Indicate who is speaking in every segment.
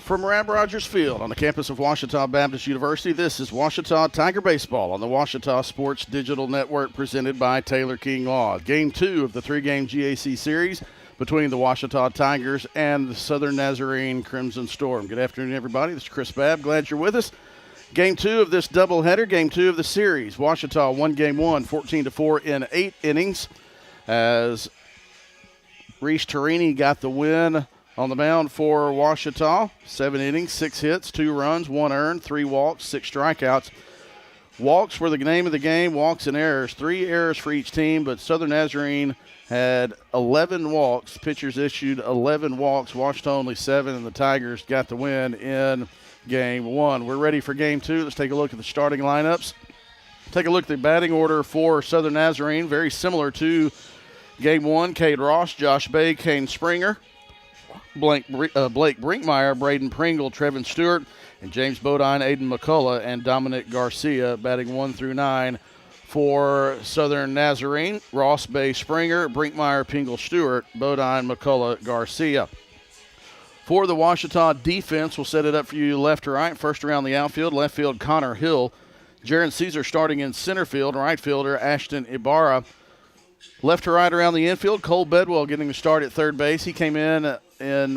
Speaker 1: From Rab Rogers Field on the campus of Ouachita Baptist University, this is Ouachita Tiger Baseball on the Ouachita Sports Digital Network presented by Taylor King Law. Game 2 of the 3-game GAC series between the Ouachita Tigers and the Southern Nazarene Crimson Storm. Good afternoon, everybody. This is Chris Babb. Glad you're with us. Game 2 of this doubleheader, Game 2 of the series. Ouachita won Game 1, 14-4 in 8 innings as Reese Torini got the win on the mound for Ouachita. 7 innings, 6 hits, 2 runs, 1 earned, 3 walks, 6 strikeouts. Walks were the name of the game, walks and errors. 3 errors for each team, but Southern Nazarene had 11 walks. Pitchers issued 11 walks. Ouachita only 7, and the Tigers got the win in Game 1. We're ready for Game 2. Let's take a look at the starting lineups. Take a look at the batting order for Southern Nazarene. Very similar to Game 1. Cade Ross, Josh Bay, Kane Springer, Blake Brinkmeyer, Braden Pringle, Trevin Stewart, and James Bodine, Aiden McCullough, and Dominic Garcia batting 1 through 9 for Southern Nazarene. Ross, Bay, Springer, Brinkmeyer, Pingle, Stewart, Bodine, McCullough, Garcia. For the Ouachita defense, we'll set it up for you left to right. First around the outfield, left field, Connor Hill. Jaron Caesar starting in center field, right fielder, Ashton Ibarra. Left to right around the infield, Cole Bedwell getting the start at third base. He came in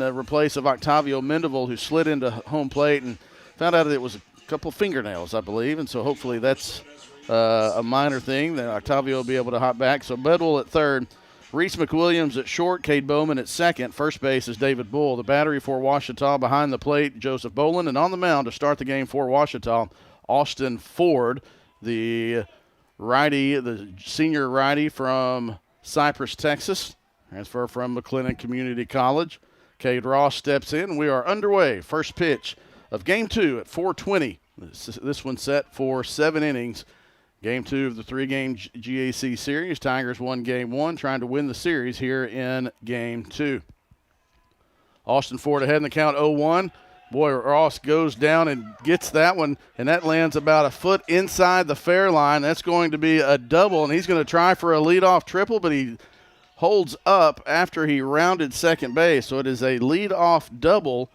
Speaker 1: replace of Octavio Mendeville, who slid into home plate and found out that it was a couple fingernails, I believe, and so hopefully that's a minor thing that Octavio will be able to hop back. So Bedwell at third, Reese McWilliams at short, Cade Bowman at second. First base is David Bull. The battery for Ouachita behind the plate, Joseph Boland, and on the mound to start the game for Ouachita, Austin Ford, the righty, the senior righty from Cypress, Texas, transfer from McLennan Community College. Cade Ross steps in. We are underway. First pitch of Game 2 at 4:20. This one set for 7 innings. Game 2 of the 3-game GAC series. Tigers won Game 1, trying to win the series here in Game 2. Austin Ford ahead in the count 0-1. Boy, Ross goes down and gets that one, and that lands about a foot inside the fair line. That's going to be a double, and he's going to try for a leadoff triple, but he holds up after he rounded second base. So it is a leadoff double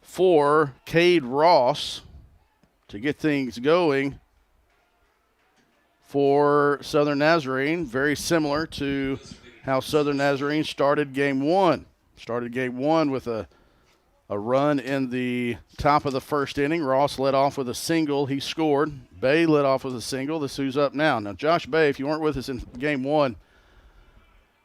Speaker 1: for Cade Ross to get things going for Southern Nazarene. Very similar to how Southern Nazarene started Game 1. Started Game 1 with a run in the top of the first inning. Ross led off with a single. He scored. Bay led off with a single. This is who's up now. Now, Josh Bay, if you weren't with us in Game 1,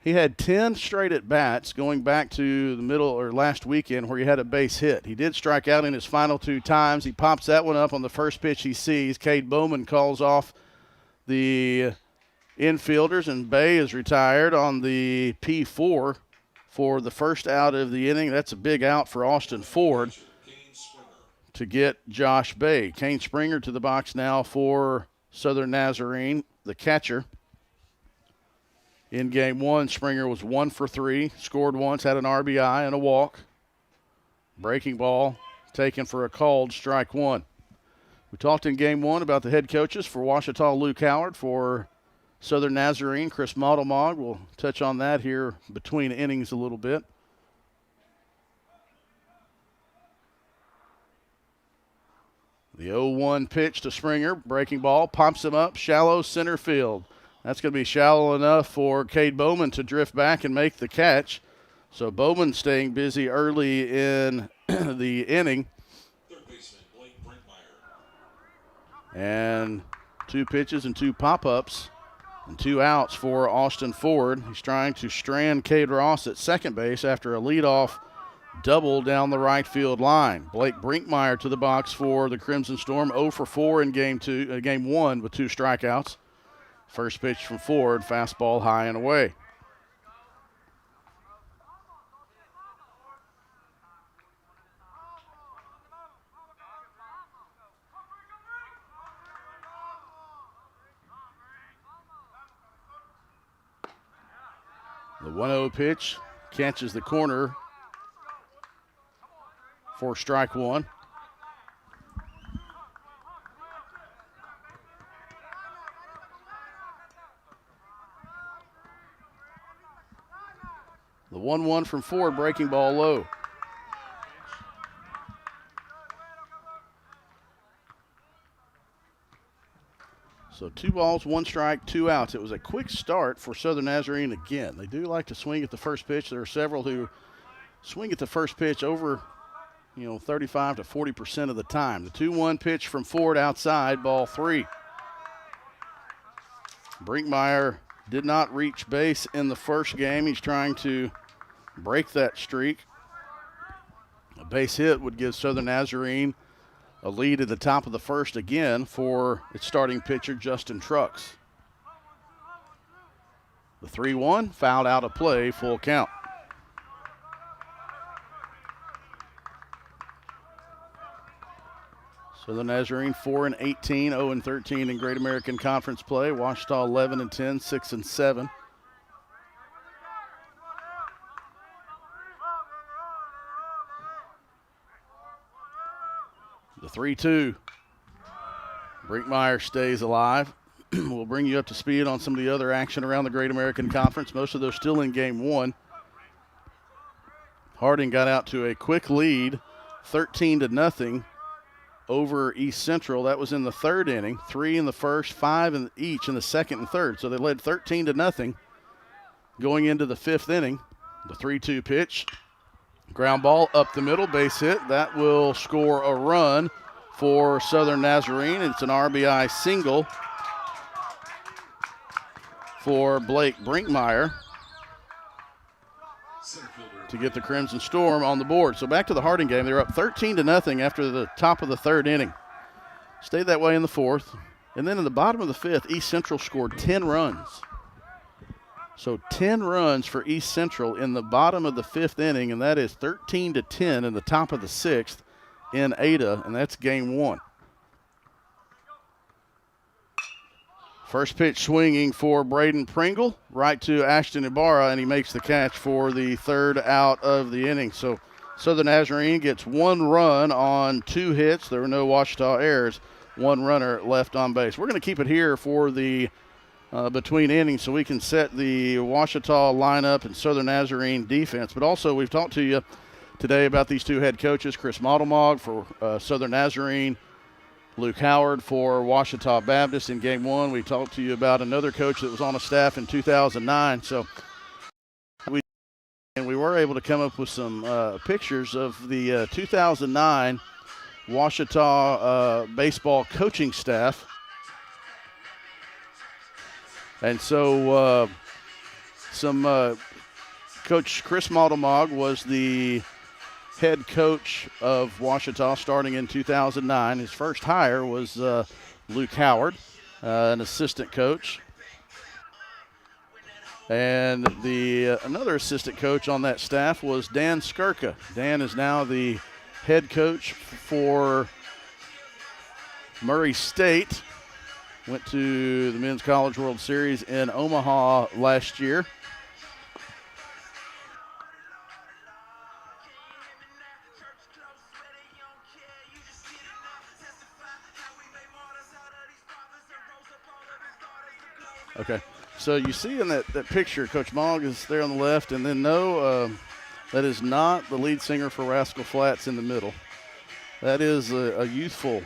Speaker 1: he had 10 straight at-bats going back to the middle or last weekend where he had a base hit. He did strike out in his final 2 times. He pops that one up on the first pitch he sees. Cade Bowman calls off the infielders, and Bay is retired on the P4 for the first out of the inning. That's a big out for Austin Ford to get Josh Bay. Kane Springer to the box now for Southern Nazarene, the catcher. In Game 1, Springer was 1 for 3, scored once, had an RBI and a walk. Breaking ball taken for a called strike 1. We talked in Game 1 about the head coaches for Ouachita, Luke Howard, for Southern Nazarene, Chris Modelmog. We'll touch on that here between innings a little bit. The 0-1 pitch to Springer, breaking ball, pops him up, shallow center field. That's going to be shallow enough for Cade Bowman to drift back and make the catch. So Bowman staying busy early in the inning. Third baseman, Blake Brinkmeyer. And 2 pitches and 2 pop-ups and 2 outs for Austin Ford. He's trying to strand Cade Ross at second base after a leadoff double down the right field line. Blake Brinkmeyer to the box for the Crimson Storm, 0 for 4 in Game 1 with 2 strikeouts. First pitch from Ford, fastball high and away. The 1-0 pitch catches the corner for strike 1. The 1-1 from Ford, breaking ball low. So 2 balls, 1 strike, 2 outs. It was a quick start for Southern Nazarene again. They do like to swing at the first pitch. There are several who swing at the first pitch over, 35 to 40% of the time. The 2-1 pitch from Ford outside, ball 3. Brinkmeyer did not reach base in the first game. He's trying to break that streak. A base hit would give Southern Nazarene a lead at the top of the first again for its starting pitcher, Justin Trucks. The 3-1 fouled out of play, full count. Southern Nazarene 4-18, 0-13 in Great American Conference play. Ouachita 11-10, 6-7. The 3-2. Brinkmeyer stays alive. We'll bring you up to speed on some of the other action around the Great American Conference. Most of those still in game 1. Harding got out to a quick lead, 13-0 over East Central. That was in the 3rd inning. 3 in the first, 5 in each in the 2nd and 3rd. So they led 13-0 going into the 5th inning. The 3-2 pitch. Ground ball up the middle, base hit. That will score a run for Southern Nazarene. It's an RBI single for Blake Brinkmeyer to get the Crimson Storm on the board. So back to the Harding game. They were up 13-0 after the top of the 3rd inning. Stayed that way in the 4th. And then in the bottom of the 5th, East Central scored 10 runs. So 10 runs for East Central in the bottom of the 5th inning, and that is 13-10 in the top of the 6th in Ada, and that's game 1. First pitch swinging for Braden Pringle, right to Ashton Ibarra, and he makes the catch for the 3rd out of the inning. So Southern Nazarene gets 1 run on 2 hits. There were no Ouachita errors. 1 runner left on base. We're going to keep it here for the between innings so we can set the Ouachita lineup and Southern Nazarene defense. But also we've talked to you today about these 2 head coaches, Chris Maldomog for Southern Nazarene, Luke Howard for Ouachita Baptist in game 1. We talked to you about another coach that was on a staff in 2009. So we were able to come up with some pictures of the 2009 Ouachita baseball coaching staff. And so Coach Chris Maldomog was the head coach of Ouachita starting in 2009. His first hire was Luke Howard, an assistant coach. And another assistant coach on that staff was Dan Skirka. Dan is now the head coach for Murray State. Went to the Men's College World Series in Omaha last year. Okay, so you see in that picture, Coach Mogg is there on the left, and then that is not the lead singer for Rascal Flatts in the middle. That is a youthful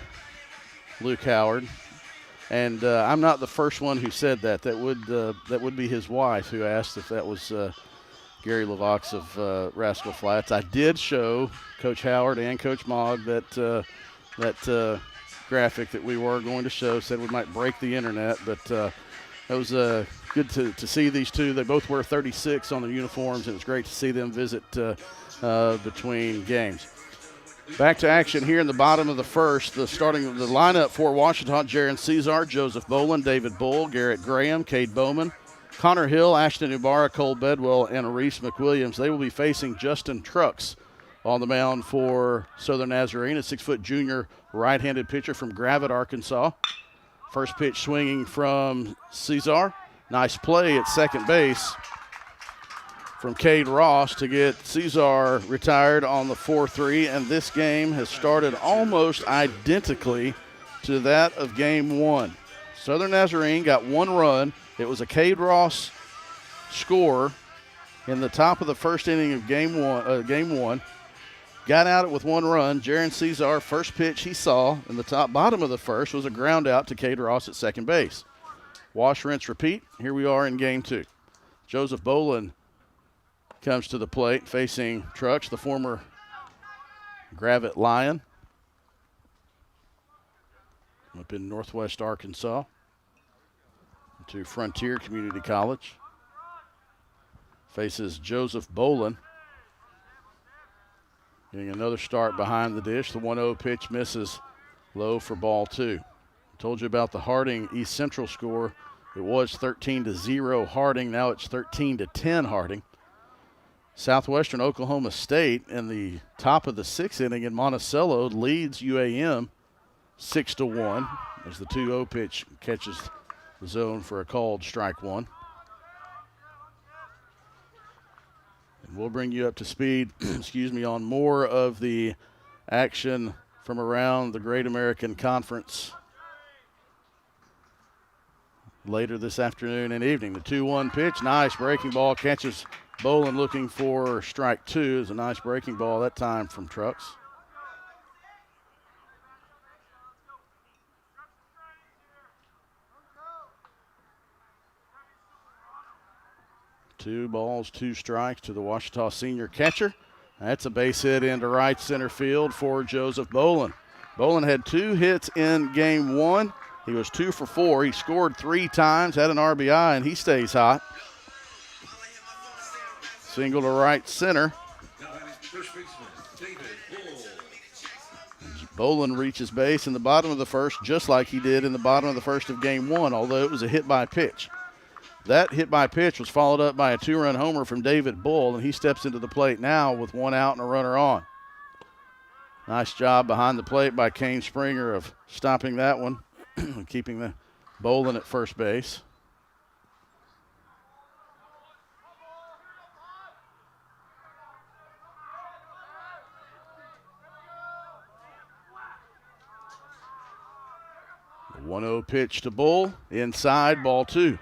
Speaker 1: Luke Howard. And I'm not the first one who said that. That would be his wife who asked if that was Gary LaVox of Rascal Flatts. I did show Coach Howard and Coach Mogg that graphic that we were going to show. Said we might break the internet, but it was good to see these 2. They both wear 36 on their uniforms, and it's great to see them visit between games. Back to action here in the bottom of the first. The starting of the lineup for Ouachita: Jaron Cesar, Joseph Boland, David Bull, Garrett Graham, Cade Bowman, Connor Hill, Ashton Ibarra, Cole Bedwell, and Reese McWilliams. They will be facing Justin Trucks on the mound for Southern Nazarene, a 6-foot junior right-handed pitcher from Gravette, Arkansas. First pitch swinging from Cesar. Nice play at second base from Cade Ross to get Cesar retired on the 4-3, and this game has started almost identically to that of game 1. Southern Nazarene got 1 run. It was a Cade Ross score in the top of the first inning of game one. got out it with 1 run. Jaron Cesar, first pitch he saw in the top bottom of the first was a ground out to Cade Ross at second base. Wash, rinse, repeat. Here we are in game 2. Joseph Boland comes to the plate facing Trucks, the former Gravette Lion up in Northwest Arkansas, to Frontier Community College. Faces Joseph Boland. Getting another start behind the dish. The 1-0 pitch misses low for ball 2. I told you about the Harding East Central score. It was 13-0 Harding. Now it's 13-10 Harding. Southwestern Oklahoma State in the top of the 6th inning in Monticello leads UAM 6-1 as the 2-0 pitch catches the zone for a called strike 1. And we'll bring you up to speed, on more of the action from around the Great American Conference later this afternoon and evening. The 2-1 pitch, nice breaking ball, catches Boland looking for strike 2. Is a nice breaking ball that time from Trucks. Two balls, 2 strikes to the Ouachita senior catcher. That's a base hit into right center field for Joseph Boland. Boland had 2 hits in game 1. He was 2 for 4. He scored 3 times, had an RBI, and he stays hot. Single to right center. Boland reaches base in the bottom of the first, just like he did in the bottom of the first of game 1, although it was a hit by pitch. That hit by pitch was followed up by a 2-run homer from David Bull, and he steps into the plate now with 1 out and a runner on. Nice job behind the plate by Kane Springer of stopping that one, keeping the Boland at first base. The 1-0 pitch to Bull, inside, ball 2.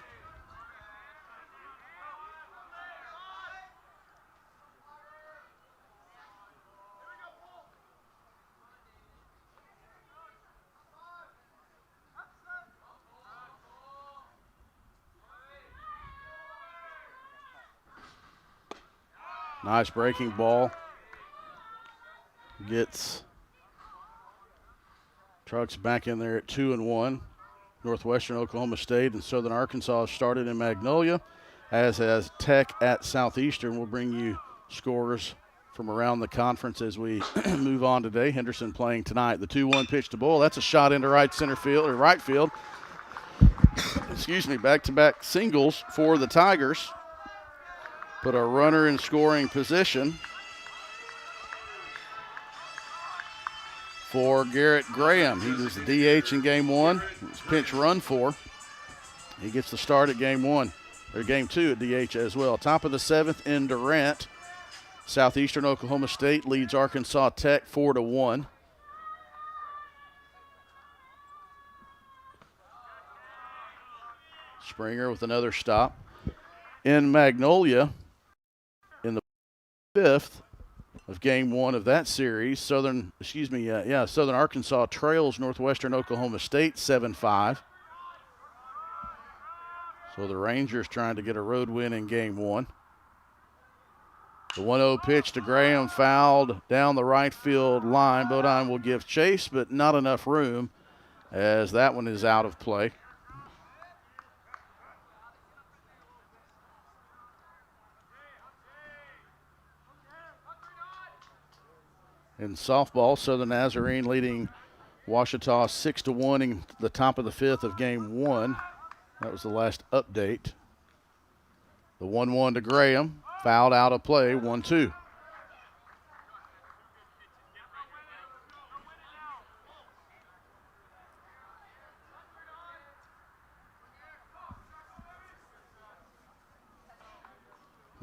Speaker 1: Nice breaking ball. Gets Trucks back in there at 2-1. Northwestern Oklahoma State and Southern Arkansas started in Magnolia, as has Tech at Southeastern. We'll bring you scores from around the conference as we move on today. Henderson playing tonight. The 2-1 pitch to Bull. That's a shot into right center field, or right field. Back-to-back singles for the Tigers. Put a runner in scoring position for Garrett Graham. He was the DH in game 1. He was pinch run for. He gets the start at game 2 at DH as well. Top of the 7th in Durant. Southeastern Oklahoma State leads Arkansas Tech 4-1. Springer with another stop. In Magnolia, in the 5th of game 1 of that series, Southern Arkansas trails Northwestern Oklahoma State 7-5. So the Rangers trying to get a road win in game 1. The 1-0 pitch to Graham, fouled down the right field line. Bodine will give chase, but not enough room as that one is out of play. In softball, Southern Nazarene leading Ouachita 6-1 in the top of the 5th of game 1. That was the last update. The 1-1 to Graham, fouled out of play, 1-2.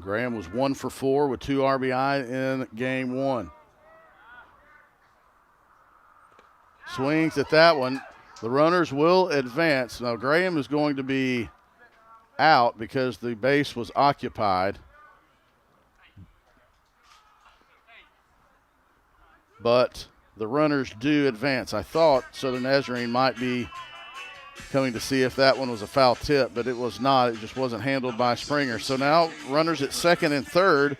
Speaker 1: Graham was 1 for 4 with 2 RBI in game 1. Swings at that one. The runners will advance. Now Graham is going to be out because the base was occupied. but the runners do advance. I thought Southern Nazarene might be coming to see if that one was a foul tip, but it was not. It just wasn't handled by Springer. So now runners at second and third.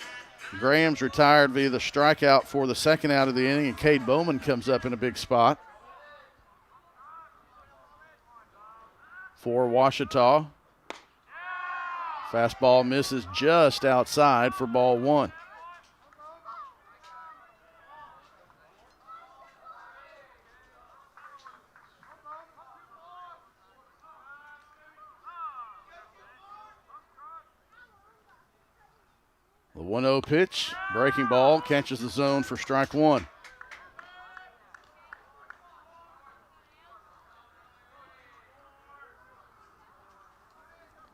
Speaker 1: Graham's retired via the strikeout for the second out of the inning, and Cade Bowman comes up in a big spot for Ouachita. Fastball misses just outside for ball one. The 1-0 pitch, breaking ball, catches the zone for strike one.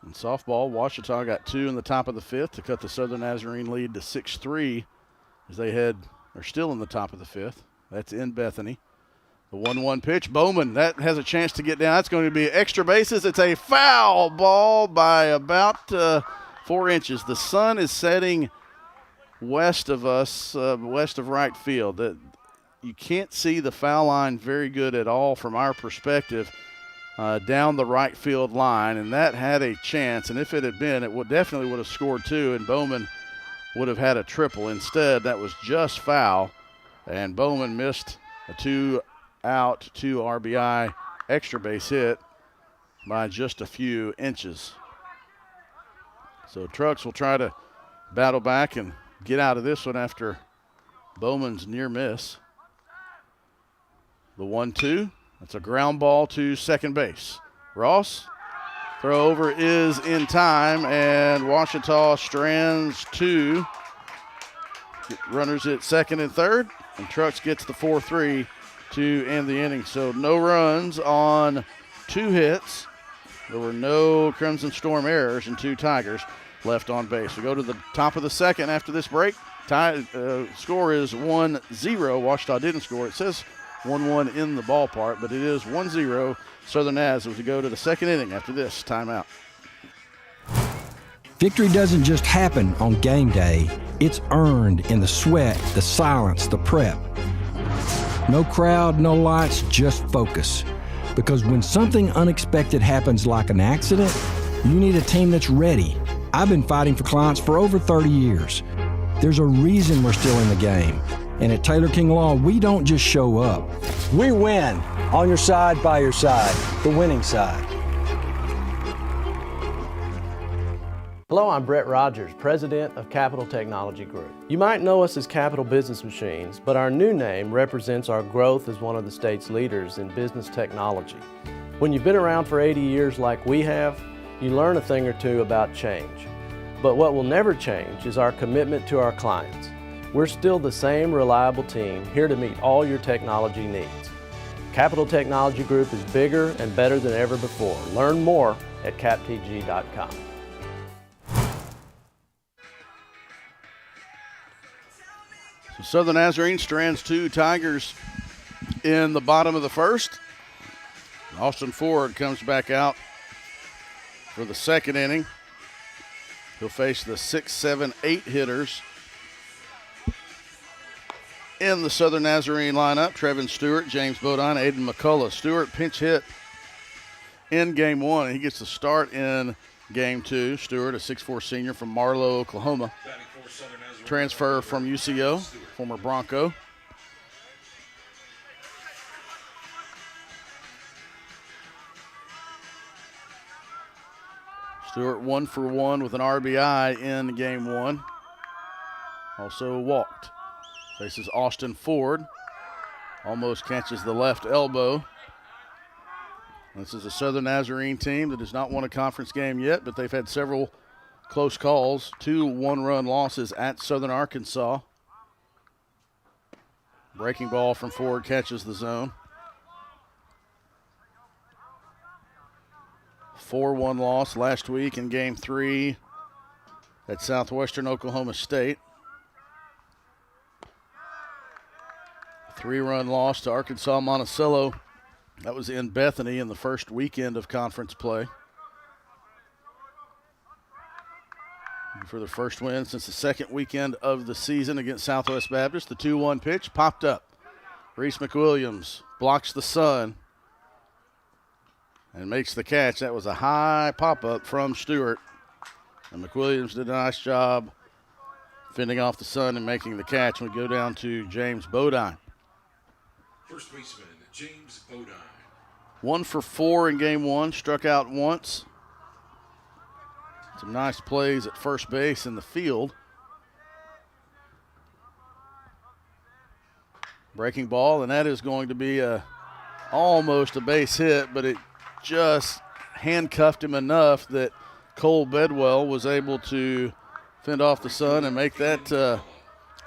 Speaker 1: In softball, Ouachita got 2 in the top of the fifth to cut the Southern Nazarene lead to 6-3 as they are still in the top of the fifth. That's in Bethany. The 1-1 pitch, Bowman, that has a chance to get down. That's going to be extra bases. It's a foul ball by about 4 inches. The sun is setting west of us, west of right field. You can't see the foul line very good at all from our perspective down the right field line, and that had a chance. And if it had been, it definitely would have scored 2, and Bowman would have had a triple. Instead, that was just foul, and Bowman missed a 2-out, 2 RBI extra base hit by just a few inches. So Trucks will try to battle back and get out of this one after Bowman's near miss. The 1-2, that's a ground ball to second base. Ross, throw over is in time, and Ouachita strands 2. Runners at second and third, and Trucks gets the 4-3 to end the inning. So no runs on 2 hits. There were no Crimson Storm errors and 2 Tigers left on base. We go to the top of the second after this break. Score is 1-0. Ouachita didn't score. It says 1-1 in the ballpark, but it is 1-0 Southern Naz as we go to the second inning after this timeout.
Speaker 2: Victory doesn't just happen on game day. It's earned in the sweat, the silence, the prep. No crowd, no lights, just focus. Because when something unexpected happens like an accident, you need a team that's ready. I've been fighting for clients for over 30 years. There's a reason we're still in the game. And at Taylor King Law, we don't just show up.
Speaker 3: We win. On your side, by your side. The winning side. Hello, I'm Brett Rogers, President of Capital Technology Group. You might know us as Capital Business Machines, but our new name represents our growth as one of the state's leaders in business technology. When you've been around for 80 years like we have, you learn a thing or two about change. But what will never change is our commitment to our clients. We're still the same reliable team here to meet all your technology needs. Capital Technology Group is bigger and better than ever before. Learn more at captg.com.
Speaker 1: So Southern Nazarene strands 2 Tigers in the bottom of the first. Austin Ford comes back out for the second inning. He'll face the 6, 7, 8 hitters in the Southern Nazarene lineup. Trevin Stewart, James Bodine, Aiden McCullough. Stewart pinch hit in game 1. He gets the start in game 2. Stewart, a 6'4 senior from Marlow, Oklahoma. Transfer from UCO, former Bronco. Stewart 1 for 1 with an RBI in game 1. Also walked. Faces Austin Ford. Almost catches the left elbow. This is a Southern Nazarene team that has not won a conference game yet, but they've had several close calls. 2 one-run losses at Southern Arkansas. Breaking ball from Ford catches the zone. 4-1 loss last week in game 3 at Southwestern Oklahoma State. 3-run loss to Arkansas Monticello. That was in Bethany in the first weekend of conference play. And for the first win since the second weekend of the season against Southwest Baptist, the 2-1 pitch popped up. Reese McWilliams blocks the sun and makes the catch. That was a high pop-up from Stewart. And McWilliams did a nice job fending off the sun and making the catch. We go down to James Bodine.
Speaker 4: First baseman, James Bodine.
Speaker 1: 1 for 4 in game 1, struck out once. Some nice plays at first base in the field. Breaking ball, and that is going to be almost a base hit, but it just handcuffed him enough that Cole Bedwell was able to fend off the sun and make that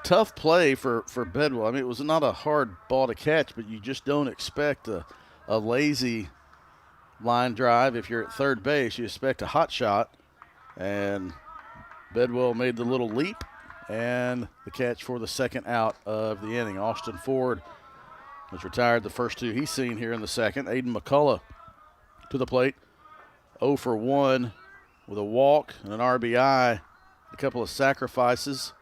Speaker 1: tough play for Bedwell. I mean, it was not a hard ball to catch, but you just don't expect a lazy line drive. If you're at third base, you expect a hot shot, and Bedwell made the little leap and the catch for the second out of the inning. Austin Ford has retired the first 2 he's seen here in the second. Aiden McCullough to the plate, 0 for 1 with a walk and an RBI, a couple of sacrifices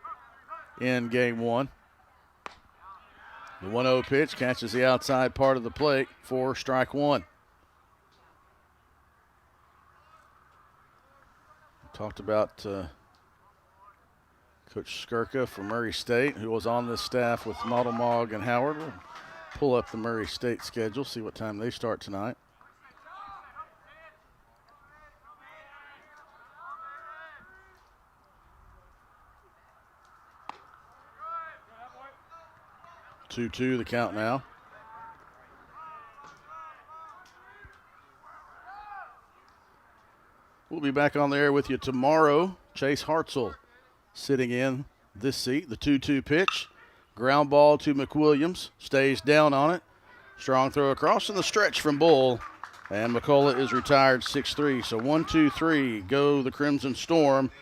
Speaker 1: in game 1. The 1-0 pitch catches the outside part of the plate for strike 1. Talked about Coach Skirka from Murray State, who was on this staff with Nottlemog and Howard. We'll pull up the Murray State schedule, see what time they start tonight. Two-two the count now. We'll be back on the air with you tomorrow. Chase Hartzell sitting in this seat. The 2-2 pitch. Ground ball to McWilliams. Stays down on it. Strong throw across in the stretch from Bull. And McCullough is retired 6-3. So 1-2-3 go the Crimson Storm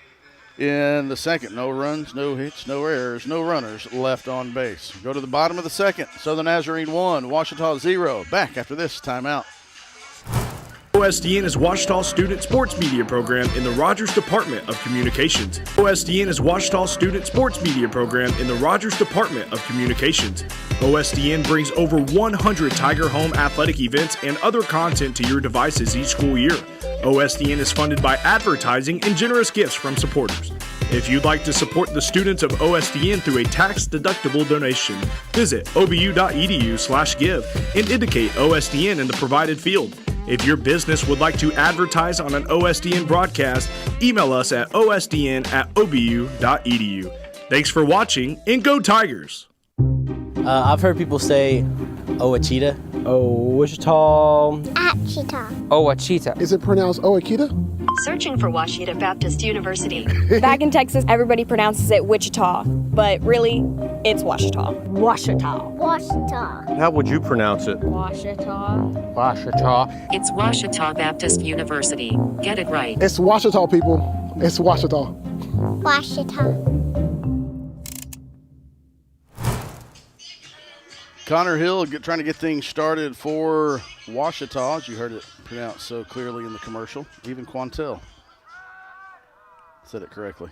Speaker 1: in the second. No runs, no hits, no errors, no runners left on base. Go to the bottom of the second. Southern Nazarene 1, Ouachita 0. Back after this timeout.
Speaker 5: OSDN is Ouachita's student sports media program in the Rogers Department of Communications. OSDN is Ouachita's student sports media program in the Rogers Department of Communications. OSDN brings over 100 Tiger Home athletic events and other content to your devices each school year. OSDN is funded by advertising and generous gifts from supporters. If you'd like to support the students of OSDN through a tax-deductible donation, visit obu.edu/give and indicate OSDN in the provided field. If your business would like to advertise on an OSDN broadcast, email us at osdn@obu.edu. Thanks for watching, and go Tigers!
Speaker 6: I've heard people say Ouachita.
Speaker 7: Wichita.
Speaker 8: Achita.
Speaker 7: Ouachita.
Speaker 9: Is it pronounced Ouachita?
Speaker 10: Searching for Ouachita Baptist University.
Speaker 8: Back in Texas, everybody pronounces it Wichita, but really, it's Ouachita.
Speaker 10: Ouachita.
Speaker 8: Ouachita.
Speaker 11: How would you pronounce it?
Speaker 8: Ouachita.
Speaker 7: Ouachita.
Speaker 10: It's Ouachita Baptist University. Get it right.
Speaker 9: It's Ouachita, people. It's Ouachita.
Speaker 8: Ouachita.
Speaker 1: Connor Hill trying to get things started for Ouachita, as you heard it pronounced so clearly in the commercial. Even Quantel said it correctly.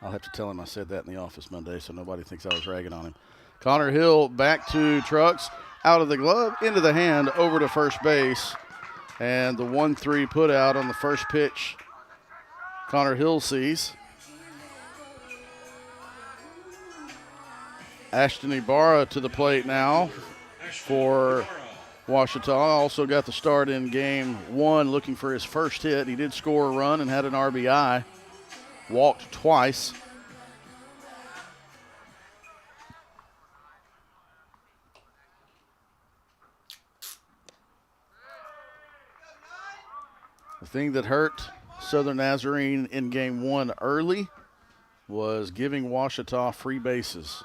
Speaker 1: I'll have to tell him I said that in the office Monday so nobody thinks I was ragging on him. Connor Hill back to Trucks, out of the glove, into the hand, over to first base. And the 1-3 put out on the first pitch Connor Hill sees. Ashton Ibarra to the plate now for Ouachita. Also got the start in game 1, looking for his first hit. He did score a run and had an RBI. Walked twice. The thing that hurt Southern Nazarene in game 1 early was giving Ouachita free bases.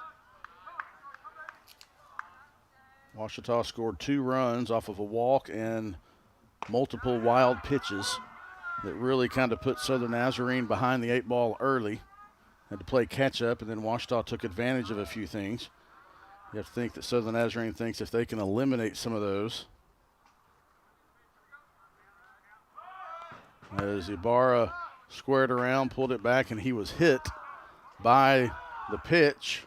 Speaker 1: Ouachita scored 2 runs off of a walk and multiple wild pitches that really kind of put Southern Nazarene behind the 8 ball early. Had to play catch up, and then Ouachita took advantage of a few things. You have to think that Southern Nazarene thinks if they can eliminate some of those. As Ibarra squared around, pulled it back, and he was hit by the pitch.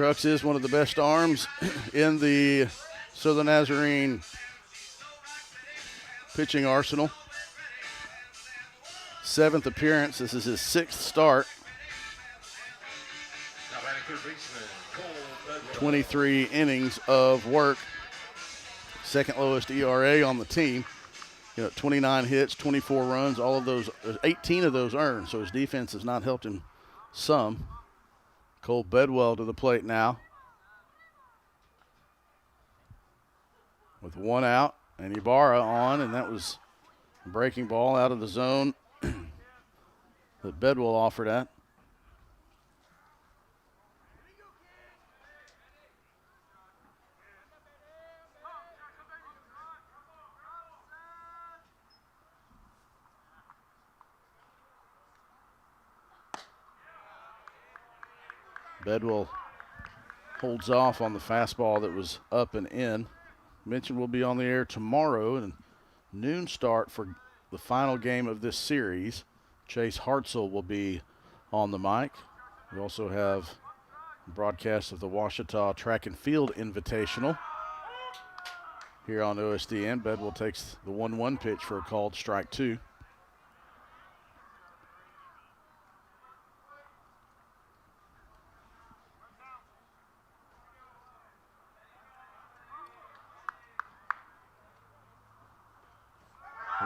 Speaker 1: Trucks is one of the best arms in the Southern Nazarene pitching arsenal. 7th appearance. This is his 6th start. 23 innings of work. 2nd lowest ERA on the team. 29 hits, 24 runs, all of those, 18 of those earned. So his defense has not helped him some. Cole Bedwell to the plate now. With 1 out, and Ibarra on, and that was a breaking ball out of the zone that Bedwell offered at. Bedwell holds off on the fastball that was up and in. Mentioned we'll be on the air tomorrow, and noon start for the final game of this series. Chase Hartzell will be on the mic. We also have a broadcast of the Ouachita Track and Field Invitational here on OSDN. Bedwell takes the 1-1 pitch for a called strike 2.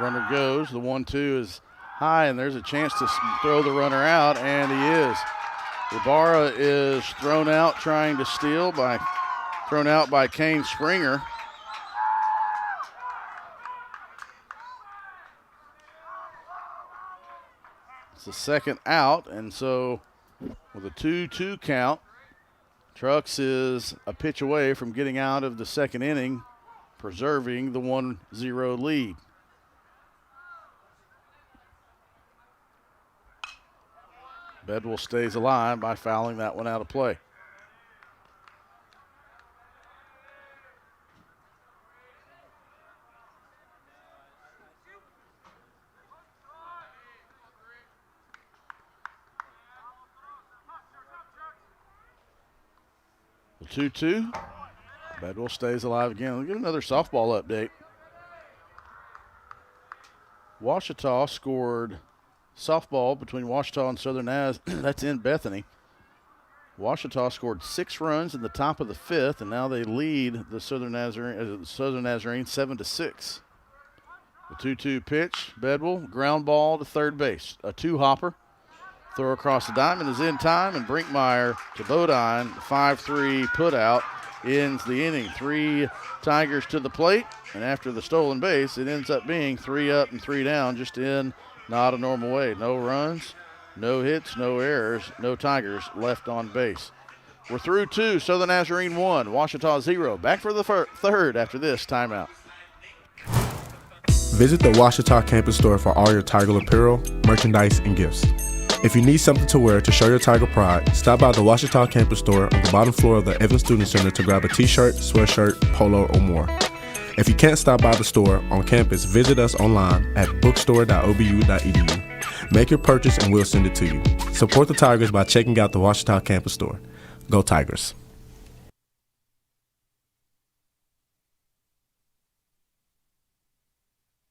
Speaker 1: Runner goes. The 1-2 is high, and there's a chance to throw the runner out, and he is. Ibarra is thrown out trying to steal thrown out by Kane Springer. It's the 2nd out, and so with a 2-2 count, Trucks is a pitch away from getting out of the 2nd inning, preserving the 1-0 lead. Bedwell stays alive by fouling that one out of play. The 2-2. Bedwell stays alive again. We'll get another softball update. Ouachita scored softball between Ouachita and Southern Naz. That's in Bethany. Ouachita scored 6 runs in the top of the 5th, and now they lead the Southern Nazarene 7-6. The 2-2 pitch, Bedwell, ground ball to third base. A 2-hopper. Throw across the diamond is in time, and Brinkmeyer to Bodine. 5-3 put out ends the inning. 3 Tigers to the plate, and after the stolen base, it ends up being 3 up and 3 down, just in not a normal way. No runs, no hits, no errors, no Tigers left on base. We're through 2. Southern Nazarene 1, Ouachita 0. Back for the 3rd after this timeout.
Speaker 11: Visit the Ouachita campus store for all your Tiger apparel, merchandise, and gifts. If you need something to wear to show your Tiger pride, stop by the Ouachita campus store on the bottom floor of the Evans Student Center to grab a t-shirt, sweatshirt, polo, or more. If you can't stop by the store on campus, visit us online at bookstore.obu.edu. Make your purchase and we'll send it to you. Support the Tigers by checking out the Ouachita campus store. Go Tigers.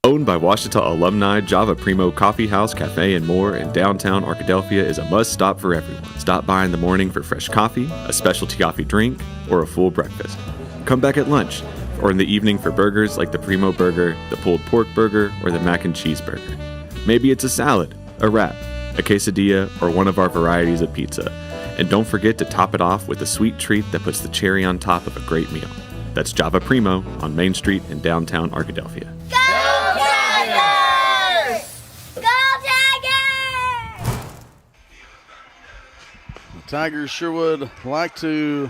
Speaker 12: Owned by Ouachita alumni, Java Primo Coffee House, Cafe, and more in downtown Arkadelphia is a must-stop for everyone. Stop by in the morning for fresh coffee, a specialty coffee drink, or a full breakfast. Come back at lunch, or in the evening for burgers like the Primo Burger, the pulled pork burger, or the mac and cheese burger. Maybe it's a salad, a wrap, a quesadilla, or one of our varieties of pizza. And don't forget to top it off with a sweet treat that puts the cherry on top of a great meal. That's Java Primo on Main Street in downtown Arkadelphia.
Speaker 13: Go Tigers! Go Tigers!
Speaker 1: The Tigers sure would like to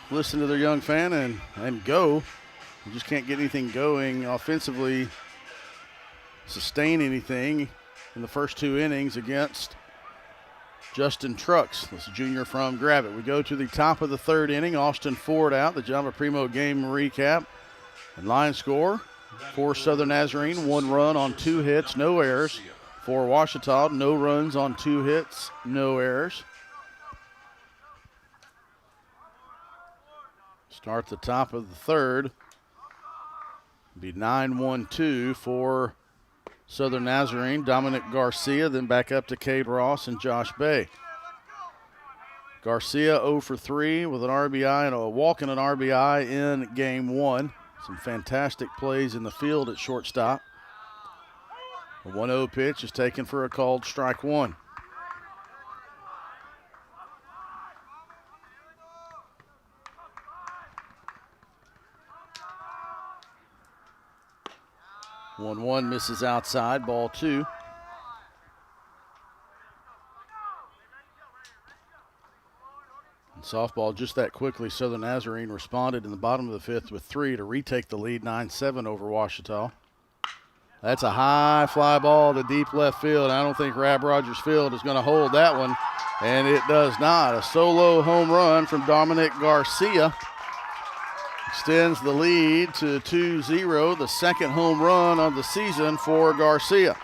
Speaker 1: listen to their young fan and go. You just can't get anything going offensively, sustain anything in the first 2 innings against Justin Trucks. This is junior from Gravett. We go to the top of the 3rd inning. Austin Ford out. The Java Primo game recap. And line score for Southern Nazarene, 1 run on 2 hits, no errors. For Ouachita, no runs on 2 hits, no errors. Start the top of the third. Be 9-1-2 for Southern Nazarene. Dominic Garcia, then back up to Cade Ross and Josh Bay. Garcia 0 for 3 with an RBI and a walk and an RBI in game one. Some fantastic plays in the field at shortstop. The 1-0 pitch is taken for a called strike one. One misses outside, ball two. And softball just that quickly. Southern Nazarene responded in the bottom of the fifth with 3 to retake the lead 9-7 over Ouachita. That's a high fly ball to deep left field. I don't think Rab Rogers Field is going to hold that one, and it does not. A solo home run from Dominic Garcia extends the lead to 2-0, the second home run of the season for Garcia.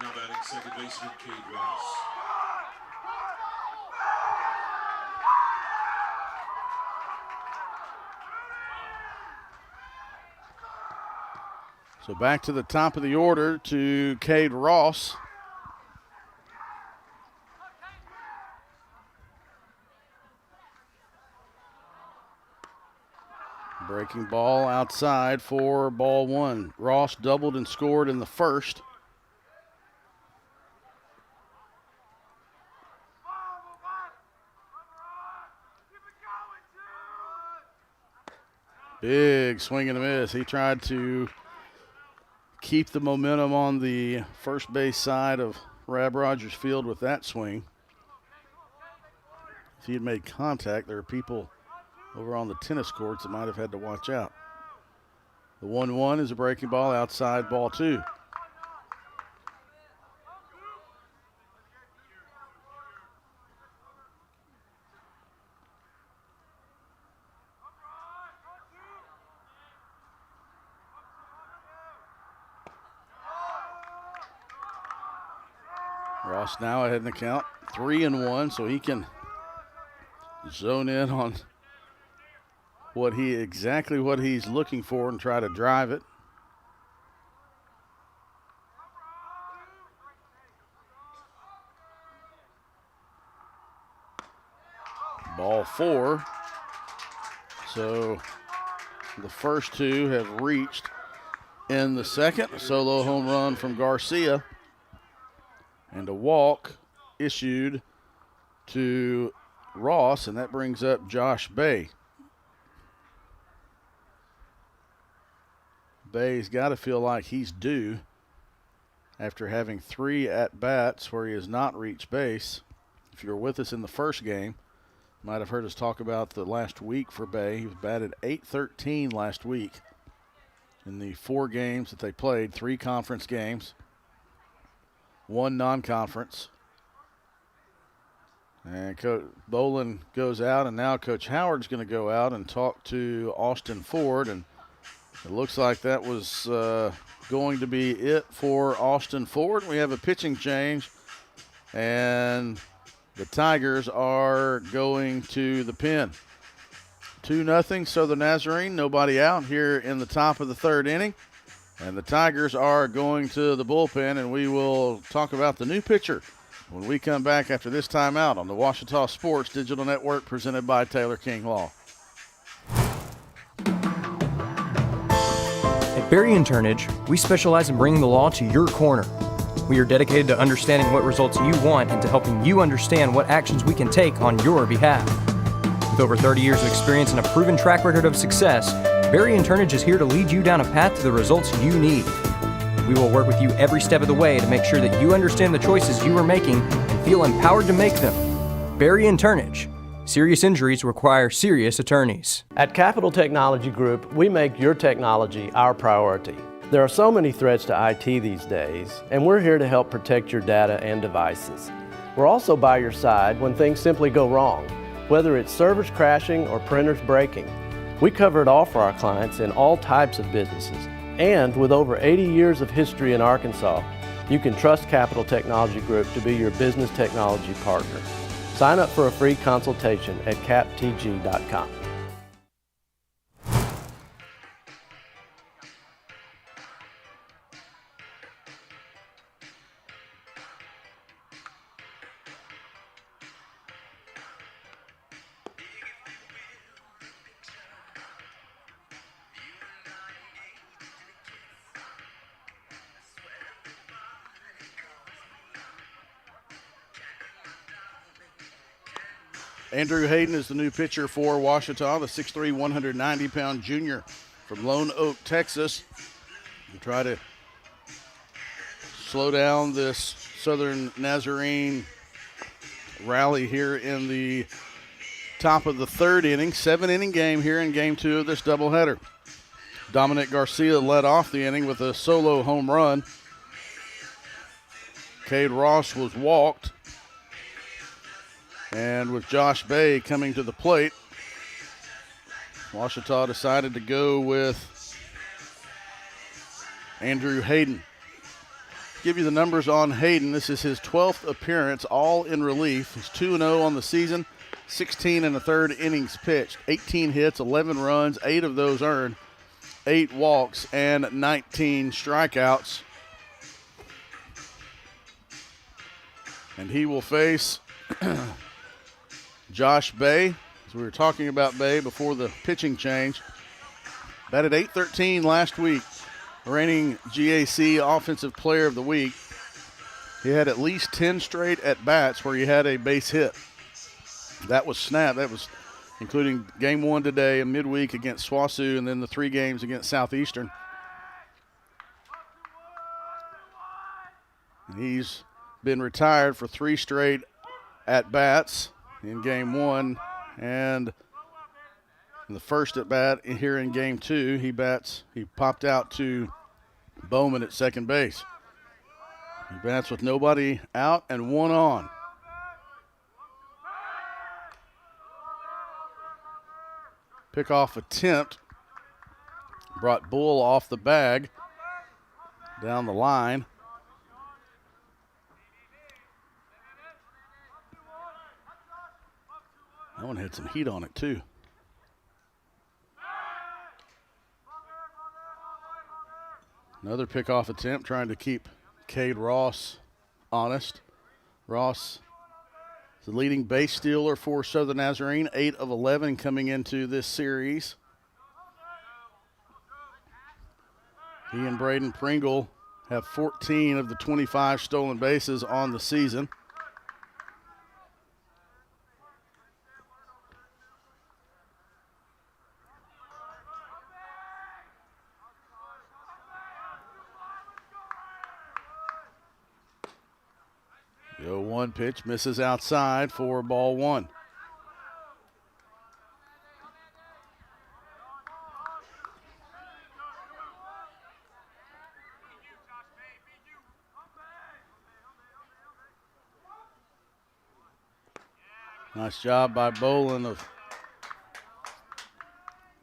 Speaker 4: Now batting second baseman Cade Ross.
Speaker 1: So back to the top of the order to Cade Ross. Breaking ball outside for ball one. Ross doubled and scored in the first. Big swing and a miss. He tried to keep the momentum on the first base side of Rab Rogers Field with that swing. If he had made contact, there are people over on the tennis courts that might have had to watch out. The 1-1 is a breaking ball outside, ball two. Ross now ahead in the count, 3-1, so he can zone in on exactly what he's looking for and try to drive it. Ball four. So the first two have reached in the second. A solo home run from Garcia. And a walk issued to Ross, and that brings up Josh Bay. Bay's got to feel like he's due after having 3 at-bats where he has not reached base. If you were with us in the first game, you might have heard us talk about the last week for Bay. He was batted .813 last week in the 4 games that they played, 3 conference games, 1 non-conference. And Coach Bolin goes out, and now Coach Howard's going to go out and talk to Austin Ford, and it looks like that was going to be it for Austin Ford. We have a pitching change, and the Tigers are going to the pen. 2-0 Southern Nazarene, nobody out here in the top of the third inning. And the Tigers are going to the bullpen, and we will talk about the new pitcher when we come back after this timeout on the Ouachita Sports Digital Network presented by Taylor King Law.
Speaker 14: At Berry & Turnage, we specialize in bringing the law to your corner. We are dedicated to understanding what results you want and to helping you understand what actions we can take on your behalf. With over 30 years of experience and a proven track record of success, Berry & Turnage is here to lead you down a path to the results you need. We will work with you every step of the way to make sure that you understand the choices you are making and feel empowered to make them. Berry & Turnage. Serious injuries require serious attorneys.
Speaker 3: At Capital Technology Group, we make your technology our priority. There are so many threats to IT these days, and we're here to help protect your data and devices. We're also by your side when things simply go wrong, whether it's servers crashing or printers breaking. We cover it all for our clients in all types of businesses. And with over 80 years of history in Arkansas, You can trust Capital Technology Group to be your business technology partner. Sign up for a free consultation at captg.com.
Speaker 1: Andrew Hayden is the new pitcher for Ouachita, the 6'3", 190-pound junior from Lone Oak, Texas. We'll try to slow down this Southern Nazarene rally here in the top of the third inning. 7-inning game here in game 2 of this doubleheader. Dominic Garcia led off the inning with a solo home run. Cade Ross was walked. And with Josh Bay coming to the plate, Ouachita decided to go with Andrew Hayden. Give you the numbers on Hayden. This is his 12th appearance, all in relief. He's 2-0 on the season, 16 1/3 innings pitched, 18 hits, 11 runs, 8 of those earned, 8 walks, and 19 strikeouts. And he will face Josh Bay, as we were talking about Bay before the pitching change. Batted .813 last week, reigning GAC Offensive Player of the Week. He had at least 10 straight at-bats where he had a base hit. That was snapped. That was including game 1 today and midweek against SWOSU, and then the 3 games against Southeastern. And he's been retired for 3 straight at-bats in game 1, and in the first at bat here in game 2, he popped out to Bowman at second base. He bats with nobody out and 1 on. Pickoff attempt brought Bull off the bag down the line. That one had some heat on it, too. Another pickoff attempt trying to keep Cade Ross honest. Ross is the leading base stealer for Southern Nazarene, 8 of 11 coming into this series. He and Braden Pringle have 14 of the 25 stolen bases on the season. The 0-1 pitch misses outside for ball 1. Nice job by Bolin of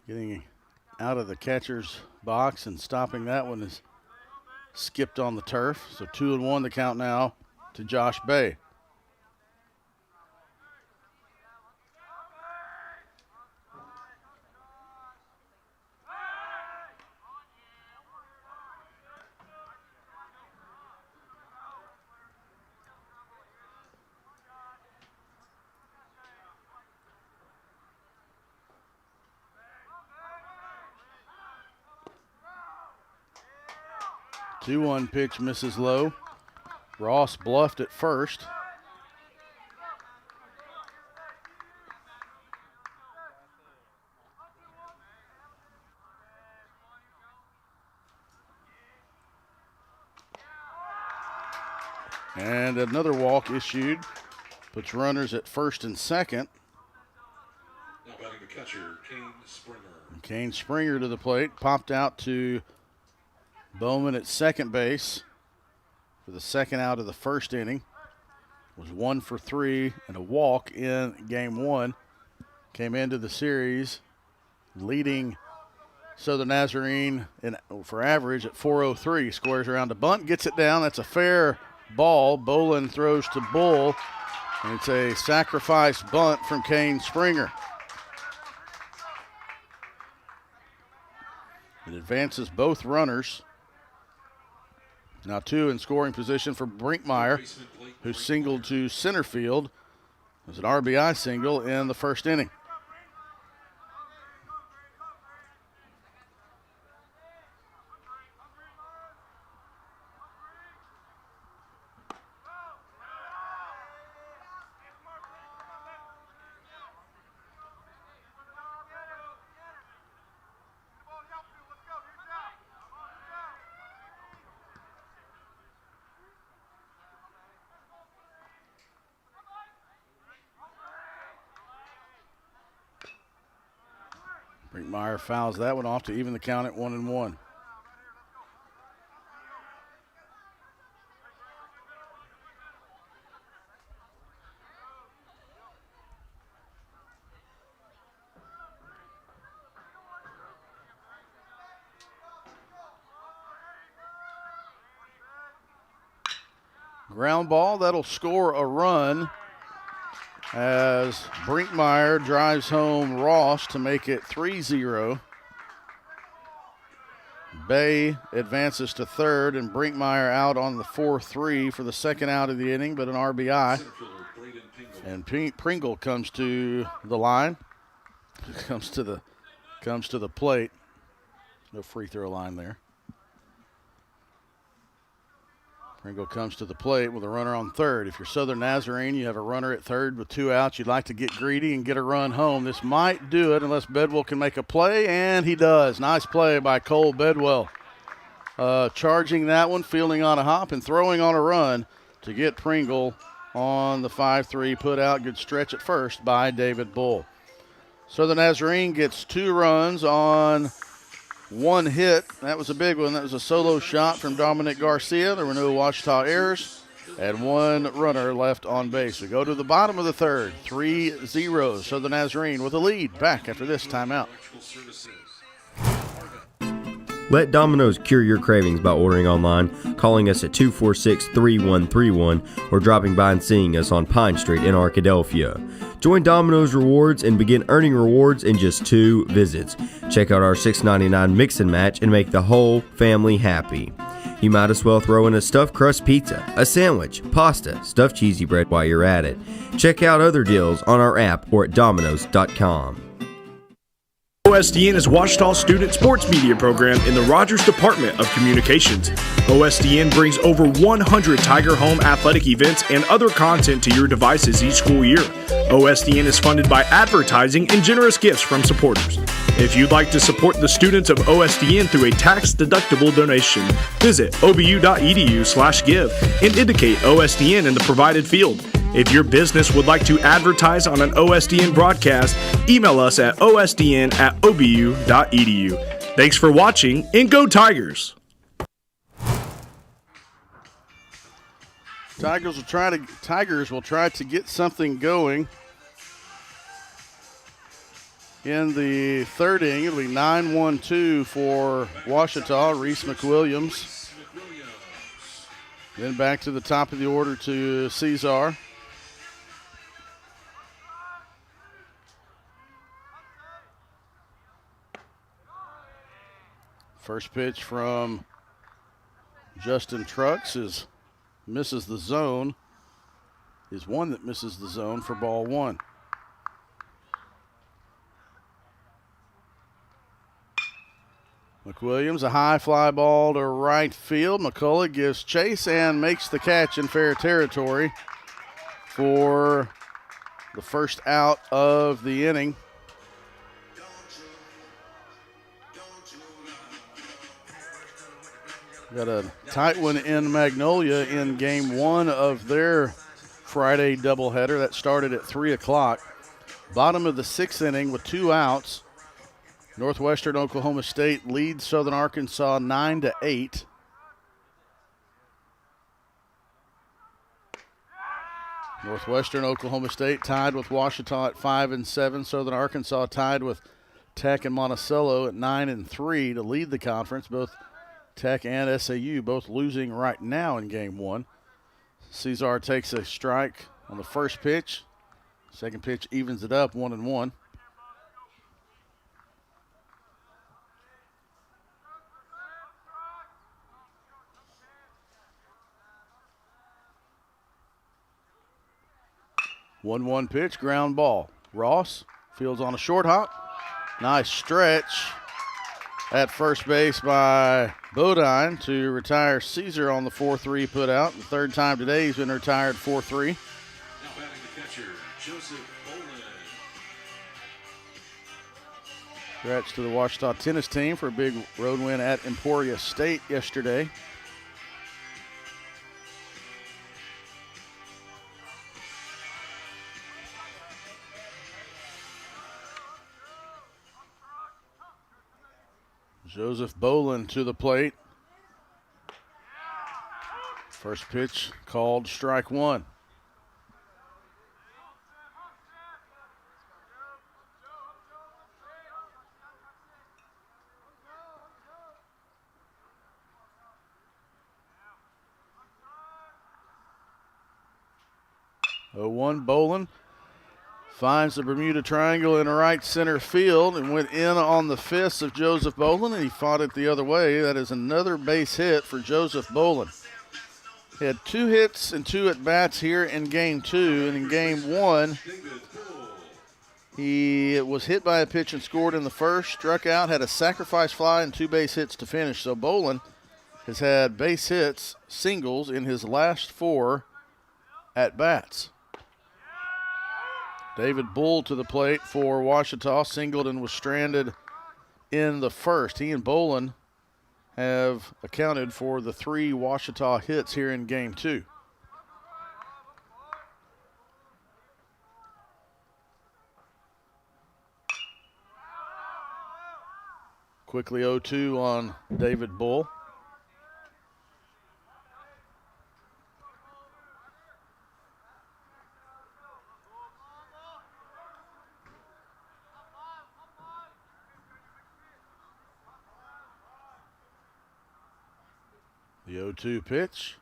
Speaker 1: getting out of the catcher's box and stopping that one as skipped on the turf. So 2-1 the count now to Josh Bay. The 2-1 pitch misses low. Ross bluffed at first. And another walk issued. Puts runners at first and second.
Speaker 4: Now batting the catcher, Kane Springer.
Speaker 1: Kane Springer to the plate. Popped out to Bowman at second base for the second out of the first inning. Was 1 for 3 and a walk in game 1. Came into the series leading Southern Nazarene for average at 403. Squares around to bunt, gets it down. That's a fair ball. Bolin throws to Bull, and it's a sacrifice bunt from Kane Springer. It advances both runners. Now 2 in scoring position for Brinkmeyer, who singled to center field. It was an RBI single in the first inning. Brinkmeyer fouls that one off to even the count at 1-1. Ground ball, that'll score a run as Brinkmeyer drives home Ross to make it 3-0. Bay advances to third, and Brinkmeyer out on the 4-3 for the second out of the inning, but an RBI. And Pringle comes to the line, comes to the plate. No free throw line there. Pringle comes to the plate with a runner on third. If you're Southern Nazarene, you have a runner at third with 2 outs. You'd like to get greedy and get a run home. This might do it unless Bedwell can make a play, and he does. Nice play by Cole Bedwell. Charging that one, fielding on a hop, and throwing on a run to get Pringle on the 5-3 put out. Good stretch at first by David Bull. Southern Nazarene gets 2 runs on 1 hit. That was a big one. That was a solo shot from Dominic Garcia. There were no Ouachita errors, and 1 runner left on base. We go to the bottom of the third. 3-0. Southern Nazarene with a lead. Back after this timeout.
Speaker 15: Let Domino's cure your cravings by ordering online, calling us at 246-3131, or dropping by and seeing us on Pine Street in Arkadelphia. Join Domino's Rewards and begin earning rewards in just 2 visits. Check out our $6.99 mix and match and make the whole family happy. You might as well throw in a stuffed crust pizza, a sandwich, pasta, stuffed cheesy bread while you're at it. Check out other deals on our app or at Domino's.com.
Speaker 5: OSDN is Ouachita Student Sports Media Program in the Rogers Department of Communications. OSDN brings over 100 Tiger Home athletic events and other content to your devices each school year. OSDN is funded by advertising and generous gifts from supporters. If you'd like to support the students of OSDN through a tax-deductible donation, visit obu.edu/give and indicate OSDN in the provided field. If your business would like to advertise on an OSDN broadcast, email us at osdn@obu.edu. Thanks for watching, and go Tigers!
Speaker 1: Tigers will try to get something going in the third inning. It'll be 9-1-2 for Ouachita. Reese McWilliams. Then back to the top of the order to Cesar. First pitch from Justin Trucks misses the zone. Is one that misses the zone for ball 1. McWilliams, a high fly ball to right field. McCullough gives chase and makes the catch in fair territory for the first out of the inning. Got a tight one in Magnolia in game 1 of their Friday doubleheader. That started at 3 o'clock. Bottom of the 6th inning with 2 outs. Northwestern Oklahoma State leads Southern Arkansas 9-8. Northwestern Oklahoma State tied with Ouachita at 5-7. Southern Arkansas tied with Tech and Monticello at 9 and 3 to lead the conference. Both Tech and SAU both losing right now in game one. Cesar takes a strike on the first pitch. Second pitch evens it up, 1-1. One pitch, ground ball. Ross fields on a short hop. Nice stretch at first base by Bodine to retire Caesar on the 4-3 put out. The third time today he's been retired 4-3.
Speaker 4: Now batting the catcher, Joseph Boland.
Speaker 1: Congrats to the Ouachita tennis team for a big road win at Emporia State yesterday. Joseph Boland to the plate. First pitch called strike one. Oh, 1 Boland finds the Bermuda Triangle in right center field and went in on the fists of Joseph Boland, and he fought it the other way. That is another base hit for Joseph Boland. He had 2 hits and 2 at-bats here in game 2, and in game 1, he was hit by a pitch and scored in the first, struck out, had a sacrifice fly and 2 base hits to finish. So Boland has had base hits, singles in his last 4 at-bats. David Bull to the plate for Ouachita. Singled and was stranded in the first. He and Boland have accounted for the 3 Ouachita hits here in game 2. Quickly 0-2 on David Bull. The 0-2 pitch.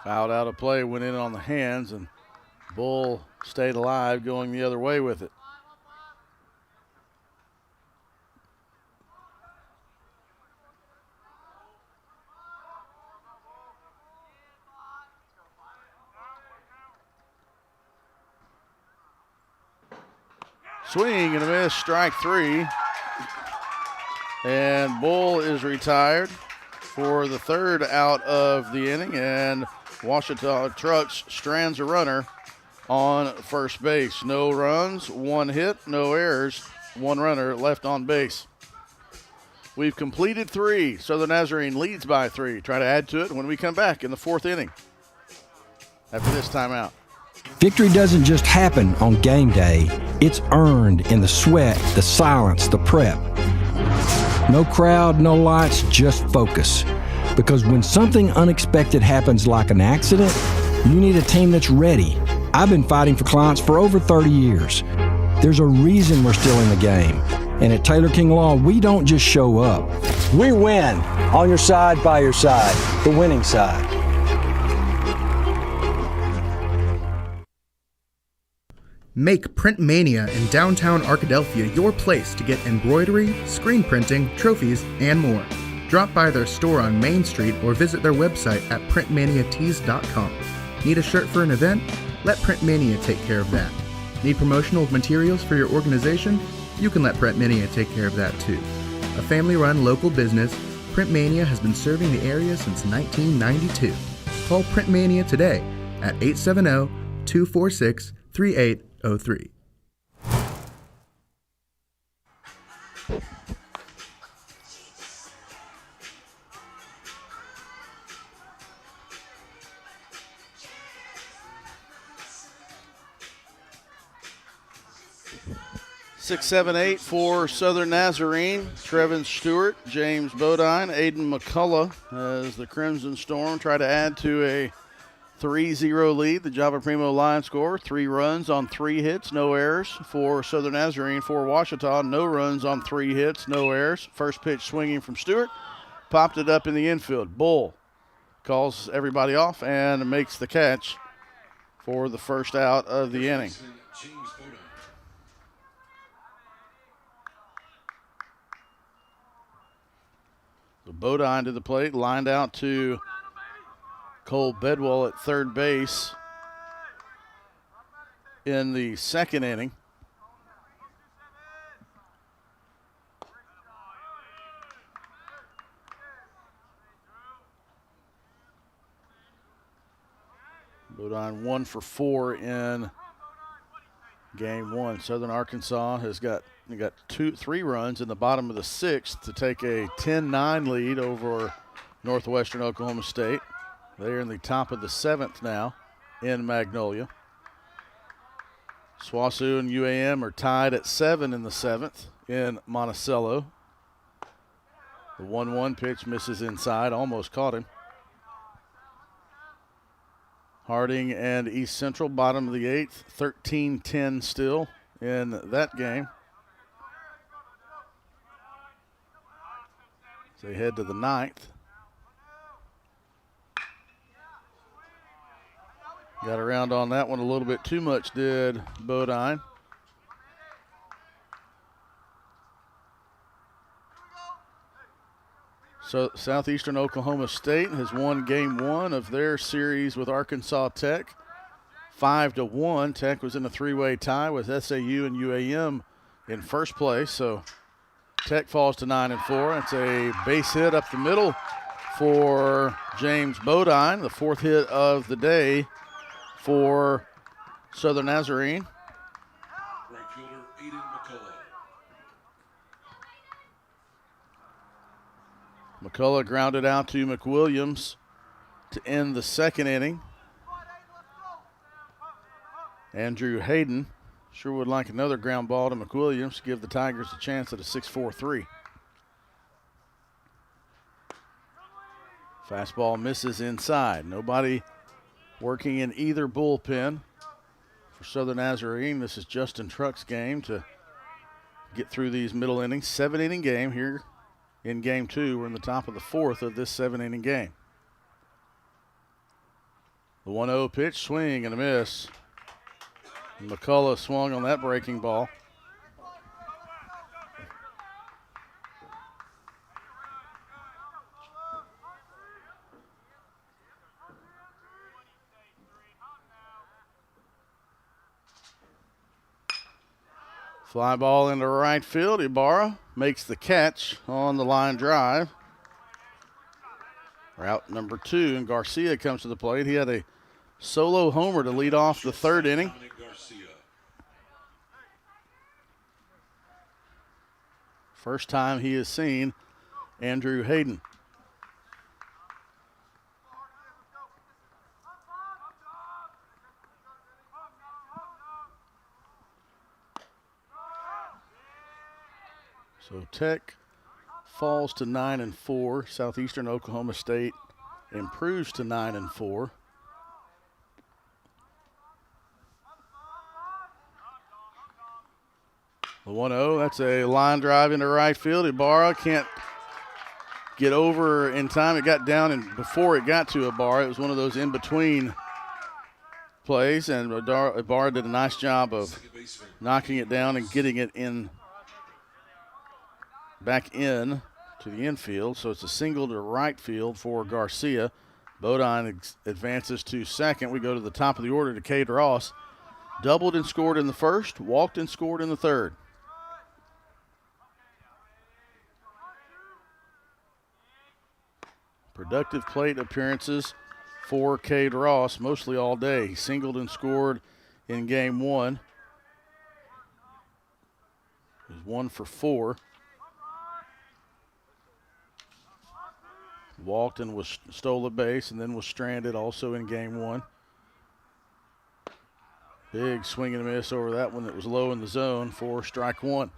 Speaker 1: Fouled out of play, went in on the hands, and Bull stayed alive going the other way with it. Swing and a miss, strike 3. And Bull is retired for the 3rd out of the inning, and Ouachita Trucks strands a runner on first base. No runs, 1 hit, no errors, 1 runner left on base. We've completed 3. Southern Nazarene leads by 3. Try to add to it when we come back in the 4th inning after this timeout.
Speaker 2: Victory doesn't just happen on game day. It's earned in the sweat, the silence, the prep. No crowd, no lights, just focus. Because when something unexpected happens like an accident, you need a team that's ready. I've been fighting for clients for over 30 years. There's a reason we're still in the game. And at Taylor King Law, we don't just show up.
Speaker 7: We win. On your side, by your side. The winning side.
Speaker 16: Make Print Mania in downtown Arkadelphia your place to get embroidery, screen printing, trophies, and more. Drop by their store on Main Street or visit their website at printmaniatees.com. Need a shirt for an event? Let Print Mania take care of that. Need promotional materials for your organization? You can let Print Mania take care of that too. A family-run local business, Print Mania has been serving the area since 1992. Call Print Mania today at 870-246-3803.
Speaker 1: 6-7-8 for Southern Nazarene. Trevin Stewart, James Bodine, Aiden McCullough as the Crimson Storm try to add to a 3-0 lead. The Java Primo line score, 3 runs on 3 hits, no errors for Southern Nazarene. For Ouachita, no runs on 3 hits, no errors. First pitch swinging from Stewart. Popped it up in the infield. Bull calls everybody off and makes the catch for the first out of the inning. So Bodine to the plate, lined out to Cole Bedwell at third base in the second inning. Bodine 1 for 4 in game 1. Southern Arkansas has got 3 runs in the bottom of the 6th to take a 10-9 lead over Northwestern Oklahoma State. They're in the top of the 7th now in Magnolia. SWOSU and UAM are tied at 7 in the 7th in Monticello. The 1-1 pitch misses inside, almost caught him. Harding and East Central, bottom of the 8th, 13-10 still in that game. So they head to the 9th. Got around on that one a little bit too much, did Bodine. So Southeastern Oklahoma State has won game 1 of their series with Arkansas Tech, 5-1. Tech was in a 3-way tie with SAU and UAM in first place. So Tech falls to 9-4. It's a base hit up the middle for James Bodine, the 4th hit of the day for Southern Nazarene.
Speaker 4: Right fielder Aiden McCullough.
Speaker 1: McCullough grounded out to McWilliams to end the second inning. Andrew Hayden sure would like another ground ball to McWilliams to give the Tigers a chance at a 6-4-3. Fastball misses inside. Nobody working in either bullpen for Southern Nazarene. This is Justin Truck's game to get through these middle innings. 7-inning game here in game 2. We're in the top of the 4th of this 7-inning game. The 1-0 pitch, swing and a miss. McCullough swung on that breaking ball. Fly ball into right field. Ibarra makes the catch on the line drive. Route number 2, and Garcia comes to the plate. He had a solo homer to lead off the 3rd inning. First time he has seen Andrew Hayden. So Tech falls to 9-4. Southeastern Oklahoma State improves to 9-4. The 1-0, that's a line drive into right field. Ibarra can't get over in time. It got down, and before it got to Ibarra, it was one of those in-between plays, and Ibarra did a nice job of knocking it down and getting it in back in to the infield. So it's a single to right field for Garcia. Bodine advances to second. We go to the top of the order to Cade Ross. Doubled and scored in the first, walked and scored in the third. Productive plate appearances for Cade Ross mostly all day. He singled and scored in game 1. He was 1 for 4. Walked and stole a base and then was stranded also in game 1. Big swing and a miss over that one that was low in the zone for strike 1.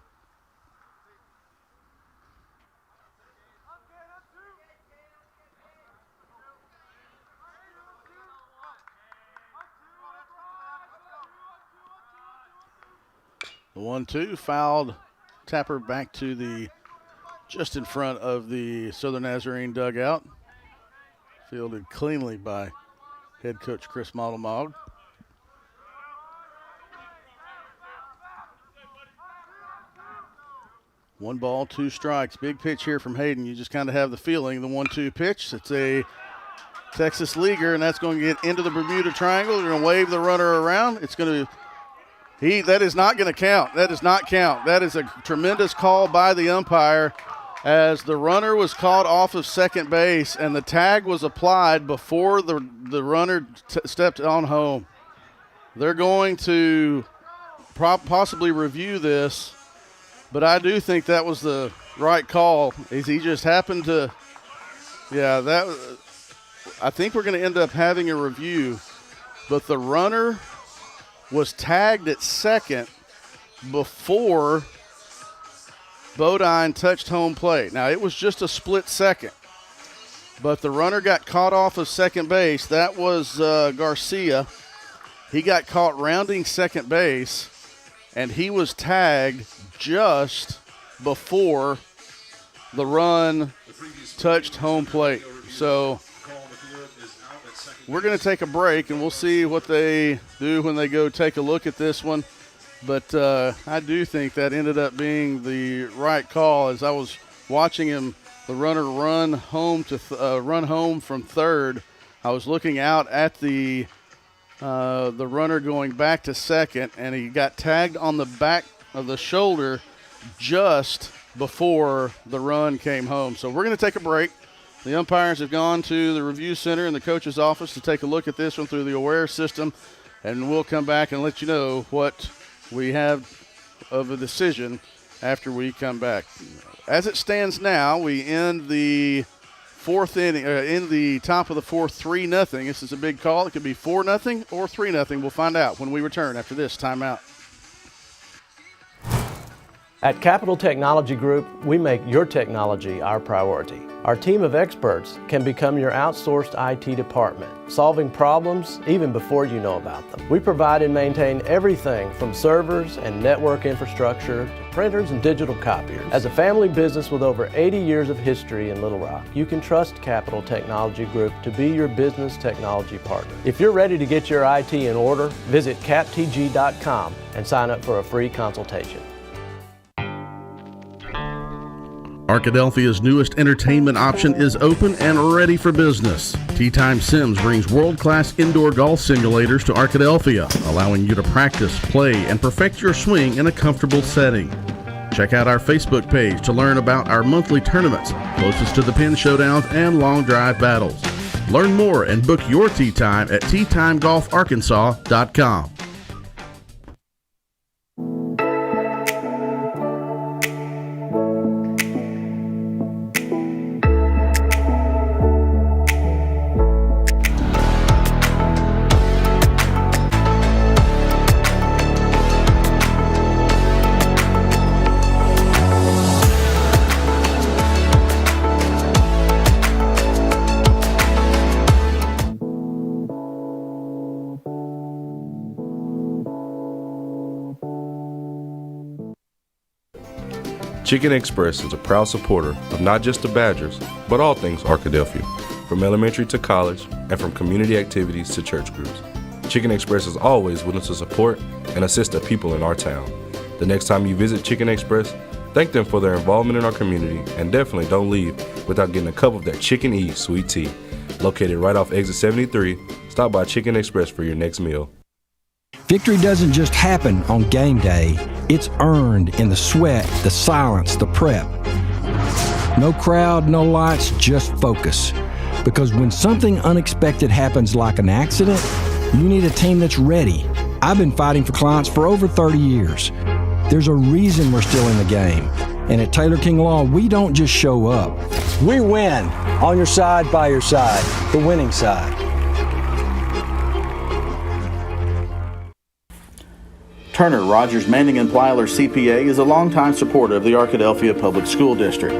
Speaker 1: The 1-2 fouled Tapper back to the just in front of the Southern Nazarene dugout. Fielded cleanly by head coach Chris Modelmog. One ball, 2 strikes. Big pitch here from Hayden. You just kind of have the feeling. The 1-2 pitch. It's a Texas leaguer, and that's going to get into the Bermuda Triangle. They're going to wave the runner around. It's going to that is not going to count. That does not count. That is a tremendous call by the umpire as the runner was caught off of second base and the tag was applied before the runner stepped on home. They're going to possibly review this, but I do think that was the right call. Is he just happened to, I think we're going to end up having a review, but the runner was tagged at second before Bodine touched home plate. Now, it was just a split second, but the runner got caught off of second base. That was Garcia. He got caught rounding second base, and he was tagged just before the run touched home plate. So we're going to take a break, and we'll see what they do when they go take a look at this one. But I do think that ended up being the right call. As I was watching him, the runner run home from third, I was looking out at the runner going back to second, and he got tagged on the back of the shoulder just before the run came home. So we're going to take a break. The umpires have gone to the review center in the coach's office to take a look at this one through the Aware system, and we'll come back and let you know what we have of a decision after we come back. As it stands now, we end the fourth inning, in the top of the fourth, 3-0. This is a big call. It could be 4-0 or 3-0. We'll find out when we return after this timeout.
Speaker 3: At Capital Technology Group, we make your technology our priority. Our team of experts can become your outsourced IT department, solving problems even before you know about them. We provide and maintain everything from servers and network infrastructure to printers and digital copiers. As a family business with over 80 years of history in Little Rock, you can trust Capital Technology Group to be your business technology partner. If you're ready to get your IT in order, visit captg.com and sign up for a free consultation.
Speaker 1: Arkadelphia's newest entertainment option is open and ready for business. Tea Time Sims brings world-class indoor golf simulators to Arkadelphia, allowing you to practice, play, and perfect your swing in a comfortable setting. Check out our Facebook page to learn about our monthly tournaments, closest to the pin showdowns and long drive battles. Learn more and book your tee time at teatimegolfarkansas.com.
Speaker 11: Chicken Express is a proud supporter of not just the Badgers, but all things Arkadelphia, from elementary to college, and from community activities to church groups. Chicken Express is always willing to support and assist the people in our town. The next time you visit Chicken Express, thank them for their involvement in our community, and definitely don't leave without getting a cup of their Chicken E sweet tea. Located right off exit 73, stop by Chicken Express for your next meal.
Speaker 2: Victory doesn't just happen on game day. It's earned in the sweat, the silence, the prep. No crowd, no lights, just focus. Because when something unexpected happens like an accident, you need a team that's ready. I've been fighting for clients for over 30 years. There's a reason we're still in the game. And at Taylor King Law, we don't just show up.
Speaker 7: We win. On your side, by your side. The winning side.
Speaker 1: Turner, Rogers, Manning & Plyler CPA is a longtime supporter of the Arkadelphia Public School District.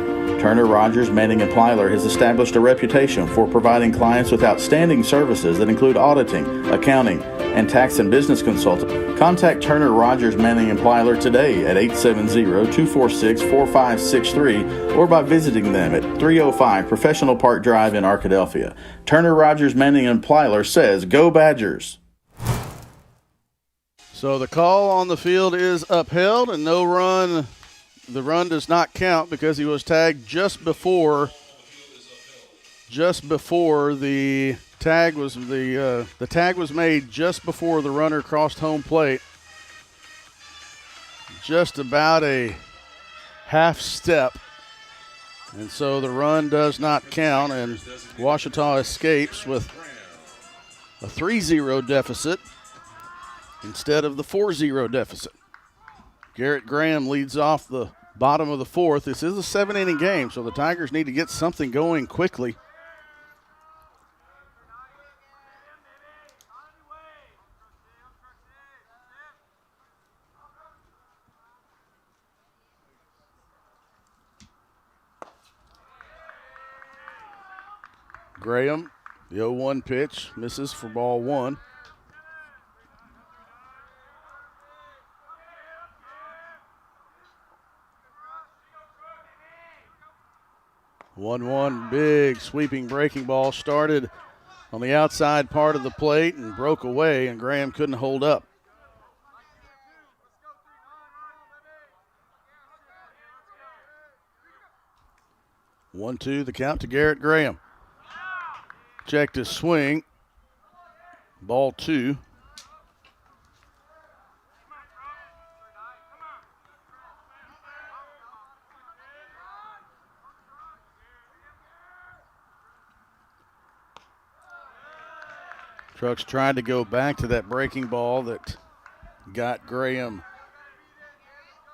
Speaker 1: Turner, Rogers, Manning, and Plyler has established a reputation for providing clients with outstanding services that include auditing, accounting, and tax and business consulting. Contact Turner, Rogers, Manning, and Plyler today at 870-246-4563 or by visiting them at 305 Professional Park Drive in Arkadelphia. Turner, Rogers, Manning, and Plyler says, "Go Badgers." So the call on the field is upheld and no run. The run does not count because he was tagged just before the tag was made just before the runner crossed home plate. Just about a half step. And so the run does not count, and Ouachita escapes with a 3-0 deficit instead of the 4-0 deficit. Garrett Graham leads off the bottom of the fourth. This is a 7-inning game, so the Tigers need to get something going quickly. Graham, the 0-1 pitch, misses for ball one. One big sweeping breaking ball started on the outside part of the plate and broke away, and Graham couldn't hold up. One, two, the count to Garrett Graham. Checked his swing. Ball two. Trucks tried to go back to that breaking ball that got Graham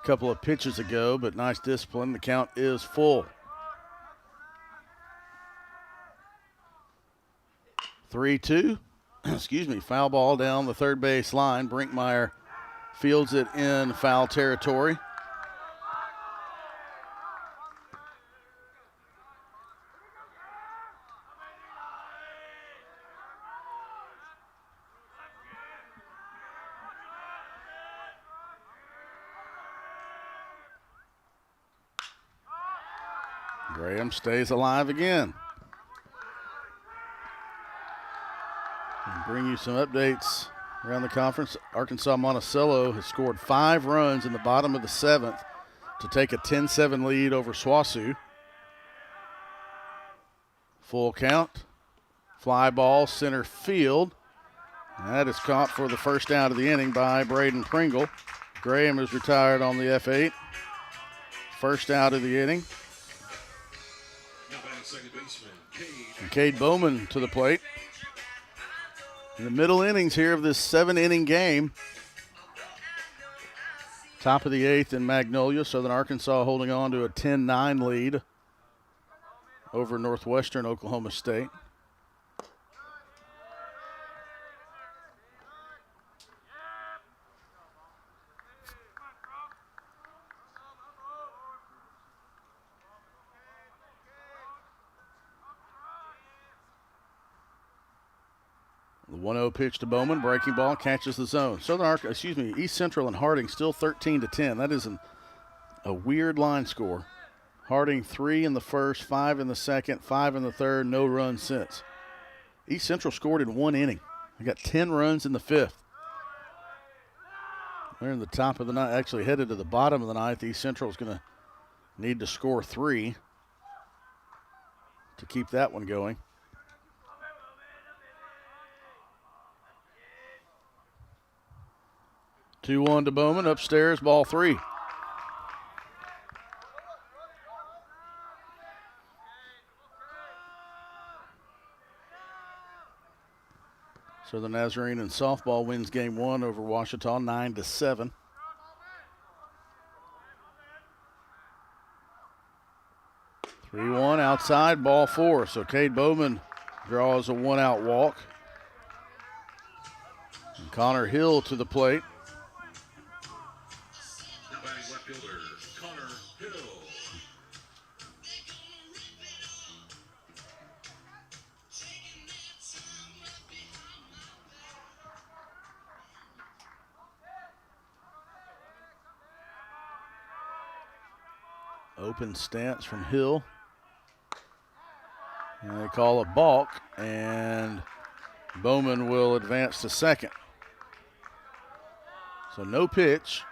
Speaker 1: a couple of pitches ago, but nice discipline. The count is full. 3-2. Excuse me, foul ball down the third base line. Brinkmeyer fields it in foul territory. Graham stays alive again. And bring you some updates around the conference. Arkansas Monticello has scored 5 runs in the bottom of the 7th to take a 10-7 lead over SWOSU. Full count. Fly ball center field. And that is caught for the first out of the inning by Braden Pringle. Graham is retired on the F8. First out of the inning. And Cade Bowman to the plate. In the middle innings here of this 7-inning game. Top of the 8th in Magnolia. Southern Arkansas holding on to a 10-9 lead over Northwestern Oklahoma State. The 1-0 pitch to Bowman, breaking ball, catches the zone. East Central and Harding still 13-10. That is a weird line score. Harding 3 in the first, 5 in the second, 5 in the third, no runs since. East Central scored in 1 inning. They got 10 runs in the 5th. They're in the top of the ninth, actually headed to the bottom of the ninth. East Central is going to need to score 3 to keep that one going. 2-1 to Bowman, upstairs, ball 3. So the Nazarene in softball wins game 1 over Ouachita 9-7. Outside, ball 4. So Cade Bowman draws a 1-out walk. And Connor Hill to the plate. Open stance from Hill. And they call a balk, and Bowman will advance to second. So no pitch.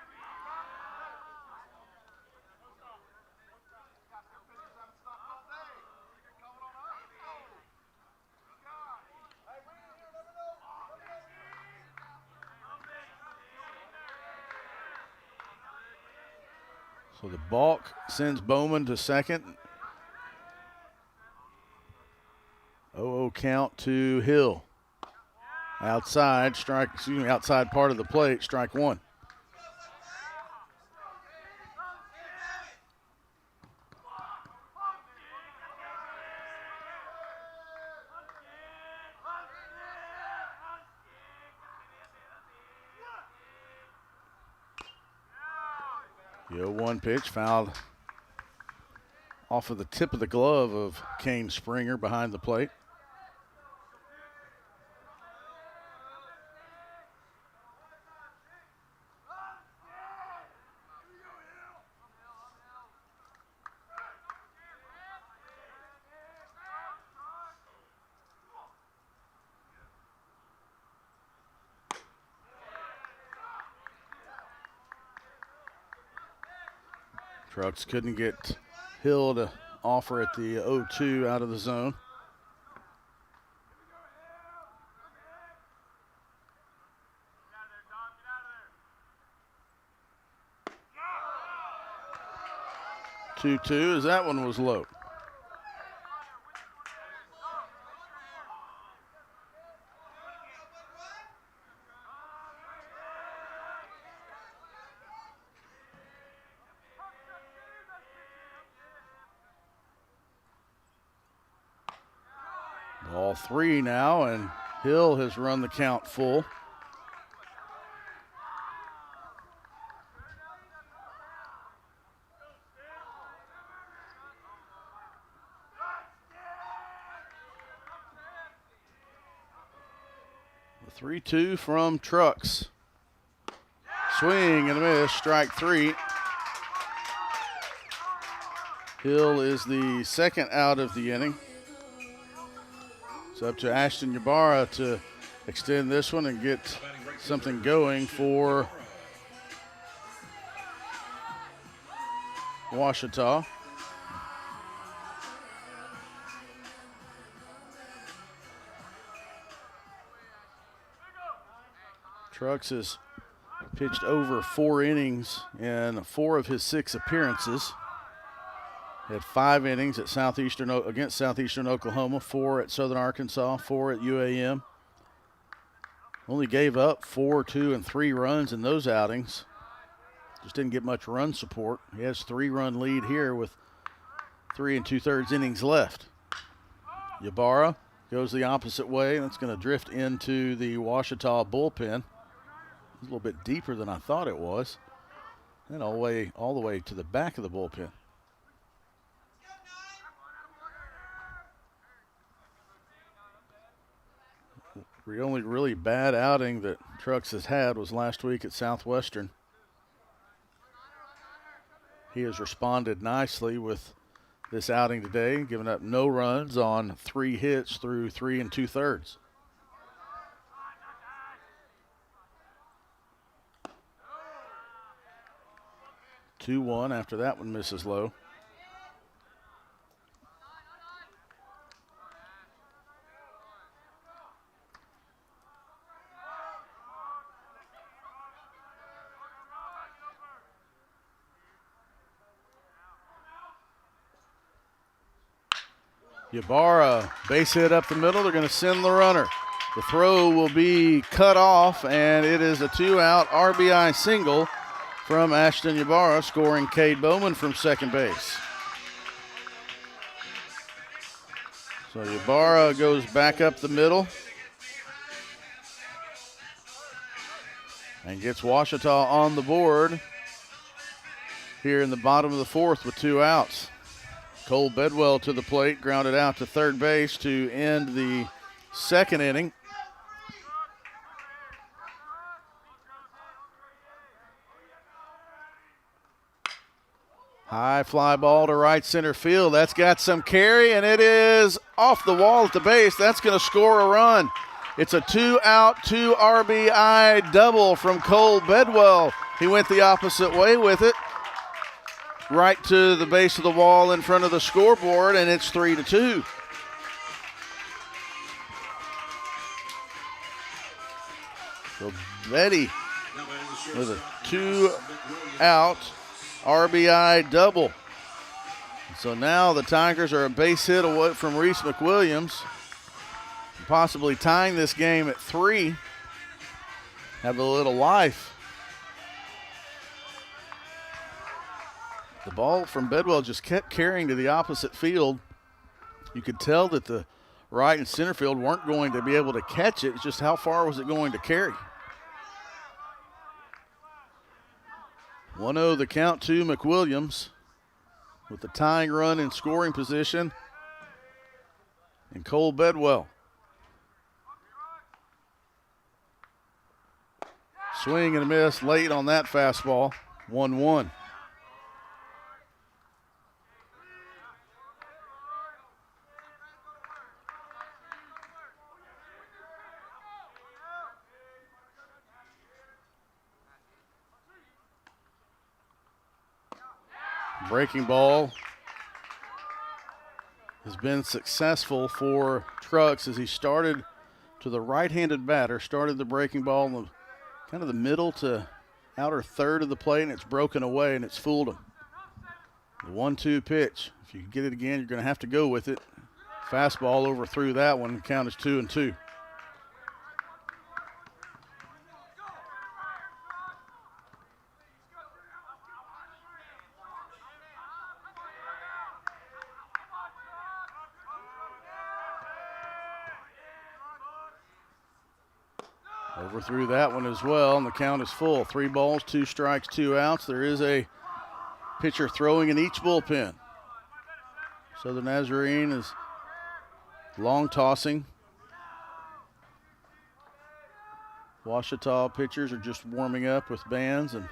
Speaker 1: So the balk sends Bowman to second. 0-0 count to Hill. Outside outside part of the plate, strike one. The 0-1 pitch fouled off of the tip of the glove of Kane Springer behind the plate. Trucks couldn't get Hill to offer at the 0-2 out of the zone. Two-two, as that one was low. Ball three now, and Hill has run the count full. The 3-2 from Trucks. Swing and a miss, strike three. Hill is the second out of the inning. It's up to Ashton Ybarra to extend this one and get something going for Ouachita. Trucks has pitched over 4 innings in 4 of his 6 appearances. Had 5 innings at against Southeastern Oklahoma, 4 at Southern Arkansas, 4 at UAM. Only gave up 4, 2, and 3 runs in those outings. Just didn't get much run support. He has 3-run lead here with 3 2/3 innings left. Ybarra goes the opposite way. That's going to drift into the Ouachita bullpen. It's a little bit deeper than I thought it was. And all the way to the back of the bullpen. The only really bad outing that Trucks has had was last week at Southwestern. He has responded nicely with this outing today, giving up no runs on 3 hits through 3 2/3. Two-one after that one misses low. Ybarra, base hit up the middle. They're going to send the runner. The throw will be cut off, and it is a 2-out RBI single from Ashton Ybarra, scoring Cade Bowman from second base. So Ybarra goes back up the middle and gets Ouachita on the board here in the bottom of the 4th with 2 outs. Cole Bedwell to the plate, grounded out to third base to end the 2nd inning. High fly ball to right center field. That's got some carry, and it is off the wall at the base. That's going to score a run. It's a 2-out, 2 RBI double from Cole Bedwell. He went the opposite way with it, right to the base of the wall in front of the scoreboard, and it's 3-2. So Betty with a 2-out RBI double. So now the Tigers are a base hit away from Reese McWilliams, possibly tying this game at 3. Have a little life. The ball from Bedwell just kept carrying to the opposite field. You could tell that the right and center field weren't going to be able to catch it. It's just how far was it going to carry? 1-0 the count to McWilliams with the tying run in scoring position, and Cole Bedwell. Swing and a miss late on that fastball. 1-1. Breaking ball has been successful for Trucks as he started to the right-handed batter, started the breaking ball in the, kind of the middle to outer third of the plate, and it's broken away and it's fooled him. The 1-2 pitch. If you get it again, you're going to have to go with it. Fastball overthrew that one. The count is 2-2. Overthrew that one as well, and the count is full. 3 balls, 2 strikes, 2 outs. There is a pitcher throwing in each bullpen. So the Nazarene is long tossing. Ouachita pitchers are just warming up with bands and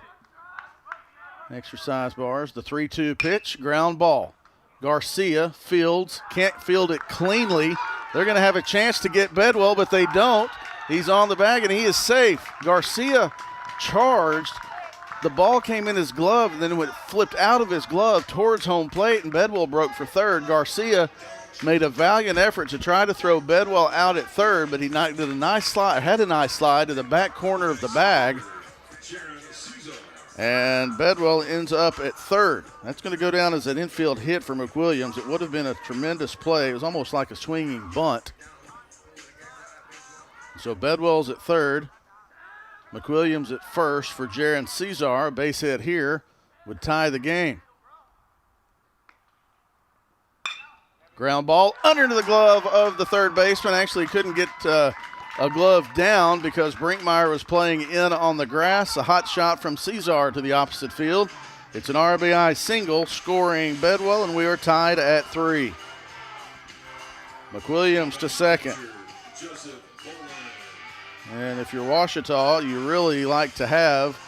Speaker 1: exercise bars. The 3-2 pitch, ground ball. Garcia fields, can't field it cleanly. They're going to have a chance to get Bedwell, but they don't. He's on the bag, and he is safe. Garcia charged. The ball came in his glove, and then it flipped out of his glove towards home plate, and Bedwell broke for third. Garcia made a valiant effort to try to throw Bedwell out at third, but he had a nice slide to the back corner of the bag. And Bedwell ends up at third. That's going to go down as an infield hit for McWilliams. It would have been a tremendous play. It was almost like a swinging bunt. So Bedwell's at third. McWilliams at first for Jaron Cesar. A base hit here would tie the game. Ground ball under the glove of the third baseman. Actually couldn't get a glove down because Brinkmeyer was playing in on the grass. A hot shot from Cesar to the opposite field. It's an RBI single scoring Bedwell, and we are tied at 3. McWilliams to second. And if you're Ouachita, you really like to have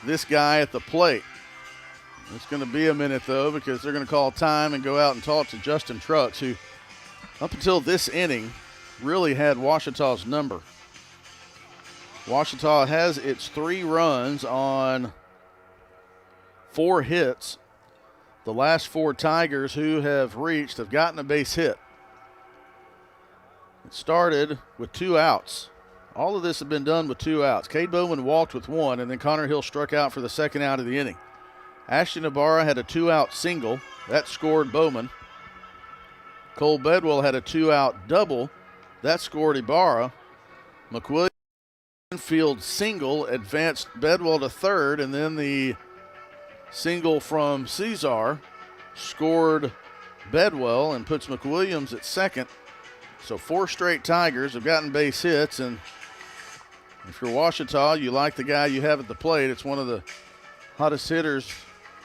Speaker 1: this guy at the plate. It's going to be a minute, though, because they're going to call time and go out and talk to Justin Trucks, who up until this inning really had Ouachita's number. Ouachita has its 3 runs on 4 hits. The last 4 Tigers who have reached have gotten a base hit. It started with 2 outs. All of this had been done with 2 outs. Cade Bowman walked with 1, and then Connor Hill struck out for the second out of the inning. Ashton Ibarra had a 2-out single. That scored Bowman. Cole Bedwell had a 2-out double. That scored Ibarra. McWilliams field single advanced Bedwell to third, and then the single from Cesar scored Bedwell and puts McWilliams at second. So 4 straight Tigers have gotten base hits, and if you're Ouachita, you like the guy you have at the plate. It's one of the hottest hitters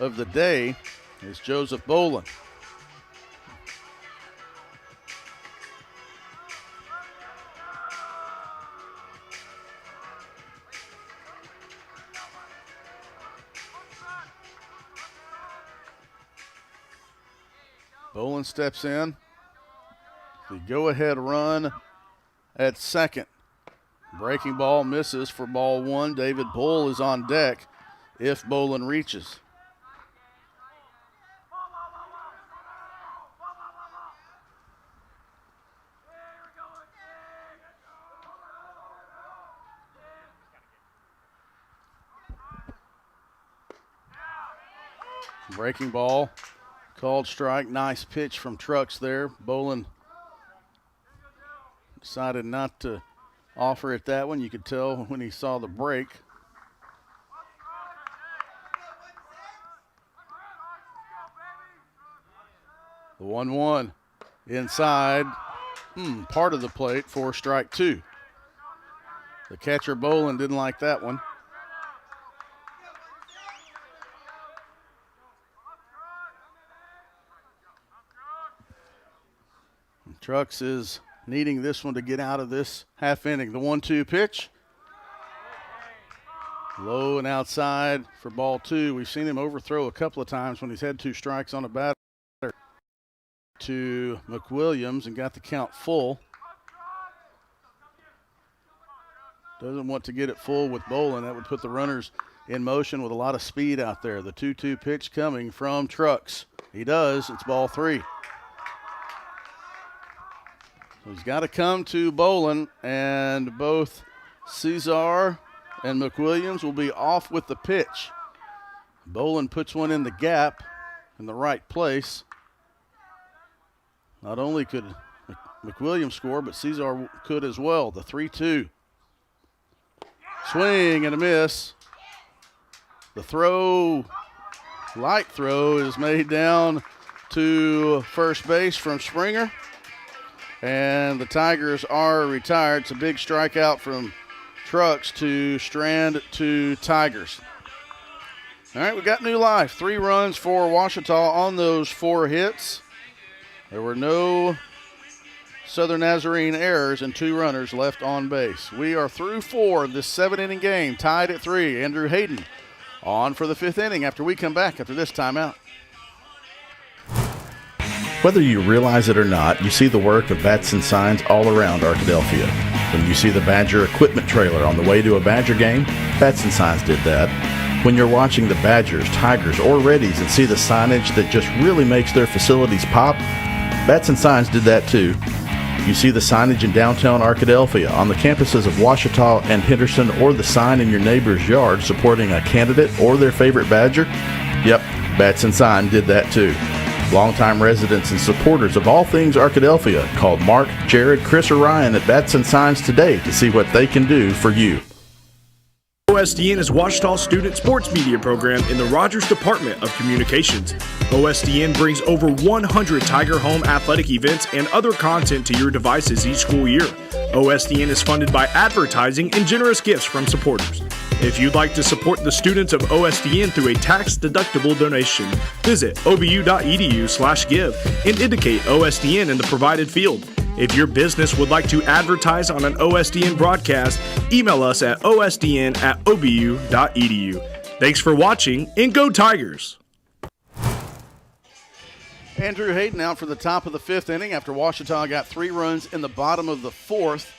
Speaker 1: of the day. It's Joseph Bolin. Bolin steps in. The go-ahead run at second. Breaking ball misses for ball one. David Bull is on deck if Bolin reaches. Breaking ball, called strike. Nice pitch from Trucks there. Bolin decided not to offer it that one. You could tell when he saw the break. The 1-1 inside, part of the plate for strike two. The catcher Bolin didn't like that one. Trucks is needing this one to get out of this half inning. The 1-2 pitch. Low and outside for ball two. We've seen him overthrow a couple of times when he's had two strikes on a batter to McWilliams and got the count full. Doesn't want to get it full with Bolin. That would put the runners in motion with a lot of speed out there. The 2-2 pitch coming from Trucks. He does. It's ball three. So he's got to come to Bolin, and both Cesar and McWilliams will be off with the pitch. Bolin puts one in the gap in the right place. Not only could McWilliams score, but Cesar could as well. The 3-2. Swing and a miss. The throw, light throw, is made down to first base from Springer. And the Tigers are retired. It's a big strikeout from Trucks to strand to Tigers. All right, we got new life. 3 runs for Ouachita on those 4 hits. There were no Southern Nazarene errors and 2 runners left on base. We are through 4 of this 7-inning game, tied at 3. Andrew Hayden on for the 5th inning after we come back after this timeout.
Speaker 17: Whether you realize it or not, you see the work of bats and signs all around Arkadelphia. When you see the Badger equipment trailer on the way to a Badger game, Bats and Signs did that. When you're watching the Badgers, Tigers, or Reddies and see the signage that just really makes their facilities pop, Bats and Signs did that too. You see the signage in downtown Arkadelphia, on the campuses of Ouachita and Henderson, or the sign in your neighbor's yard supporting a candidate or their favorite Badger? Yep, Bats and Sign did that too. Longtime residents and supporters of all things Arkadelphia called Mark, Jared, Chris, or Ryan at Bats and Signs today to see what they can do for you.
Speaker 5: OSDN is Ouachita's student sports media program in the Rogers Department of Communications. OSDN brings over 100 Tiger Home athletic events and other content to your devices each school year. OSDN is funded by advertising and generous gifts from supporters. If you'd like to support the students of OSDN through a tax-deductible donation, visit obu.edu/give and indicate OSDN in the provided field. If your business would like to advertise on an OSDN broadcast, email us at osdn@obu.edu. Thanks for watching, and go Tigers!
Speaker 1: Andrew Hayden out for the top of the 5th inning after Ouachita got 3 runs in the bottom of the 4th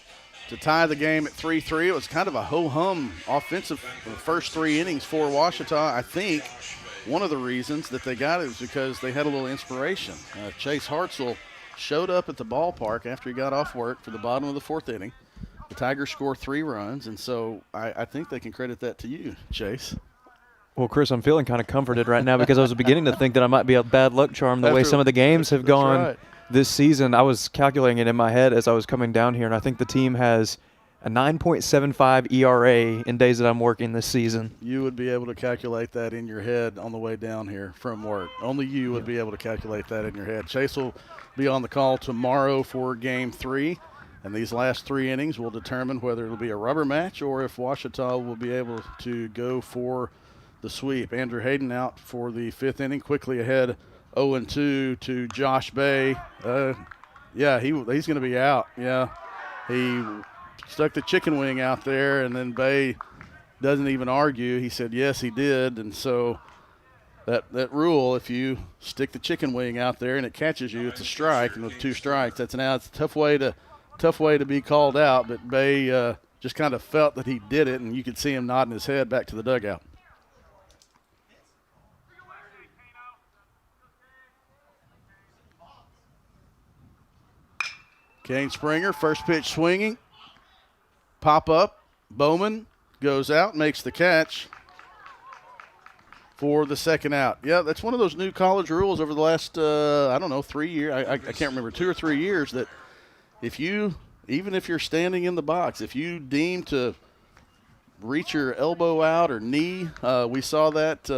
Speaker 1: to tie the game at 3-3. It was kind of a ho-hum offensive first 3 innings for Ouachita. I think one of the reasons that they got it was because they had a little inspiration. Chase Hartzell showed up at the ballpark after he got off work for the bottom of the 4th inning. The Tigers scored 3 runs, and so I think they can credit that to you, Chase.
Speaker 18: Well, Chris, I'm feeling kind of comforted right now because I was beginning to think that I might be a bad luck charm the way some of the games have gone this season. I was calculating it in my head as I was coming down here, and I think the team has a 9.75 ERA in days that I'm working this season.
Speaker 1: You would be able to calculate that in your head on the way down here from work. Only you would be able to calculate that in your head. Chase will be on the call tomorrow for Game 3, and these last 3 innings will determine whether it'll be a rubber match or if Ouachita will be able to go for the sweep. Andrew Hayden out for the 5th inning, quickly ahead 0-2 to Josh Bay. He's going to be out. Yeah, he stuck the chicken wing out there, and then Bay doesn't even argue. He said, yes, he did. And so that rule, if you stick the chicken wing out there and it catches you, it's a strike, and with 2 strikes, it's a tough way to be called out. But Bay just kind of felt that he did it, and you could see him nodding his head back to the dugout. Kane Springer, first pitch swinging. Pop up. Bowman goes out, makes the catch for the second out. Yeah, that's one of those new college rules over the last, 3 years. I can't remember, 2 or 3 years, that even if you're standing in the box, if you deem to reach your elbow out or knee, we saw that,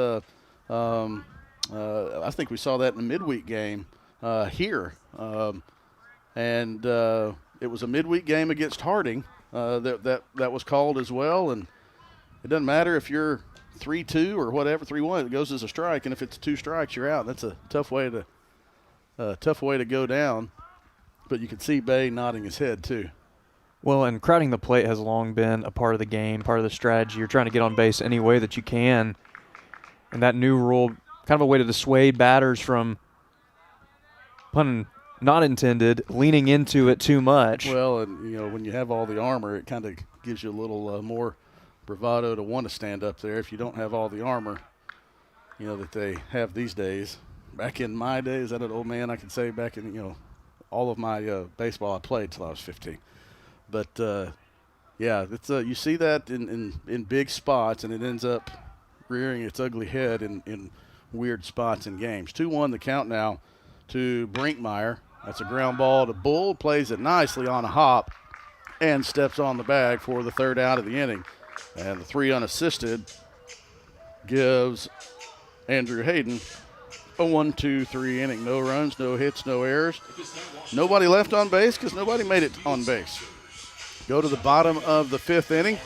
Speaker 1: I think we saw that in the midweek game here. And it was a midweek game against Harding that was called as well. And it doesn't matter if you're 3-2 or whatever, 3-1. It goes as a strike, and if it's 2 strikes, you're out. That's a tough way to go down. But you can see Bay nodding his head too.
Speaker 18: Well, and crowding the plate has long been a part of the game, part of the strategy. You're trying to get on base any way that you can, and that new rule, kind of a way to dissuade batters from, pun not intended, leaning into it too much.
Speaker 1: Well, and when you have all the armor, it kind of gives you a little more bravado to want to stand up there. If you don't have all the armor, that they have these days. Back in my day, is that an old man I can say? Back in all of my baseball I played till I was 15. But yeah, it's you see that in big spots, and it ends up rearing its ugly head in weird spots in games. 2-1 the count now to Brinkmeyer. That's a ground ball to Bull, plays it nicely on a hop, and steps on the bag for the 3rd out of the inning. And the 3 unassisted gives Andrew Hayden a 1-2-3 inning. No runs, no hits, no errors. Nobody left on base because nobody made it on base. Go to the bottom of the 5th inning.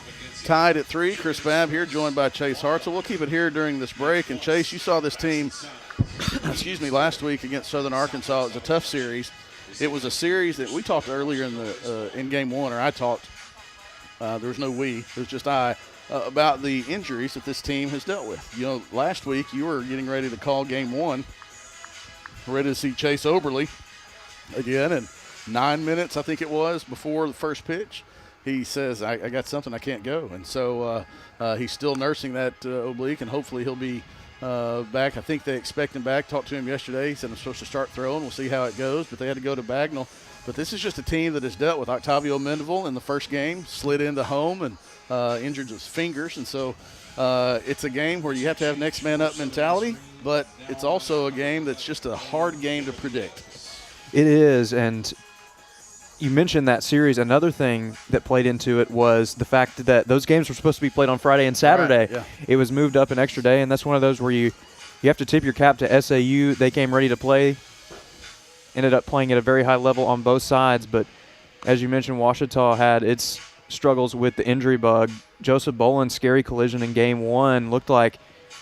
Speaker 1: Tied at 3. Chris Babb here, joined by Chase Hartzell. We'll keep it here during this break. And Chase, you saw this team last week against Southern Arkansas. It was a tough series. It was a series that we talked earlier in game 1, or I talked. There was no we. It was just I. About the injuries that this team has dealt with. Last week you were getting ready to call game 1. Ready to see Chase Oberly again. And 9 minutes, I think it was, before the first pitch, he says, I got something, I can't go. And so he's still nursing that oblique, and hopefully he'll be back. I think they expect him back. Talked to him yesterday. He said I'm supposed to start throwing. We'll see how it goes. But they had to go to Bagnell. But this is just a team that has dealt with Octavio Mendeville in the first game, slid into home and injured his fingers. And so it's a game where you have to have next man up mentality, but it's also a game that's just a hard game to predict.
Speaker 18: It is, and you mentioned that series. Another thing that played into it was the fact that those games were supposed to be played on Friday and Saturday.
Speaker 1: Right, yeah.
Speaker 18: It was moved up an extra day, and that's one of those where you have to tip your cap to SAU. They came ready to play, ended up playing at a very high level on both sides. But as you mentioned, Ouachita had its struggles with the injury bug. Joseph Boland's scary collision in game 1 looked like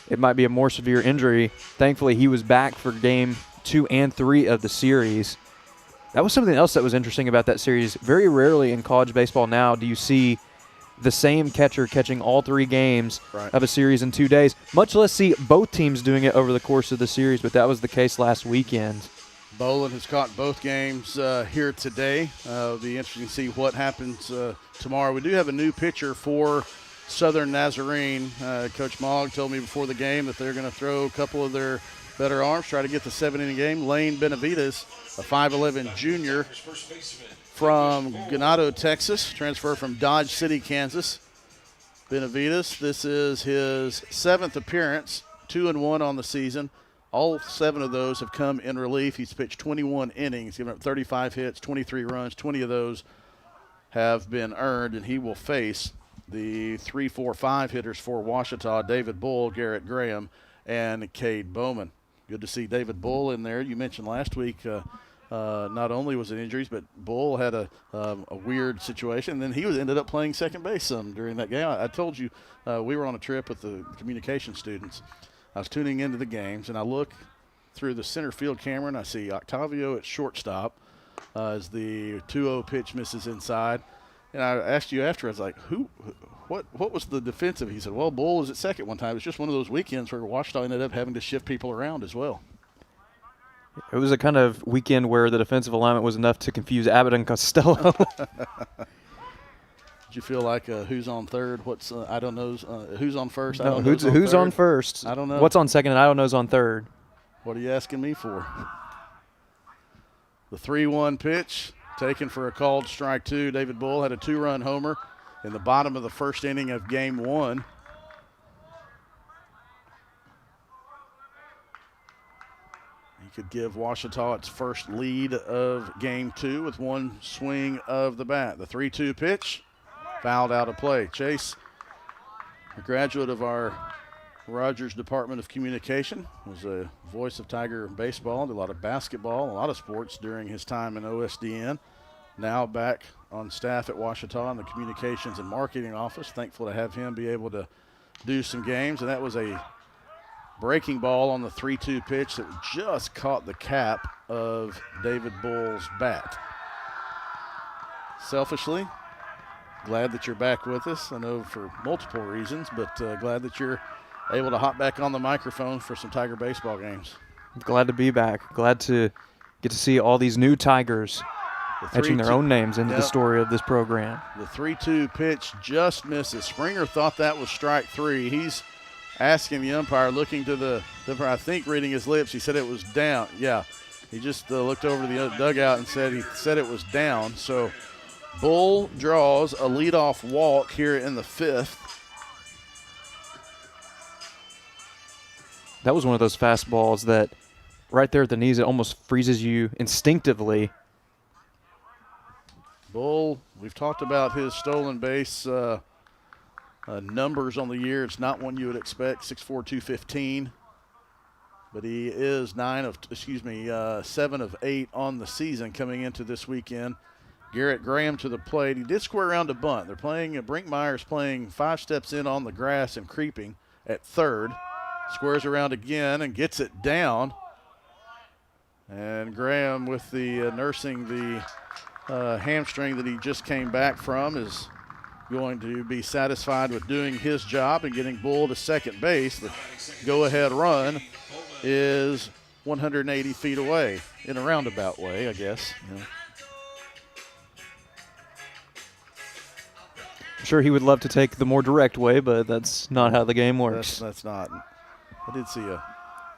Speaker 18: it might be a more severe injury. Thankfully, he was back for game 2 and 3 of the series. That was something else that was interesting about that series. Very rarely in college baseball now do you see the same catcher catching all 3 games of a series in 2 days, much less see both teams doing it over the course of the series, but that was the case last weekend.
Speaker 1: Boland has caught both games here today. It'll be interesting to see what happens tomorrow. We do have a new pitcher for Southern Nazarene. Coach Mogg told me before the game that they're going to throw a couple of their better arms, try to get the 7-inning game. Lane Benavides, a 5'11 junior from Ganado, Texas, transfer from Dodge City, Kansas. Benavides, this is his 7th appearance, 2-1 on the season. All 7 of those have come in relief. He's pitched 21 innings, given up 35 hits, 23 runs. 20 of those have been earned, and he will face the 3, 4, 5 hitters for Ouachita, David Bull, Garrett Graham, and Cade Bowman. Good to see David Bull in there. You mentioned last week not only was it injuries, but Bull had a weird situation. And then he ended up playing second base some during that game. I told you we were on a trip with the communication students. I was tuning into the games, and I look through the center field camera, and I see Octavio at shortstop as the 2-0 pitch misses inside. And I asked you after, I was like, what was the defensive? He said, well, Bull was at second one time. It's just one of those weekends where Ouachita ended up having to shift people around as well.
Speaker 18: It was a kind of weekend where the defensive alignment was enough to confuse Abbott and Costello.
Speaker 1: Did you feel like who's on third? What's I don't know. Who's on first? I
Speaker 18: No,
Speaker 1: don't know.
Speaker 18: who's on first?
Speaker 1: I don't know.
Speaker 18: What's on second and I don't know's on third.
Speaker 1: What are you asking me for? The 3-1 pitch taken for a called strike 2. David Bull had a 2-run homer in the bottom of the first inning of Game 1. He could give Ouachita its first lead of Game 2 with one swing of the bat. The 3-2 pitch, fouled out of play. Chase, a graduate of our Rogers Department of Communication, was a voice of Tiger baseball, did a lot of basketball, a lot of sports during his time in OSDN. Now back on staff at Ouachita in the Communications and Marketing Office. Thankful to have him be able to do some games. And that was a breaking ball on the 3-2 pitch that just caught the cap of David Bull's bat. Selfishly, glad that you're back with us. I know for multiple reasons, but glad that you're able to hop back on the microphone for some Tiger baseball games.
Speaker 18: Glad to be back. Glad to get to see all these new Tigers etching their own names into the story of this program.
Speaker 1: The 3-2 pitch just misses. Springer thought that was strike 3. He's asking the umpire, looking to the umpire, I think reading his lips, he said it was down. Yeah, he just looked over to the dugout and said it was down. So Bull draws a leadoff walk here in the 5th.
Speaker 18: That was one of those fastballs that right there at the knees, it almost freezes you instinctively.
Speaker 1: Bull, we've talked about his stolen base numbers on the year. It's not one you would expect, 6'4", 215. But he is 7 of 8 on the season coming into this weekend. Garrett Graham to the plate. He did square around to bunt. They're playing, Brinkmeyer's playing 5 steps in on the grass and creeping at third. Squares around again and gets it down. And Graham, with the nursing the hamstring that he just came back from, is going to be satisfied with doing his job and getting Bull to second base. The go-ahead run is 180 feet away in a roundabout way, I guess. Yeah.
Speaker 18: I'm sure he would love to take the more direct way, but that's not how the game works.
Speaker 1: That's not. I did see a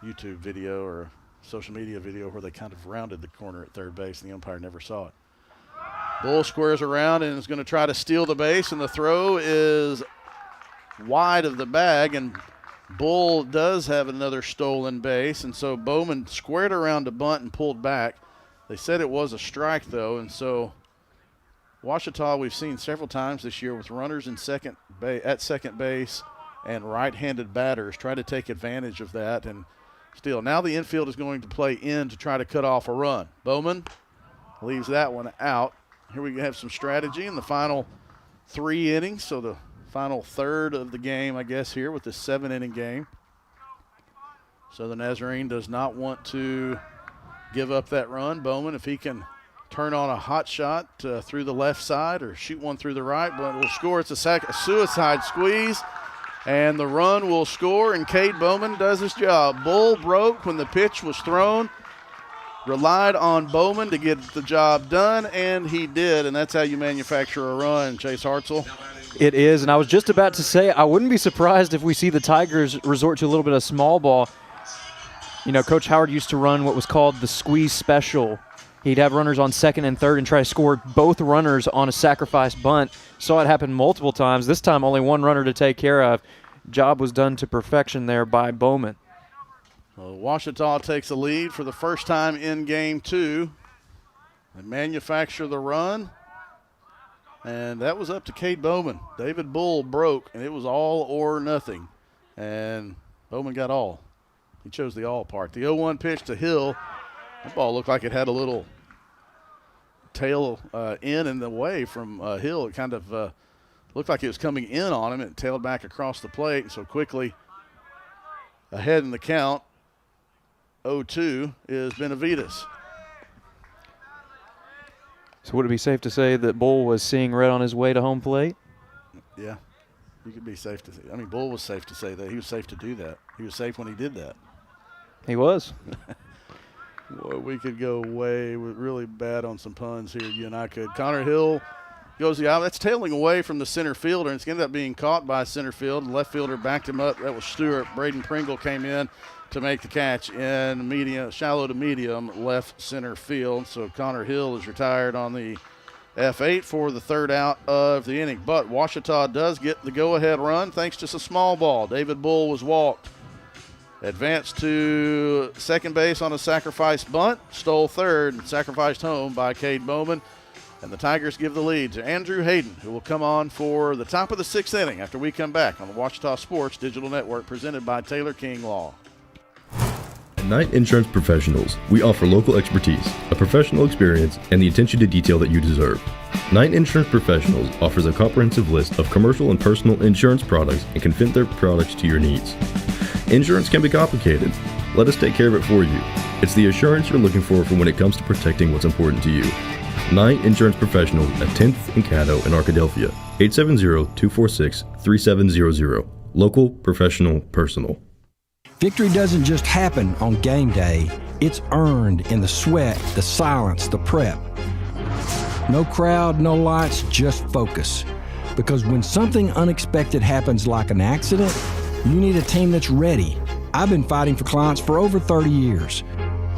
Speaker 1: YouTube video or a social media video where they kind of rounded the corner at third base and the umpire never saw it. Bull squares around and is going to try to steal the base, and the throw is wide of the bag, and Bull does have another stolen base, and so Bowman squared around to bunt and pulled back. They said it was a strike, though, and so Ouachita we've seen several times this year with runners in at second base and right-handed batters try to take advantage of that and steal. Now the infield is going to play in to try to cut off a run. Bowman leaves that one out. Here we have some strategy in the final 3 innings, so the final third of the game, I guess, here with this 7-inning game. So the Nazarene does not want to give up that run. Bowman, if he can turn on a hot shot through the left side or shoot one through the right, but will score. It's a suicide squeeze, and the run will score, and Cade Bowman does his job. Bull broke when the pitch was thrown, relied on Bowman to get the job done, and he did, and that's how you manufacture a run, Chase Hartzell.
Speaker 18: It is, and I was just about to say, I wouldn't be surprised if we see the Tigers resort to a little bit of small ball. You know, Coach Howard used to run what was called the squeeze special. He'd have runners on second and third and try to score both runners on a sacrifice bunt. Saw it happen multiple times. This time only one runner to take care of. Job was done to perfection there by Bowman.
Speaker 1: Well, Ouachita takes a lead for the first time in Game 2. They manufacture the run, and that was up to Cade Bowman. David Bull broke, and it was all or nothing, and Bowman got all. He chose the all part. The 0-1 pitch to Hill. That ball looked like it had a little tail in the way from Hill. It kind of looked like it was coming in on him. It tailed back across the plate, and so quickly ahead in the count. 0-2 is Benavides.
Speaker 18: So would it be safe to say that Bull was seeing red on his way to home plate?
Speaker 1: Yeah, you could be safe to say. I mean, Bull was safe to say that. He was safe to do that. He was safe when he did that.
Speaker 18: He was.
Speaker 1: Boy, we could go really bad on some puns here. You and I could. Connor Hill goes the that's tailing away from the center fielder, and it's ended up being caught by center field. The left fielder backed him up. That was Stewart. Braden Pringle came in to make the catch in shallow to medium left center field. So Connor Hill is retired on the F8 for the third out of the inning. But Ouachita does get the go-ahead run thanks to some small ball. David Bull was walked. Advanced to second base on a sacrifice bunt. Stole third and sacrificed home by Cade Bowman. And the Tigers give the lead to Andrew Hayden, who will come on for the top of the sixth inning after we come back on the Ouachita Sports Digital Network presented by Taylor King Law.
Speaker 19: At Knight Insurance Professionals, we offer local expertise, a professional experience, and the attention to detail that you deserve. Knight Insurance Professionals offers a comprehensive list of commercial and personal insurance products and can fit their products to your needs. Insurance can be complicated. Let us take care of it for you. It's the assurance you're looking for when it comes to protecting what's important to you. Knight Insurance Professionals at 10th and Caddo in Arkadelphia. 870-246-3700. Local, professional, personal.
Speaker 2: Victory doesn't just happen on game day. It's earned in the sweat, the silence, the prep. No crowd, no lights, just focus. Because when something unexpected happens like an accident, you need a team that's ready. I've been fighting for clients for over 30 years.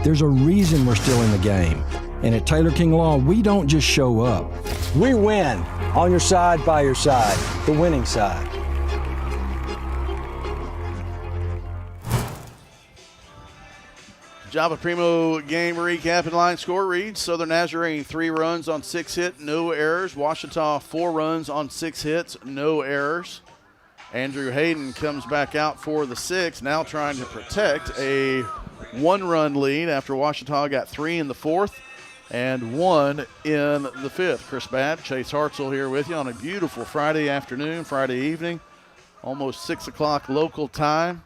Speaker 2: There's a reason we're still in the game. And at Taylor King Law, we don't just show up.
Speaker 7: We win. On your side, by your side. The winning side.
Speaker 1: Java Primo game recap and line score reads: Southern Nazarene 3 runs on 6 hits, no errors. Ouachita 4 runs on 6 hits, no errors. Andrew Hayden comes back out for the 6th, now trying to protect a 1-run lead after Ouachita got 3 in the 4th and 1 in the 5th. Chris Babb, Chase Hartzell here with you on a beautiful Friday afternoon, Friday evening, almost 6 o'clock local time.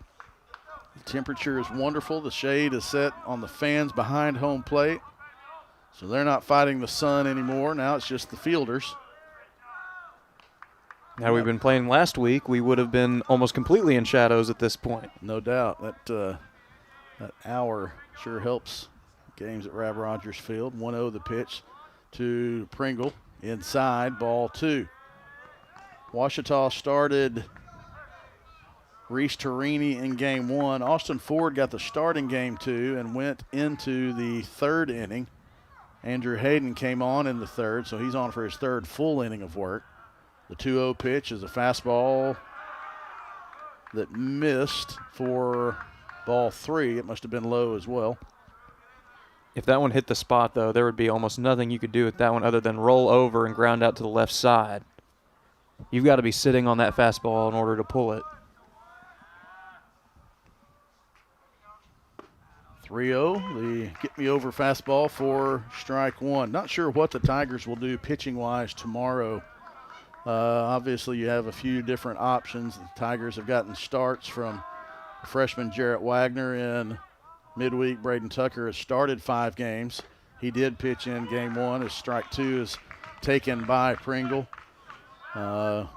Speaker 1: The temperature is wonderful. The shade is set on the fans behind home plate, so they're not fighting the sun anymore. Now it's just the fielders.
Speaker 18: Had we been playing last week, we would have been almost completely in shadows at this point.
Speaker 1: No doubt. That hour sure helps games at Rab Rogers Field. 1-0 the pitch to Pringle. Inside, ball 2. Ouachita started Reese Torini in game 1. Austin Ford got the start in game 2 and went into the 3rd inning. Andrew Hayden came on in the 3rd, so he's on for his 3rd full inning of work. The 2-0 pitch is a fastball that missed for ball 3. It must have been low as well.
Speaker 18: If that one hit the spot, though, there would be almost nothing you could do with that one other than roll over and ground out to the left side. You've got to be sitting on that fastball in order to pull it.
Speaker 1: 3-0, the get-me-over fastball for strike 1. Not sure what the Tigers will do pitching-wise tomorrow. Obviously, you have a few different options. The Tigers have gotten starts from freshman Jarrett Wagner in midweek. Braden Tucker has started 5 games. He did pitch in game 1 as strike 2 is taken by Pringle. Austin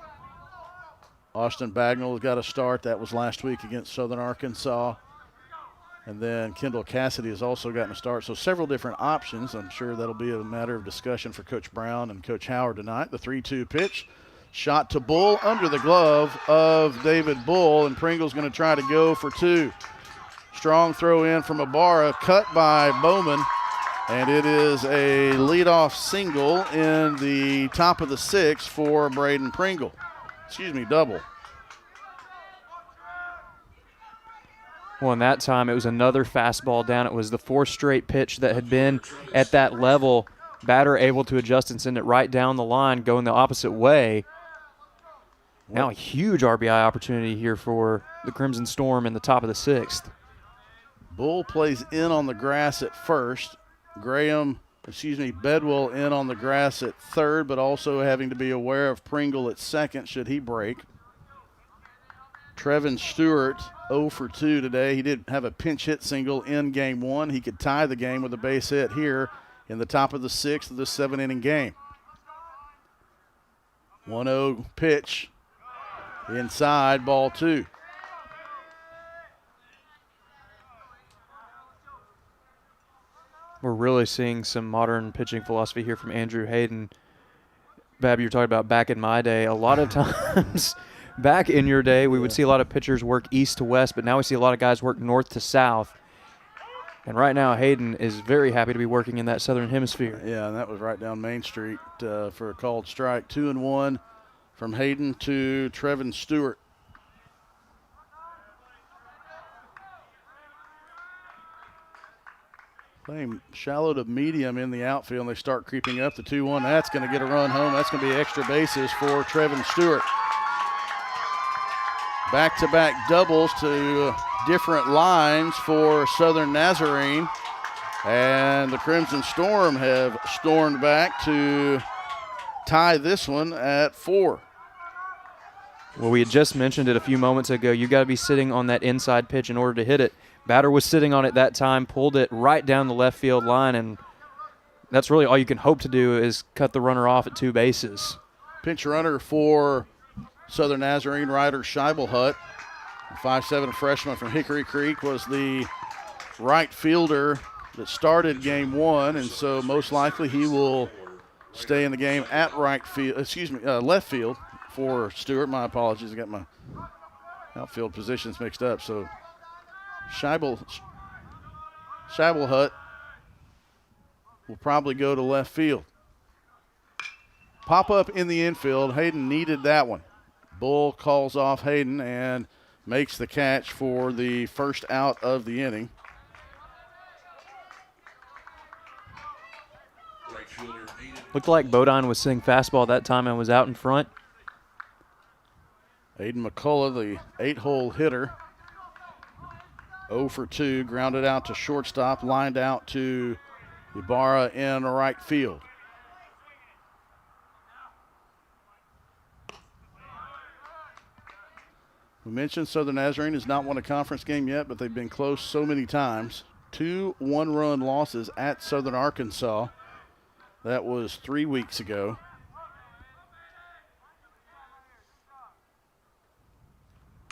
Speaker 1: Bagnall has got a start. That was last week against Southern Arkansas. And then Kendall Cassidy has also gotten a start. So several different options. I'm sure that'll be a matter of discussion for Coach Brown and Coach Howard tonight. The 3-2 pitch. Shot to Bull under the glove of David Bull. And Pringle's going to try to go for 2. Strong throw in from Ibarra. Cut by Bowman. And it is a leadoff single in the top of the 6th for Braden Pringle. Double.
Speaker 18: Well, in that time, it was another fastball down. It was the 4th straight pitch that had been at that level. Batter able to adjust and send it right down the line, going the opposite way. Now a huge RBI opportunity here for the Crimson Storm in the top of the 6th.
Speaker 1: Bull plays in on the grass at first. Bedwell in on the grass at 3rd, but also having to be aware of Pringle at 2nd should he break. Trevin Stewart 0 for 2 today. He did have a pinch hit single in game 1. He could tie the game with a base hit here in the top of the 6th of this 7-inning game. 1-0 pitch inside, ball 2.
Speaker 18: We're really seeing some modern pitching philosophy here from Andrew Hayden. Bab, you're talking about back in my day. A lot of times back in your day, we would see a lot of pitchers work east to west, but now we see a lot of guys work north to south. And right now, Hayden is very happy to be working in that southern hemisphere.
Speaker 1: Yeah, and that was right down Main Street for a called strike. 2-1 from Hayden to Trevin Stewart. Playing shallow to medium in the outfield, and they start creeping up. The 2-1, that's going to get a run home. That's going to be extra bases for Trevin Stewart. Back-to-back doubles to different lines for Southern Nazarene. And the Crimson Storm have stormed back to tie this one at 4.
Speaker 18: Well, we had just mentioned it a few moments ago. You got to be sitting on that inside pitch in order to hit it. Batter was sitting on it that time, pulled it right down the left field line, and that's really all you can hope to do is cut the runner off at 2 bases.
Speaker 1: Pinch runner for Southern Nazarene, Ryder Scheibelhut. 5'7" freshman from Hickory Creek was the right fielder that started game 1, and so most likely he will stay in the game at left field for Stewart. My apologies, I got my outfield positions mixed up. So Scheibelhut will probably go to left field. Pop up in the infield. Hayden needed that one. Bull calls off Hayden and makes the catch for the first out of the inning.
Speaker 18: Looked like Bodine was sitting fastball that time and was out in front.
Speaker 1: Aiden McCullough, the 8-hole hitter, 0 for 2, grounded out to shortstop, lined out to Ibarra in right field. We mentioned Southern Nazarene has not won a conference game yet, but they've been close so many times. 2 one-run losses at Southern Arkansas. That was 3 weeks ago.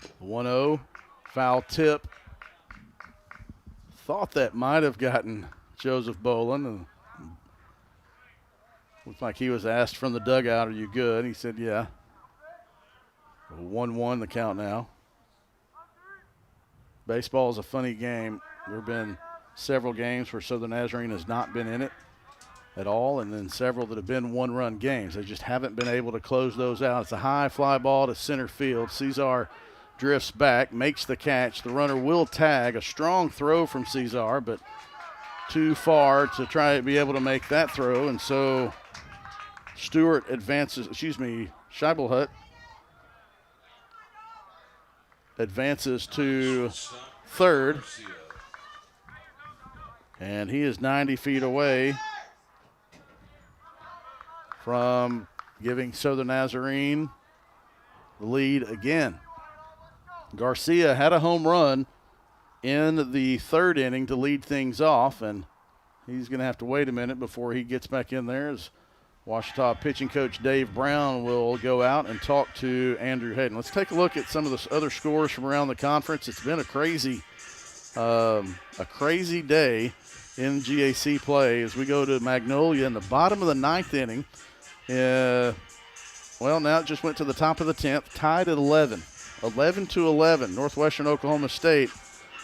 Speaker 1: The 1-0, foul tip. Thought that might have gotten Joseph Bolin. And looked like he was asked from the dugout, "Are you good?" He said, "Yeah." 1-1 the count now. Baseball is a funny game. There have been several games where Southern Nazarene has not been in it at all, and then several that have been one-run games. They just haven't been able to close those out. It's a high fly ball to center field. Cesar drifts back, makes the catch. The runner will tag. A strong throw from Cesar, but too far to try to be able to make that throw, and so Scheibelhut advances to third, and he is 90 feet away from giving Southern Nazarene the lead again. Garcia had a home run in the 3rd inning to lead things off, and he's going to have to wait a minute before he gets back in there, as Ouachita pitching coach Dave Brown will go out and talk to Andrew Hayden. Let's take a look at some of the other scores from around the conference. It's been a crazy day in GAC play as we go to Magnolia in the bottom of the 9th inning. Now it just went to the top of the 10th, tied at 11. 11-11. Northwestern Oklahoma State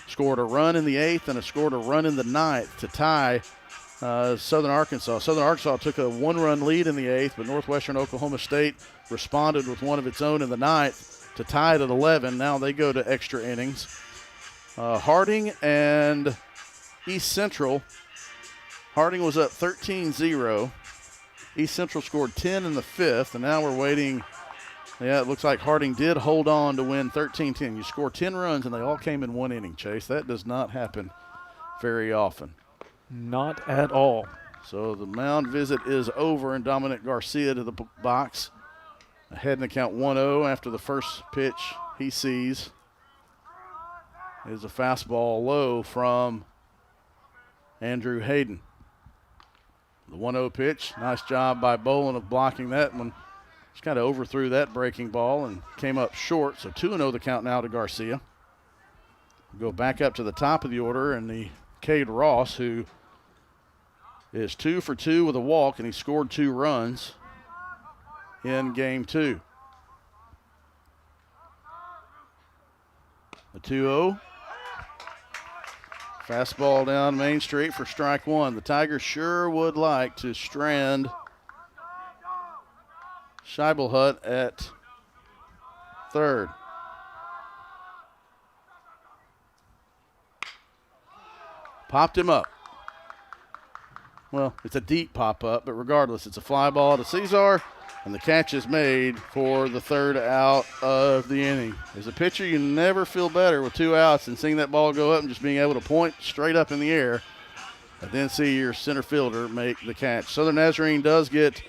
Speaker 1: scored a run in the 8th and scored a run in the 9th to tie Southern Arkansas. Southern Arkansas took a 1-run lead in the 8th, but Northwestern Oklahoma State responded with one of its own in the 9th to tie it at 11. Now they go to extra innings. Harding and East Central. Harding was up 13-0. East Central scored 10 in the 5th, and now we're waiting. Yeah, it looks like Harding did hold on to win 13-10. You score 10 runs, and they all came in 1 inning, Chase. That does not happen very often.
Speaker 18: Not at all.
Speaker 1: So the mound visit is over, and Dominic Garcia to the box. Ahead in the count 1-0 after the first pitch he sees is a fastball low from Andrew Hayden. 1-0 pitch. Nice job by Bolin of blocking that one. Just kind of overthrew that breaking ball and came up short. So 2-0 the count now to Garcia. We'll go back up to the top of the order, and the Cade Ross, who is 2 for 2 with a walk, and he scored 2 runs in game 2. The 2-0. Fastball down Main Street for strike 1. The Tigers sure would like to strand Scheibelhut at third. Popped him up. Well, it's a deep pop-up, but regardless, it's a fly ball to Cesar, and the catch is made for the 3rd out of the inning. As a pitcher, you never feel better with 2 outs than seeing that ball go up and just being able to point straight up in the air and then see your center fielder make the catch. Southern Nazarene does get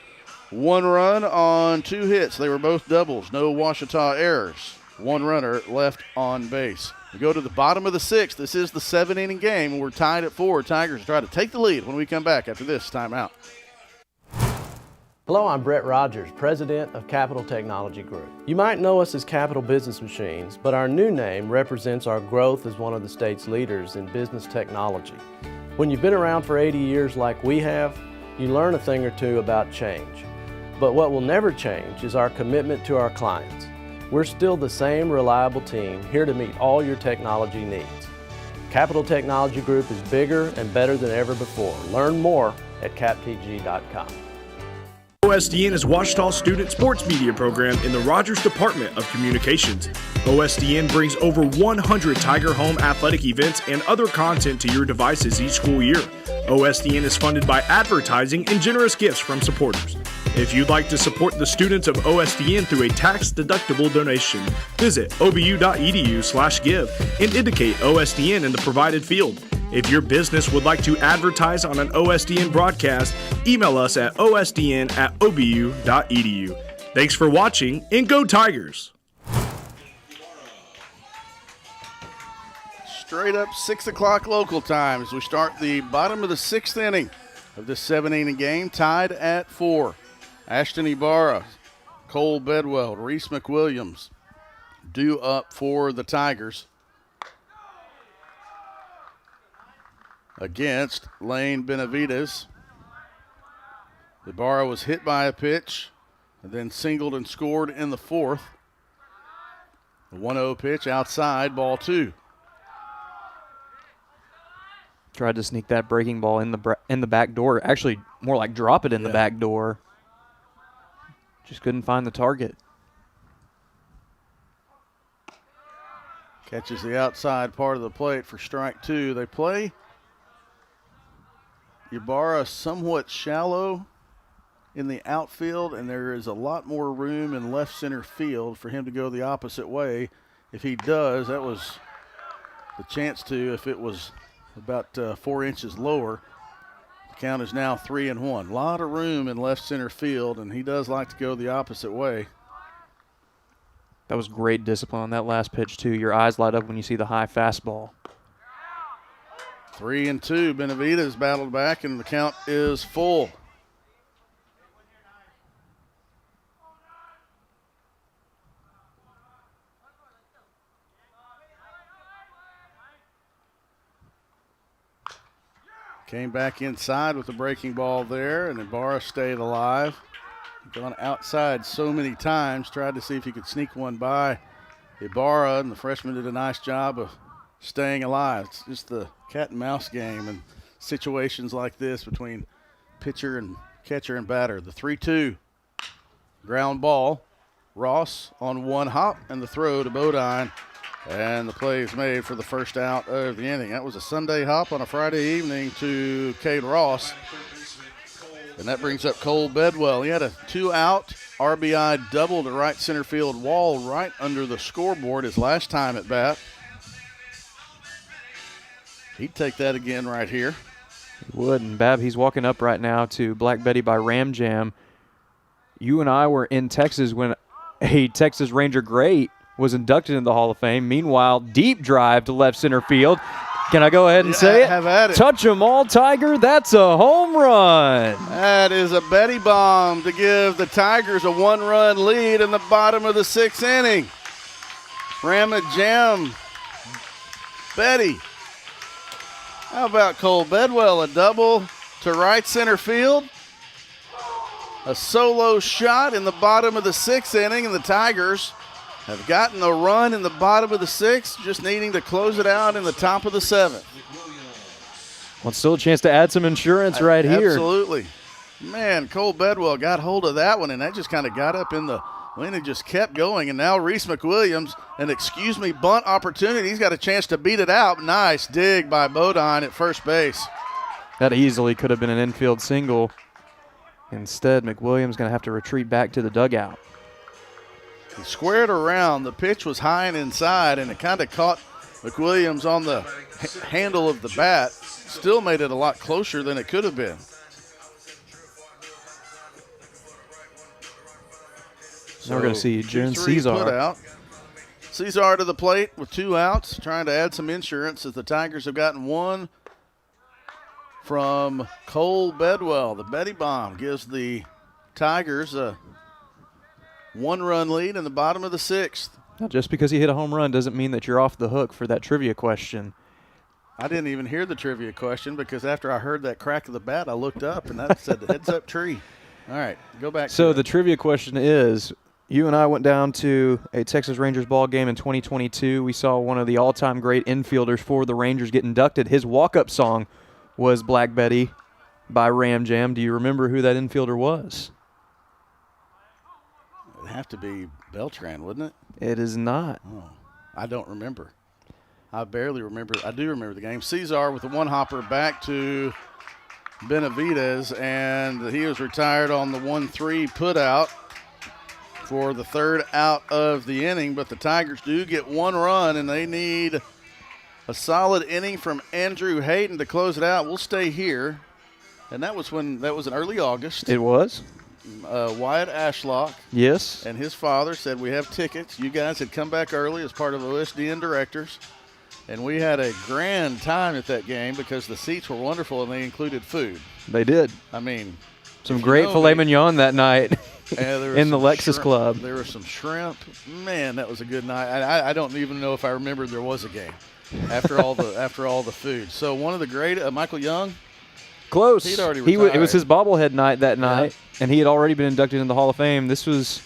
Speaker 1: 1 run on 2 hits. They were both doubles, no Ouachita errors. 1 runner left on base. We go to the bottom of the 6th. This is the 7-inning game, and we're tied at 4. Tigers try to take the lead when we come back after this timeout.
Speaker 3: Hello, I'm Brett Rogers, President of Capital Technology Group. You might know us as Capital Business Machines, but our new name represents our growth as one of the state's leaders in business technology. When you've been around for 80 years like we have, you learn a thing or two about change. But what will never change is our commitment to our clients. We're still the same reliable team here to meet all your technology needs. Capital Technology Group is bigger and better than ever before. Learn more at captg.com.
Speaker 5: OSDN is Ouachita Student Sports Media Program in the Rogers Department of Communications. OSDN brings over 100 Tiger Home athletic events and other content to your devices each school year. OSDN is funded by advertising and generous gifts from supporters. If you'd like to support the students of OSDN through a tax-deductible donation, visit obu.edu/give and indicate OSDN in the provided field. If your business would like to advertise on an OSDN broadcast, email us at osdn@obu.edu. Thanks for watching, and go Tigers!
Speaker 1: Straight up 6 o'clock local time as we start the bottom of the 6th inning of this 7-inning game, tied at 4. Ashton Ibarra, Cole Bedwell, Reese McWilliams due up for the Tigers against Lane Benavides. Ibarra was hit by a pitch and then singled and scored in the 4th. The 1-0 pitch outside, ball 2.
Speaker 18: Tried to sneak that breaking ball in the back door. Actually, more like drop it in the back door. Just couldn't find the target.
Speaker 1: Catches the outside part of the plate for strike 2. They play Ibarra somewhat shallow in the outfield, and there is a lot more room in left center field for him to go the opposite way. If he does, that was the chance to, if it was about 4 inches lower. The count is now 3-1. A lot of room in left center field, and he does like to go the opposite way.
Speaker 18: That was great discipline on that last pitch, too. Your eyes light up when you see the high fastball.
Speaker 1: 3-2. Benavides battled back, and the count is full. Came back inside with the breaking ball there, and Ibarra stayed alive. Gone outside so many times, tried to see if he could sneak one by Ibarra, and the freshman did a nice job of staying alive. It's just the cat and mouse game and situations like this between pitcher and catcher and batter. The 3-2 ground ball. Ross on one hop, and the throw to Bodine. And the play is made for the first out of the inning. That was a Sunday hop on a Friday evening to Cade Ross. And that brings up Cole Bedwell. He had a 2-out RBI double to right center field wall right under the scoreboard his last time at bat. He'd take that again right here.
Speaker 18: He would. And Bab, he's walking up right now to Black Betty by Ram Jam. You and I were in Texas when a Texas Ranger great was inducted into the Hall of Fame. Meanwhile, deep drive to left center field. Can I go ahead and say it?
Speaker 1: Have at it.
Speaker 18: Touch 'em all, Tiger. That's a home run.
Speaker 1: That is a Betty bomb to give the Tigers a one-run lead in the bottom of the 6th inning. Ramma Jam. Betty. How about Cole Bedwell? A double to right center field. A solo shot in the bottom of the 6th inning, and the Tigers have gotten a run in the bottom of the 6th, just needing to close it out in the top of the 7th.
Speaker 18: Well, still a chance to add some insurance right here.
Speaker 1: Absolutely. Man, Cole Bedwell got hold of that one, and that just kind of got up in the wind and just kept going. And now Reese McWilliams, an bunt opportunity. He's got a chance to beat it out. Nice dig by Bodine at first base.
Speaker 18: That easily could have been an infield single. Instead, McWilliams going to have to retreat back to the dugout.
Speaker 1: He squared around. The pitch was high and inside, and it kind of caught McWilliams on the handle of the bat. Still made it a lot closer than it could have been.
Speaker 18: So we're going to see June
Speaker 1: 2-3
Speaker 18: Cesar.
Speaker 1: put out. Cesar to the plate with 2 outs, trying to add some insurance as the Tigers have gotten one from Cole Bedwell. The Betty bomb gives the Tigers a one-run lead in the bottom of the 6th.
Speaker 18: Now, just because he hit a home run doesn't mean that you're off the hook for that trivia question.
Speaker 1: I didn't even hear the trivia question because after I heard that crack of the bat, I looked up and that said the heads-up tree. All right, go back.
Speaker 18: So the trivia question is, you and I went down to a Texas Rangers ball game in 2022. We saw one of the all-time great infielders for the Rangers get inducted. His walk-up song was Black Betty by Ram Jam. Do you remember who that infielder was?
Speaker 1: It'd have to be Beltran, wouldn't it?
Speaker 18: It is not.
Speaker 1: Oh, I don't remember. I barely remember. I do remember the game. Cesar with a one-hopper back to Benavidez, and he was retired on the 1-3 putout for the 3rd out of the inning. But the Tigers do get one run, and they need a solid inning from Andrew Hayden to close it out. We'll stay here, and that was in early August.
Speaker 18: It was.
Speaker 1: Wyatt Ashlock,
Speaker 18: yes,
Speaker 1: and his father said, we have tickets. You guys had come back early as part of OSDN directors, and we had a grand time at that game because the seats were wonderful and they included food.
Speaker 18: They did.
Speaker 1: I mean,
Speaker 18: some great filet mignon that night in the Lexus Club.
Speaker 1: There was some shrimp. Man, that was a good night. I don't even know if I remember there was a game after all the food. So one of the great Michael Young.
Speaker 18: Close.
Speaker 1: He'd already retired.
Speaker 18: It was his bobblehead night that night, and he had already been inducted into the Hall of Fame. This was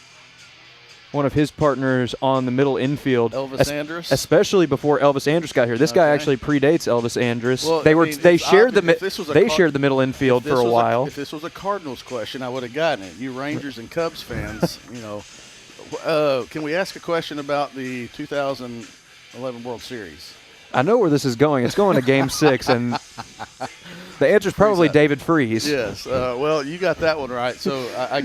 Speaker 18: one of his partners on the middle infield.
Speaker 1: Elvis Andrus?
Speaker 18: Especially before Elvis Andrus got here. This guy actually predates Elvis Andrus.
Speaker 1: Well,
Speaker 18: they shared the middle infield for a while.
Speaker 1: If this was a Cardinals question, I would have gotten it. You Rangers and Cubs fans, can we ask a question about the 2011 World Series?
Speaker 18: I know where this is going. It's going to Game 6, and the answer is probably David Freese.
Speaker 1: Yes. Well, you got that one right. So
Speaker 18: I'll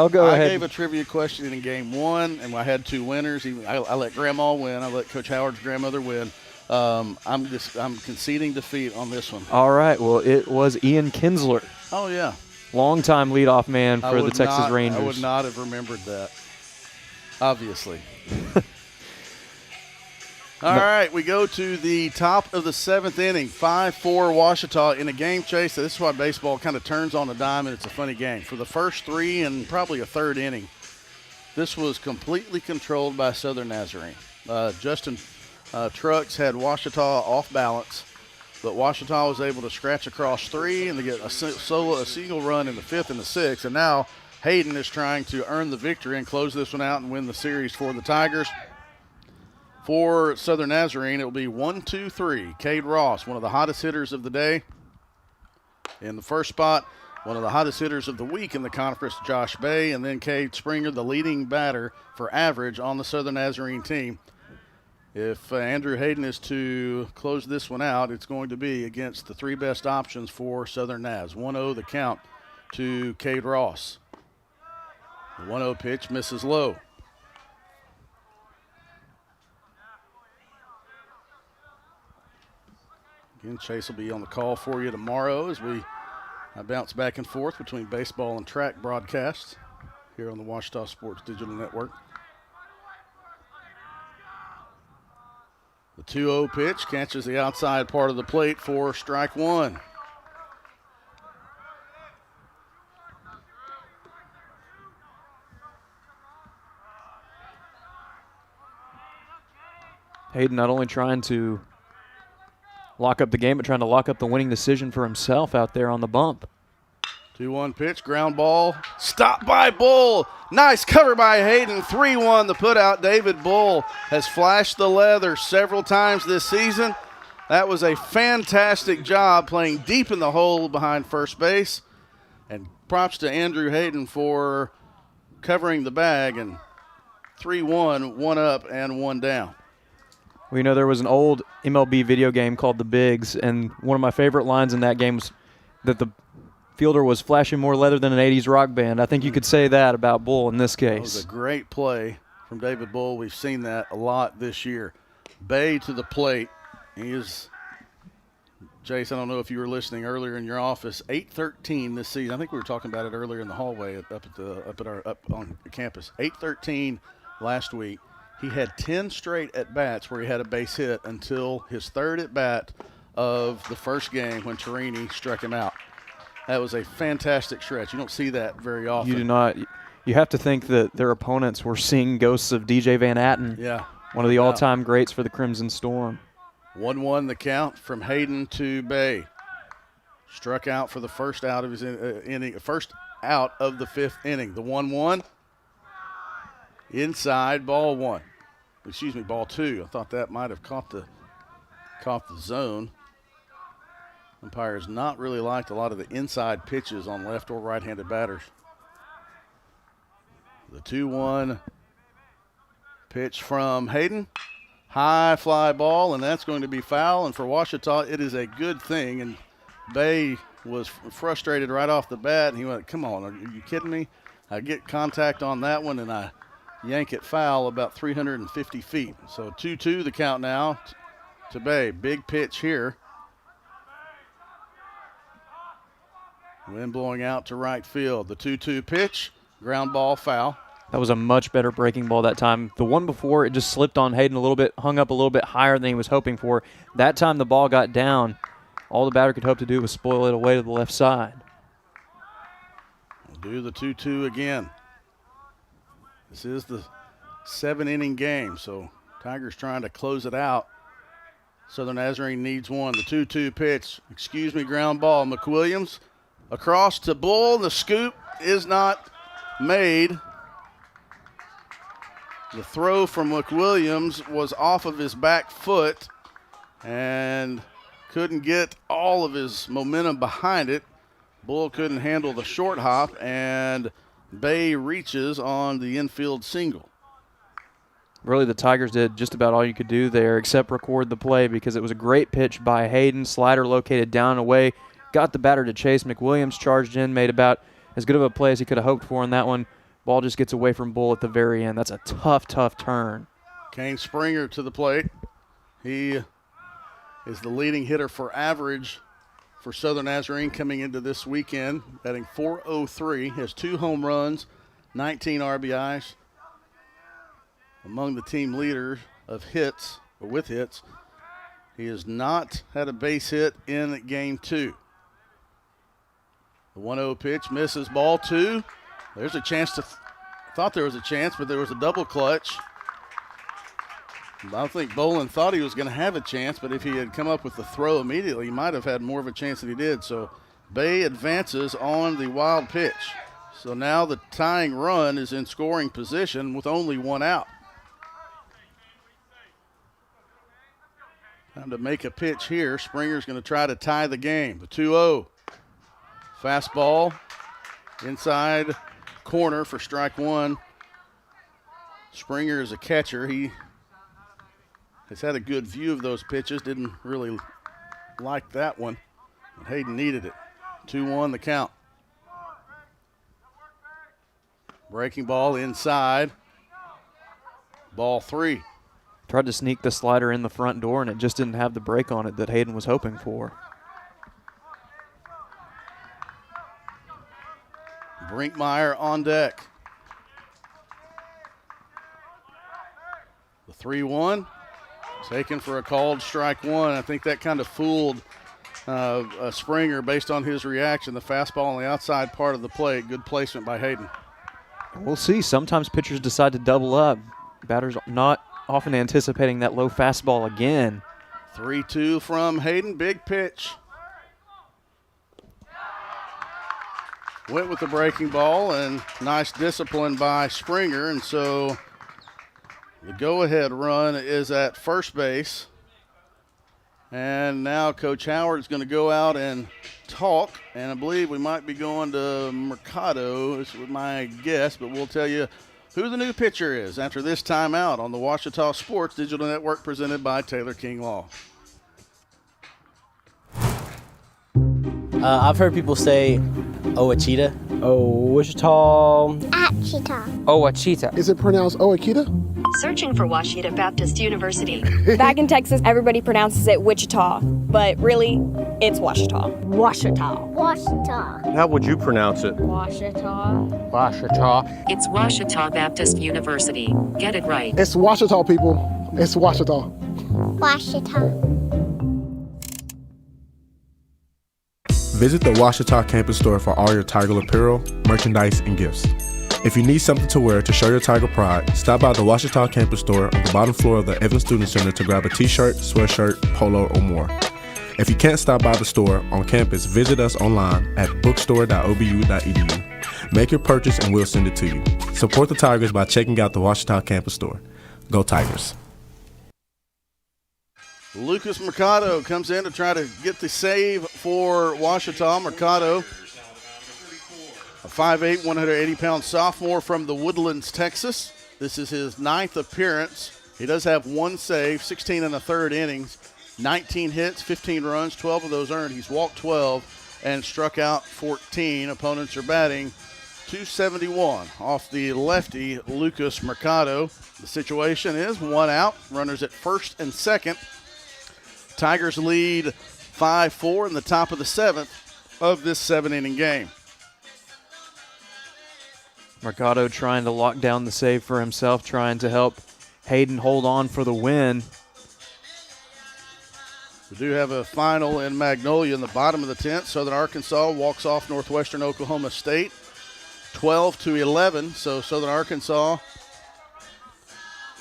Speaker 18: go ahead.
Speaker 1: I gave a trivia question in Game 1, and I had 2 winners. I let Grandma win. I let Coach Howard's grandmother win. I'm conceding defeat on this one.
Speaker 18: All right. Well, it was Ian Kinsler.
Speaker 1: Oh yeah.
Speaker 18: Longtime leadoff man for the Texas Rangers.
Speaker 1: I would not have remembered that. Obviously. All right, we go to the top of the 7th inning, 5-4 Ouachita in a game chase. This is why baseball kind of turns on a dime, and it's a funny game. For the first 3 and probably a 3rd inning, this was completely controlled by Southern Nazarene. Justin Trucks had Ouachita off balance, but Ouachita was able to scratch across 3 and to get a single run in the 5th and the 6th. And now Hayden is trying to earn the victory and close this one out and win the series for the Tigers. For Southern Nazarene, it will be 1-2-3. Cade Ross, one of the hottest hitters of the day. In the first spot, one of the hottest hitters of the week in the conference, Josh Bay. And then Cade Springer, the leading batter for average on the Southern Nazarene team. If Andrew Hayden is to close this one out, it's going to be against the 3 best options for Southern Naz. 1-0 the count to Cade Ross. The 1-0 pitch misses low. Again, Chase will be on the call for you tomorrow as we bounce back and forth between baseball and track broadcasts here on the Ouachita Sports Digital Network. The The 2-0 pitch catches the outside part of the plate for strike one.
Speaker 18: Hayden not only trying to lock up the game, but trying to lock up the winning decision for himself out there on the bump.
Speaker 1: 2-1 pitch, ground ball, stopped by Bull. Nice cover by Hayden, 3-1 the putout. David Bull has flashed the leather several times this season. That was a fantastic job playing deep in the hole behind first base. And props to Andrew Hayden for covering the bag, and 3-1, one up and one down.
Speaker 18: Well, you know, there was an old MLB video game called The Bigs, and one of my favorite lines in that game was that the fielder was flashing more leather than an 80s rock band. I think you could say that about Bull in this case.
Speaker 1: That was a great play from David Bull. We've seen that a lot this year. Bay to the plate. He is, Jason, I don't know if you were listening earlier in your office, 8-13 this season. I think we were talking about it earlier in the hallway up on campus. 8-13 last week. He had 10 straight at-bats where he had a base hit until his third at-bat of the first game when Torini struck him out. That was a fantastic stretch. You don't see that very often.
Speaker 18: You do not. You have to think that their opponents were seeing ghosts of DJ Van Atten, one of the all-time greats for the Crimson Storm.
Speaker 1: 1-1 the count from Hayden to Bay. Struck out for the first out of his inning, first out of the fifth inning. The 1-1. Inside, ball one. Excuse me, ball two. I thought that might have caught the zone. Umpires not really liked a lot of the inside pitches on left or right-handed batters. The 2-1 pitch from Hayden. High fly ball, and that's going to be foul. And for Ouachita, it is a good thing. And Bay was frustrated right off the bat, and he went, come on, are you kidding me? I get contact on that one, and I yank it foul about 350 feet. So 2-2 the count now to Bay. Big pitch here. Wind blowing out to right field. The 2-2 pitch, ground ball, foul.
Speaker 18: That was a much better breaking ball that time. The one before, it just slipped on Hayden a little bit, hung up a little bit higher than he was hoping for. That time the ball got down. All the batter could hope to do was spoil it away to the left side.
Speaker 1: We'll do the 2-2 again. This is the 7-inning game, so Tigers trying to close it out. Southern Nazarene needs one. The 2-2 pitch, ground ball. McWilliams across to Bull. The scoop is not made. The throw from McWilliams was off of his back foot and couldn't get all of his momentum behind it. Bull couldn't handle the short hop, and Bay reaches on the infield single.
Speaker 18: Really, the Tigers did just about all you could do there except record the play, because it was a great pitch by Hayden. Slider located down and away. Got the batter to chase. McWilliams charged in, made about as good of a play as he could have hoped for in that one. Ball just gets away from Bull at the very end. That's a tough, tough turn.
Speaker 1: Kane Springer to the plate. He is the leading hitter for average for Southern Nazarene coming into this weekend, batting .403. Has 2 home runs, 19 RBIs. Among the team leaders of hits, or with hits. He has not had a base hit in game 2. The 1-0 pitch misses, ball 2. There's a chance thought there was a chance, but there was a double clutch. I don't think Bolin thought he was going to have a chance, but if he had come up with the throw immediately, he might have had more of a chance than he did. So Bay advances on the wild pitch. So now the tying run is in scoring position with only 1 out. Time to make a pitch here. Springer's going to try to tie the game. The 2-0. Fastball inside corner for strike one. Springer is a catcher. He has had a good view of those pitches. Didn't really like that one, but Hayden needed it. 2-1 the count. Breaking ball inside. Ball 3.
Speaker 18: Tried to sneak the slider in the front door, and it just didn't have the break on it that Hayden was hoping for.
Speaker 1: Brinkmeyer on deck. The 3-1. Taken for a called strike one. I think that kind of fooled Springer based on his reaction. The fastball on the outside part of the plate. Good placement by Hayden.
Speaker 18: We'll see. Sometimes pitchers decide to double up. Batters not often anticipating that low fastball again.
Speaker 1: 3-2 from Hayden. Big pitch. Went with the breaking ball, and nice discipline by Springer. And so the go-ahead run is at first base. And now Coach Howard's going to go out and talk. And I believe we might be going to Mercado, is my guess, but we'll tell you who the new pitcher is after this timeout on the Ouachita Sports Digital Network presented by Taylor King Law.
Speaker 6: I've heard people say Ouachita.
Speaker 7: Wichita.
Speaker 13: Achita.
Speaker 7: Ouachita.
Speaker 9: Is it pronounced Oakita?
Speaker 10: Searching for Ouachita Baptist University.
Speaker 8: Back in Texas, everybody pronounces it Wichita, but really, it's Ouachita.
Speaker 13: Ouachita. Ouachita.
Speaker 20: How would you pronounce it?
Speaker 13: Ouachita.
Speaker 7: Ouachita.
Speaker 10: It's Ouachita Baptist University. Get it right.
Speaker 9: It's Ouachita, people. It's Ouachita.
Speaker 13: Ouachita.
Speaker 11: Visit the Ouachita campus store for all your Tiger apparel, merchandise, and gifts. If you need something to wear to show your Tiger pride, stop by the Ouachita campus store on the bottom floor of the Evans Student Center to grab a t-shirt, sweatshirt, polo, or more. If you can't stop by the store on campus, visit us online at bookstore.obu.edu. Make your purchase and we'll send it to you. Support the Tigers by checking out the Ouachita campus store. Go Tigers.
Speaker 1: Lucas Mercado comes in to try to get the save for Ouachita. Mercado, a 5'8", 180-pound sophomore from the Woodlands, Texas. This is his 9th appearance. He does have one save, 16 and a third innings, 19 hits, 15 runs, 12 of those earned. He's walked 12 and struck out 14. Opponents are batting .271 off the lefty Lucas Mercado. The situation is one out, runners at first and second. Tigers lead 5-4 in the top of the 7th of this 7-inning game.
Speaker 18: Mercado trying to lock down the save for himself, trying to help Hayden hold on for the win.
Speaker 1: We do have a final in Magnolia in the bottom of the 10th. Southern Arkansas walks off Northwestern Oklahoma State 12-11. So Southern Arkansas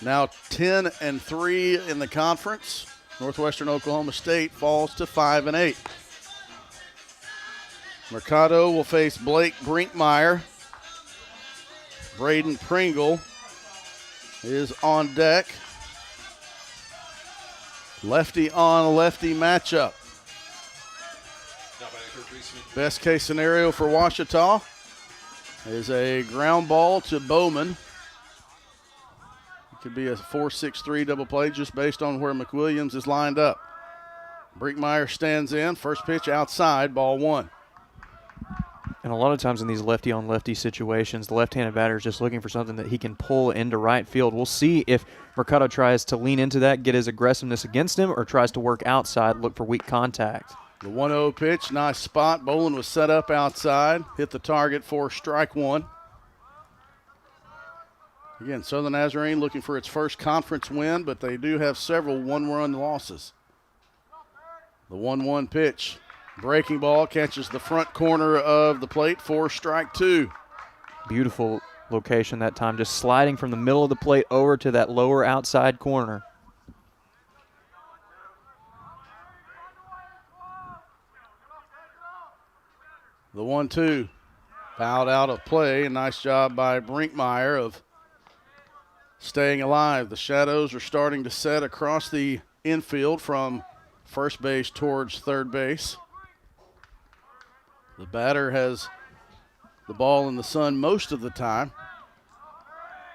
Speaker 1: now 10-3 in the conference. Northwestern Oklahoma State falls to 5-8. Mercado will face Blake Brinkmeyer. Braden Pringle is on deck. Lefty on lefty matchup. Best case scenario for Ouachita is a ground ball to Bowman. Could be a 4-6-3 double play just based on where McWilliams is lined up. Brinkmeyer stands in. First pitch outside, ball one.
Speaker 18: And a lot of times in these lefty-on-lefty situations, the left-handed batter is just looking for something that he can pull into right field. We'll see if Mercado tries to lean into that, get his aggressiveness against him, or tries to work outside, look for weak contact.
Speaker 1: The 1-0 pitch, nice spot. Bolin was set up outside, hit the target for strike one. Again, Southern Nazarene looking for its first conference win, but they do have several one-run losses. The 1-1 pitch. Breaking ball catches the front corner of the plate for strike two.
Speaker 18: Beautiful location that time, just sliding from the middle of the plate over to that lower outside corner.
Speaker 1: The 1-2 fouled out of play. A nice job by Brinkmeyer of staying alive. The shadows are starting to set across the infield from first base towards third base. The batter has the ball in the sun most of the time.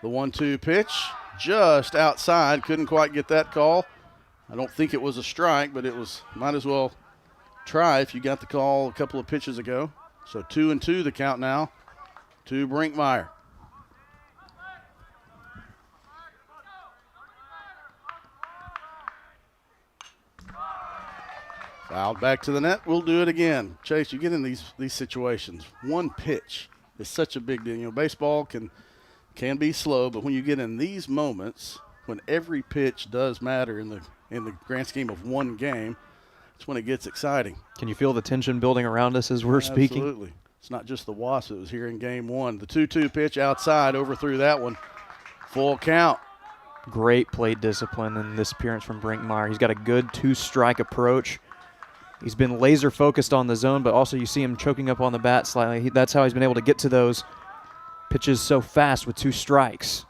Speaker 1: The 1-2 pitch just outside. Couldn't quite get that call. I don't think it was a strike, but it was, might as well try if you got the call a couple of pitches ago. So 2-2 the count now to Brinkmeyer. Fouled back to the net. We'll do it again. Chase, you get in these situations. One pitch is such a big deal. You know, baseball can be slow, but when you get in these moments when every pitch does matter in the grand scheme of one game, it's when it gets exciting.
Speaker 18: Can you feel the tension building around us as we're speaking?
Speaker 1: Absolutely. It's not just the Wasp that was here in game one. The 2-2 pitch outside, overthrew that one. Full count.
Speaker 18: Great plate discipline in this appearance from Brinkmeyer. He's got a good two-strike approach. He's been laser focused on the zone, but also you see him choking up on the bat slightly. That's how he's been able to get to those pitches so fast with 2 strikes.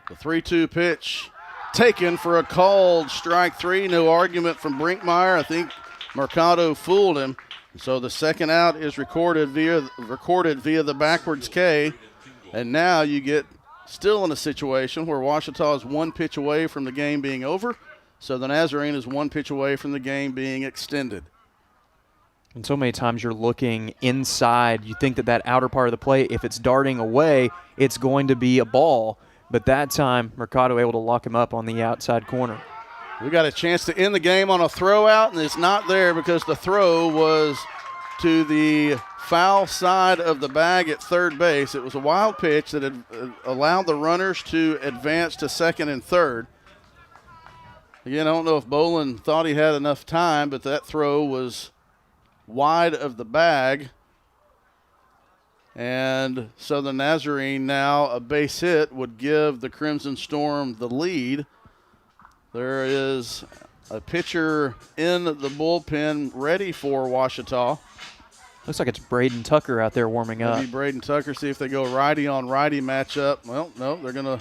Speaker 1: The 3-2 pitch taken for a called strike 3. No argument from Brinkmeyer. I think Mercado fooled him. So the second out is recorded via the backwards K. And now you get still in a situation where Ouachita is 1 pitch away from the game being over. So the Nazarene is 1 pitch away from the game being extended.
Speaker 18: And so many times you're looking inside. You think that outer part of the plate, if it's darting away, it's going to be a ball. But that time, Mercado able to lock him up on the outside corner.
Speaker 1: We got a chance to end the game on a throw out, and it's not there because the throw was to the foul side of the bag at third base. It was a wild pitch that had allowed the runners to advance to second and third. Again, I don't know if Bolin thought he had enough time, but that throw was wide of the bag. And so the Nazarene now, a base hit would give the Crimson Storm the lead. There is a pitcher in the bullpen ready for Ouachita.
Speaker 18: Looks like it's Braden Tucker out there warming up.
Speaker 1: Maybe Braden Tucker, see if they go righty on righty matchup. Well, no, they're going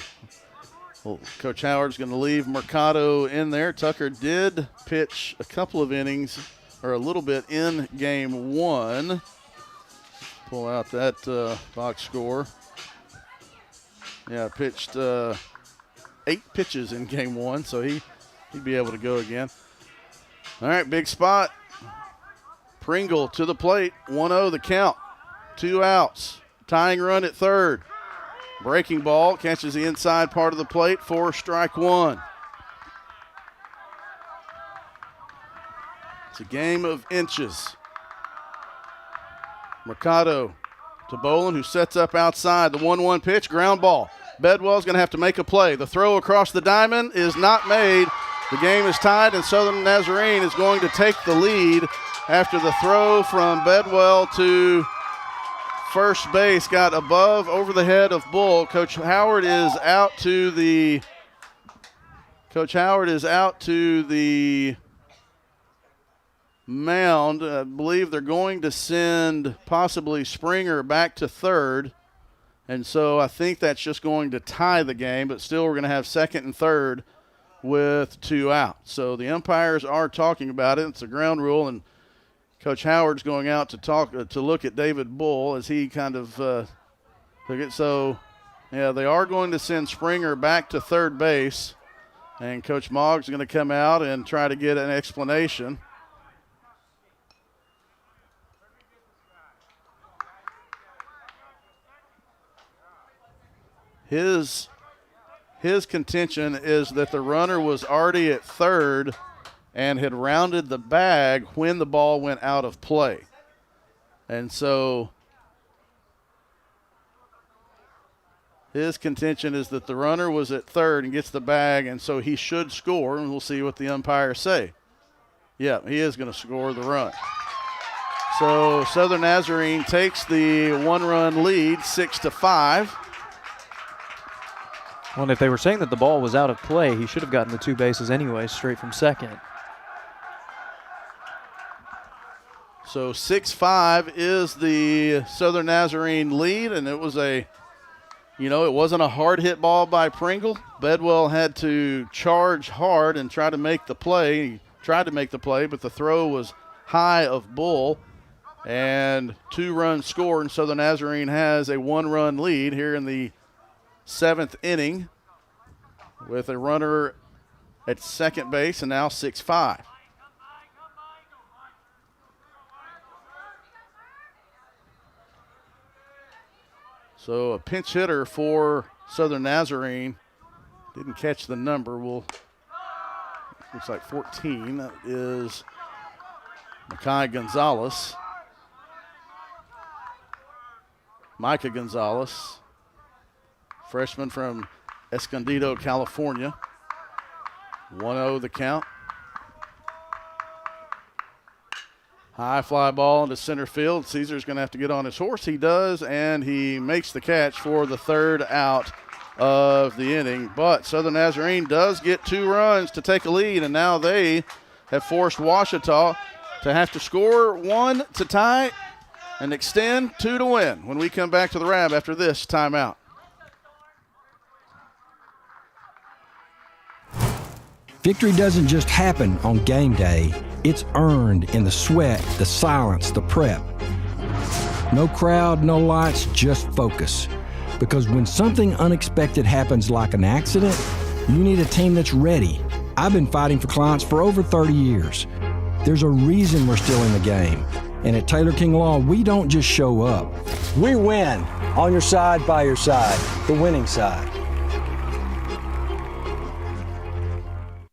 Speaker 1: to Coach Howard's going to leave Mercado in there. Tucker did pitch a couple of innings, or a little bit in game one. Pull out that box score. Yeah, pitched 8 pitches in game one, so he'd be able to go again. All right, big spot. Pringle to the plate, 1-0 the count. 2 outs. Tying run at third. Breaking ball, catches the inside part of the plate for strike 1. It's a game of inches. Mercado to Bolin, who sets up outside. The 1-1 pitch, ground ball. Bedwell's going to have to make a play. The throw across the diamond is not made. The game is tied, and Southern Nazarene is going to take the lead after the throw from Bedwell to first base got over the head of Bull. Coach Howard is out to the mound. I believe they're going to send possibly Springer back to third. And so I think that's just going to tie the game, but still we're going to have second and third with 2 outs. So the umpires are talking about it. It's a ground rule, and Coach Howard's going out to look at David Bull as he kind of took it. So, yeah, they are going to send Springer back to third base, and Coach Moggs is going to come out and try to get an explanation. His contention is that the runner was already at third and had rounded the bag when the ball went out of play. And so his contention is that the runner was at third and gets the bag, and so he should score, and we'll see what the umpires say. Yeah, he is going to score the run. So Southern Nazarene takes the 1-run lead, 6-5.
Speaker 18: Well, and if they were saying that the ball was out of play, he should have gotten the 2 bases anyway, straight from second.
Speaker 1: So 6-5 is the Southern Nazarene lead, and it was it wasn't a hard hit ball by Pringle. Bedwell had to charge hard and try to make the play. He tried to make the play, but the throw was high of Bull, and 2-run score, and Southern Nazarene has a 1-run lead here in the 7th inning with a runner at second base, and now 6-5. So a pinch hitter for Southern Nazarene. Didn't catch the number. Looks like 14. That is Micah Gonzalez. Freshman from Escondido, California. 1-0 the count. High fly ball into center field. Caesar's going to have to get on his horse. He does, and he makes the catch for the third out of the inning. But Southern Nazarene does get 2 runs to take a lead, and now they have forced Ouachita to have to score 1 to tie and extend 2 to win when we come back to the RAB after this timeout.
Speaker 2: Victory doesn't just happen on game day. It's earned in the sweat, the silence, the prep. No crowd, no lights, just focus. Because when something unexpected happens like an accident, you need a team that's ready. I've been fighting for clients for over 30 years. There's a reason we're still in the game. And at Taylor King Law, we don't just show up.
Speaker 7: We win. On your side, by your side. The winning side.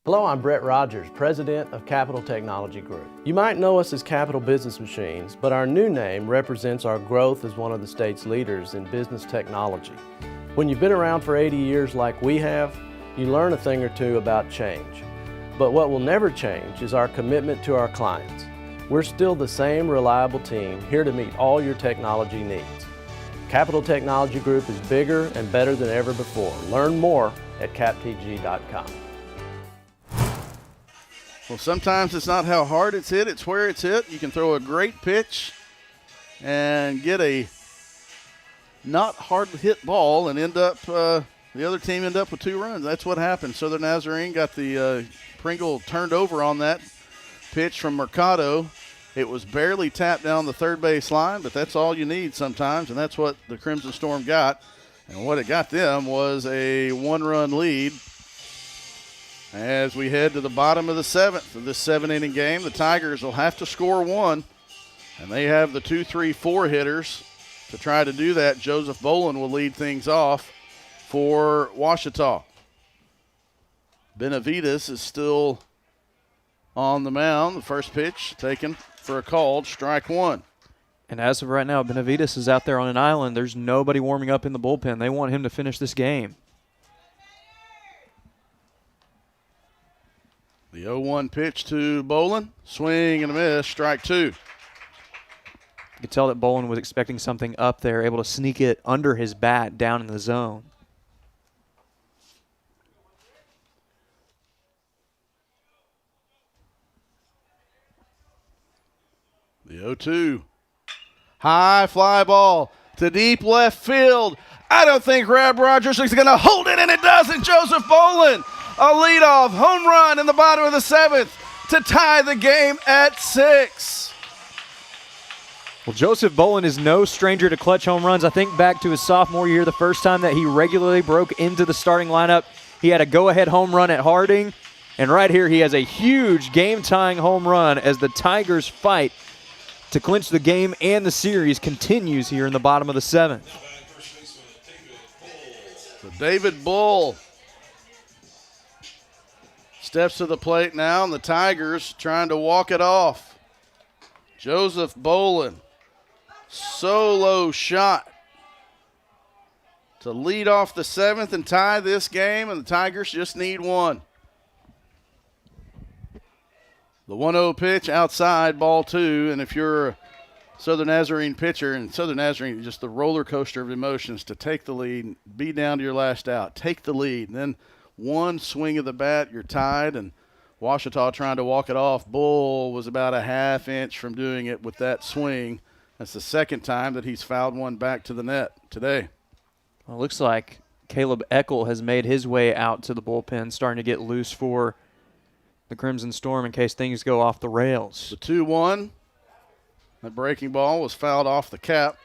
Speaker 3: Hello, I'm Brett Rogers, President of Capital Technology Group. You might know us as Capital Business Machines, but our new name represents our growth as one of the state's leaders in business technology. When you've been around for 80 years like we have, you learn a thing or two about change. But what will never change is our commitment to our clients. We're still the same reliable team here to meet all your technology needs. Capital Technology Group is bigger and better than ever before. Learn more at captg.com.
Speaker 1: Well, sometimes it's not how hard it's hit, it's where it's hit. You can throw a great pitch and get a not hard hit ball and end up, the other team end up with 2 runs. That's what happened. Southern Nazarene got the Pringle turned over on that pitch from Mercado. It was barely tapped down the third base line, but that's all you need sometimes, and that's what the Crimson Storm got. And what it got them was a 1-run lead. As we head to the bottom of the 7th of this 7-inning game, the Tigers will have to score 1, and they have the 2-3-4 hitters to try to do that. Joseph Bolin will lead things off for Ouachita. Benavides is still on the mound. The first pitch taken for a called strike 1.
Speaker 18: And as of right now, Benavides is out there on an island. There's nobody warming up in the bullpen. They want him to finish this game.
Speaker 1: The 0-1 pitch to Bolin. Swing and a miss, strike 2.
Speaker 18: You could tell that Bolin was expecting something up there, able to sneak it under his bat down in the zone.
Speaker 1: The 0-2. High fly ball to deep left field. I don't think Rab Rogers is going to hold it, and it doesn't. Joseph Bolin, a leadoff home run in the bottom of the 7th to tie the game at 6.
Speaker 18: Well, Joseph Bolin is no stranger to clutch home runs. I think back to his sophomore year, the first time that he regularly broke into the starting lineup, he had a go-ahead home run at Harding. And right here, he has a huge game-tying home run as the Tigers' fight to clinch the game and the series continues here in the bottom of the 7th.
Speaker 1: So David Bull steps to the plate now, and the Tigers trying to walk it off. Joseph Bolin, solo shot to lead off the 7th and tie this game, and the Tigers just need 1. The 1-0 pitch outside, ball 2, and if you're a Southern Nazarene pitcher, and Southern Nazarene, just the roller coaster of emotions to take the lead, be down to your last out, take the lead, and then one swing of the bat, you're tied, and Ouachita trying to walk it off. Bull was about a half inch from doing it with that swing. That's the second time that he's fouled one back to the net today.
Speaker 18: Well, it looks like Caleb Eckel has made his way out to the bullpen, starting to get loose for the Crimson Storm in case things go off the rails.
Speaker 1: The 2-1, that breaking ball was fouled off the cap.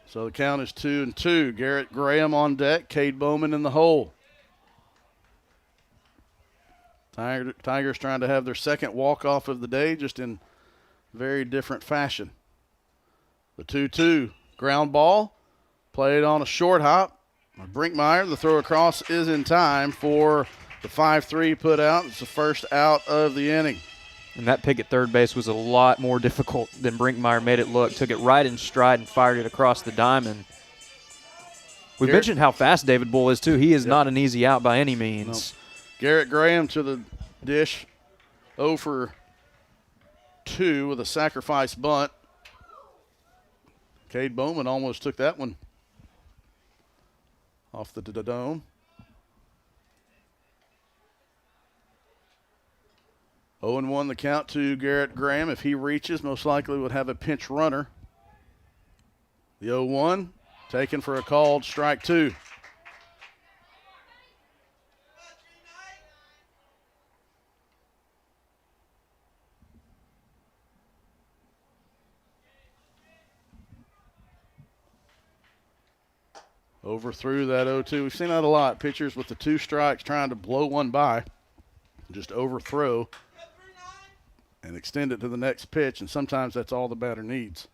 Speaker 1: So the count is 2-2. Garrett Graham on deck, Cade Bowman in the hole. Tigers trying to have their second walk-off of the day, just in very different fashion. The 2-2 ground ball, played on a short hop. Brinkmeyer, the throw across is in time for the 5-3 put out. It's the first out of the inning.
Speaker 18: And that pick at third base was a lot more difficult than Brinkmeyer made it look. Took it right in stride and fired it across the diamond. We mentioned how fast David Bull is, too. He is not an easy out by any means.
Speaker 1: No. Garrett Graham to the dish, 0 for 2 with a sacrifice bunt. Cade Bowman almost took that one off the dome. 0-1 the count to Garrett Graham. If he reaches, most likely would have a pinch runner. The 0-1 taken for a called strike 2. Overthrew that 0-2. We've seen that a lot. Pitchers with the 2 strikes trying to blow one by, just overthrow and extend it to the next pitch, and sometimes that's all the batter needs.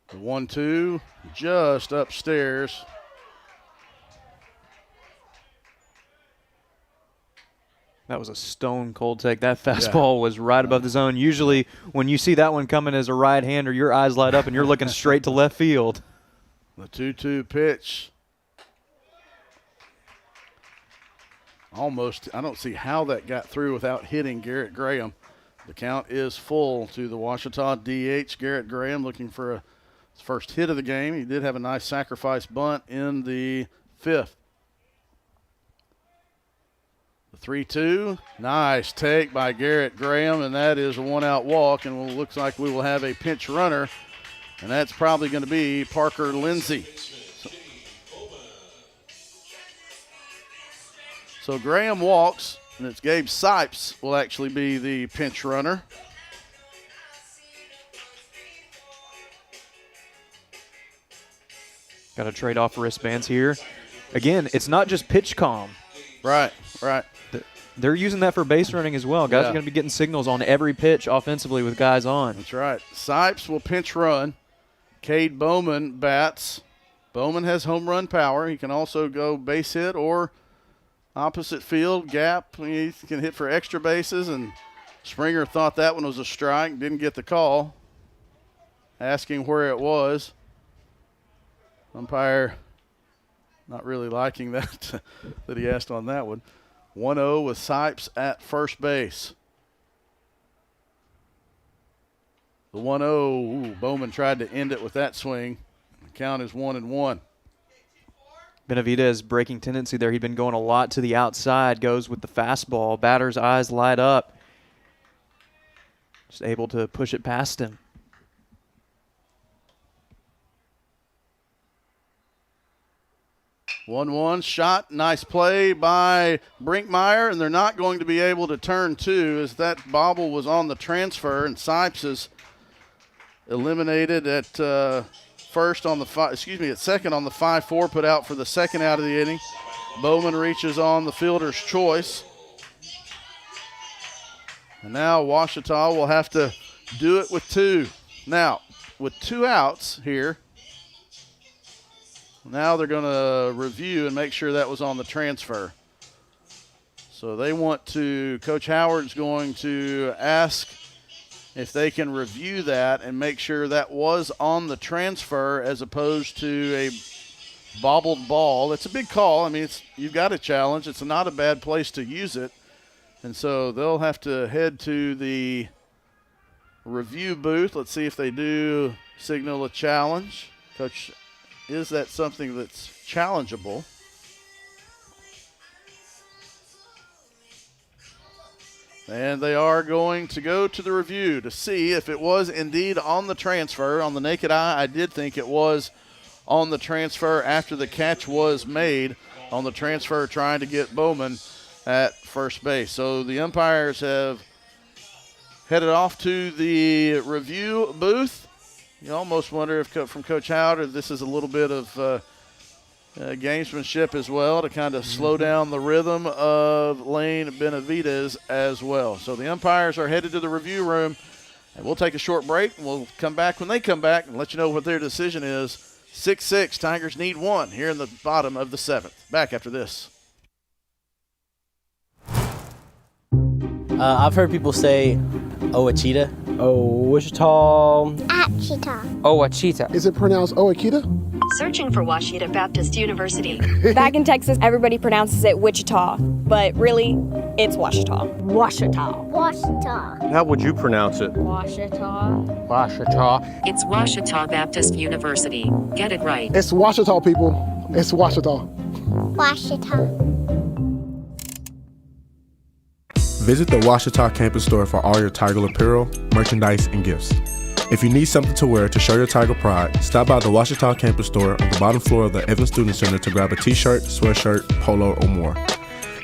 Speaker 1: The 1-2 just upstairs.
Speaker 18: That was a stone cold take. That fastball was right above the zone. Usually when you see that one coming as a right-hander, your eyes light up and you're looking straight to left field.
Speaker 1: The 2-2 pitch. Almost, I don't see how that got through without hitting Garrett Graham. The count is full to the Ouachita DH. Garrett Graham looking for his first hit of the game. He did have a nice sacrifice bunt in the 5th. The 3-2, nice take by Garrett Graham, and that is a 1-out walk, and it looks like we will have a pinch runner, and that's probably going to be Parker Lindsay. So Graham walks, and it's Gabe Sipes will actually be the pinch runner.
Speaker 18: Got to trade off wristbands here. Again, it's not just pitch calm.
Speaker 1: Right.
Speaker 18: They're using that for base running as well. Guys are going to be getting signals on every pitch offensively with guys on.
Speaker 1: That's right. Sipes will pinch run. Cade Bowman bats. Bowman has home run power. He can also go base hit or opposite field, gap. He can hit for extra bases, and Springer thought that one was a strike, didn't get the call, asking where it was. Umpire not really liking that that he asked on that one. 1-0 with Sipes at first base. The 1-0, Bowman tried to end it with that swing. The count is 1-1.
Speaker 18: Benavidez breaking tendency there. He'd been going a lot to the outside, goes with the fastball. Batter's eyes light up. Just able to push it past him.
Speaker 1: 1-1 shot, nice play by Brinkmeyer, and they're not going to be able to turn 2 as that bobble was on the transfer, and Sipes is eliminated at second on the 5-4, put out for the second out of the inning. Bowman reaches on the fielder's choice. And now Ouachita will have to do it with 2. Now, with 2 outs here, now they're going to review and make sure that was on the transfer. So they want to, Coach Howard's going to ask if they can review that and make sure that was on the transfer as opposed to a bobbled ball. It's a big call. I mean, you've got a challenge. It's not a bad place to use it. And so they'll have to head to the review booth. Let's see if they do signal a challenge. Coach, is that something that's challengeable? And they are going to go to the review to see if it was indeed on the transfer. On the naked eye, I did think it was on the transfer after the catch was made on the transfer trying to get Bowman at first base. So the umpires have headed off to the review booth. You almost wonder if from Coach Howard if this is a little bit of gamesmanship as well to kind of slow down the rhythm of Lane Benavidez as well. So the umpires are headed to the review room, and we'll take a short break, and we'll come back when they come back and let you know what their decision is. 6-6, Tigers need 1 here in the bottom of the 7th. Back after this.
Speaker 6: I've heard people say Ouachita,
Speaker 7: Wichita.
Speaker 13: Achita.
Speaker 7: Ouachita.
Speaker 9: Is it pronounced Oakita?
Speaker 10: Searching for Washita Baptist University.
Speaker 8: Back in Texas, everybody pronounces it Wichita, but really, it's Washita.
Speaker 13: Washita. Washita.
Speaker 7: How would you pronounce it?
Speaker 13: Washita.
Speaker 7: Washita.
Speaker 10: It's Washita Baptist University. Get it right.
Speaker 9: It's Washita, people. It's Washita.
Speaker 13: Washita.
Speaker 11: Visit the Washita campus store for all your Tiger apparel, merchandise, and gifts. If you need something to wear to show your Tiger pride, stop by the Washita campus store on the bottom floor of the Evans Student Center to grab a t-shirt, sweatshirt, polo, or more.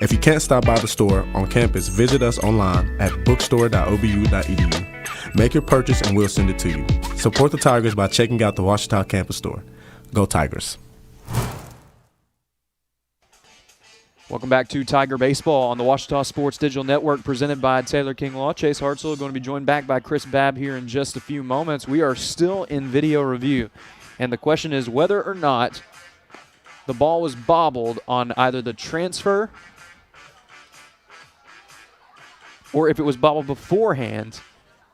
Speaker 11: If you can't stop by the store on campus, visit us online at bookstore.obu.edu. Make your purchase and we'll send it to you. Support the Tigers by checking out the Washita campus store. Go Tigers.
Speaker 18: Welcome back to Tiger Baseball on the Washita Sports Digital Network, presented by Taylor King Law. Chase Hartzell going to be joined back by Chris Babb here in just a few moments. We are still in video review, and the question is whether or not the ball was bobbled on either the transfer or if it was bobbled beforehand.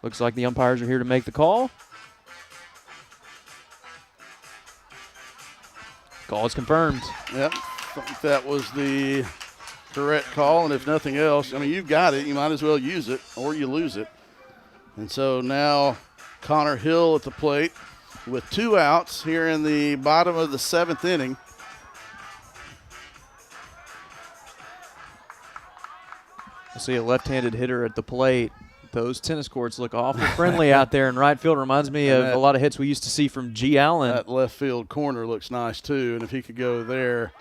Speaker 18: Looks like the umpires are here to make the call. Call is confirmed.
Speaker 1: Yep. I think that was the correct call, and if nothing else, I mean, you've got it. You might as well use it, or you lose it. And so now Connor Hill at the plate with 2 outs here in the bottom of the 7th inning.
Speaker 18: I see a left-handed hitter at the plate. Those tennis courts look awful friendly out there in right field. Reminds me of a lot of hits we used to see from G. Allen.
Speaker 1: That left field corner looks nice, too, and if he could go there,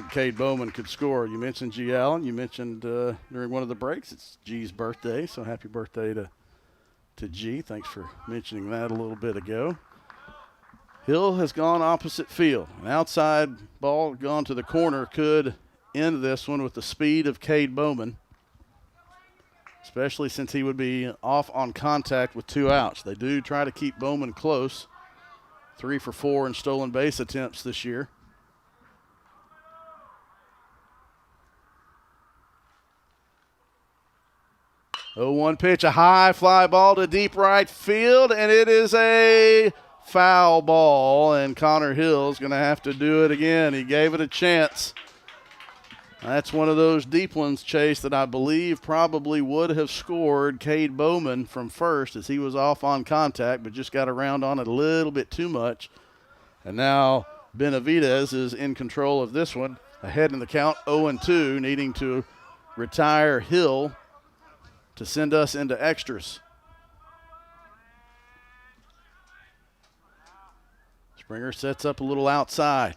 Speaker 1: Cade Bowman could score. You mentioned G. Allen. You mentioned during one of the breaks it's G's birthday, so happy birthday to G. Thanks for mentioning that a little bit ago. Hill has gone opposite field. An outside ball gone to the corner could end this one with the speed of Cade Bowman, especially since he would be off on contact with 2 outs. They do try to keep Bowman close. 3 for 4 in stolen base attempts this year. 0-1 pitch, a high fly ball to deep right field, and it is a foul ball, and Connor Hill's going to have to do it again. He gave it a chance. That's one of those deep ones, Chase, that I believe probably would have scored Cade Bowman from first as he was off on contact, but just got around on it a little bit too much. And now Benavidez is in control of this one, ahead in the count, 0-2, needing to retire Hill to send us into extras. Springer sets up a little outside.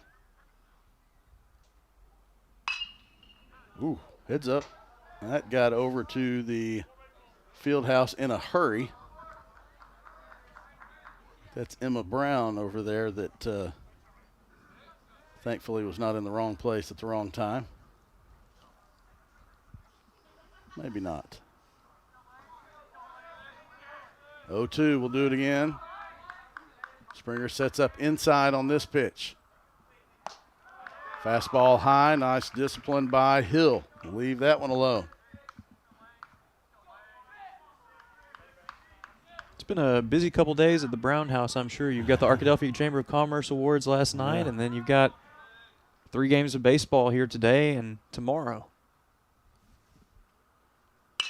Speaker 1: Ooh, heads up. That got over to the field house in a hurry. That's Emma Brown over there that thankfully was not in the wrong place at the wrong time. Maybe not. 0-2, we'll do it again. Springer sets up inside on this pitch. Fastball high, nice discipline by Hill. Leave that one alone.
Speaker 18: It's been a busy couple days at the Brown House, I'm sure. You've got the Arkadelphia Chamber of Commerce Awards last night, and then you've got 3 games of baseball here today and tomorrow.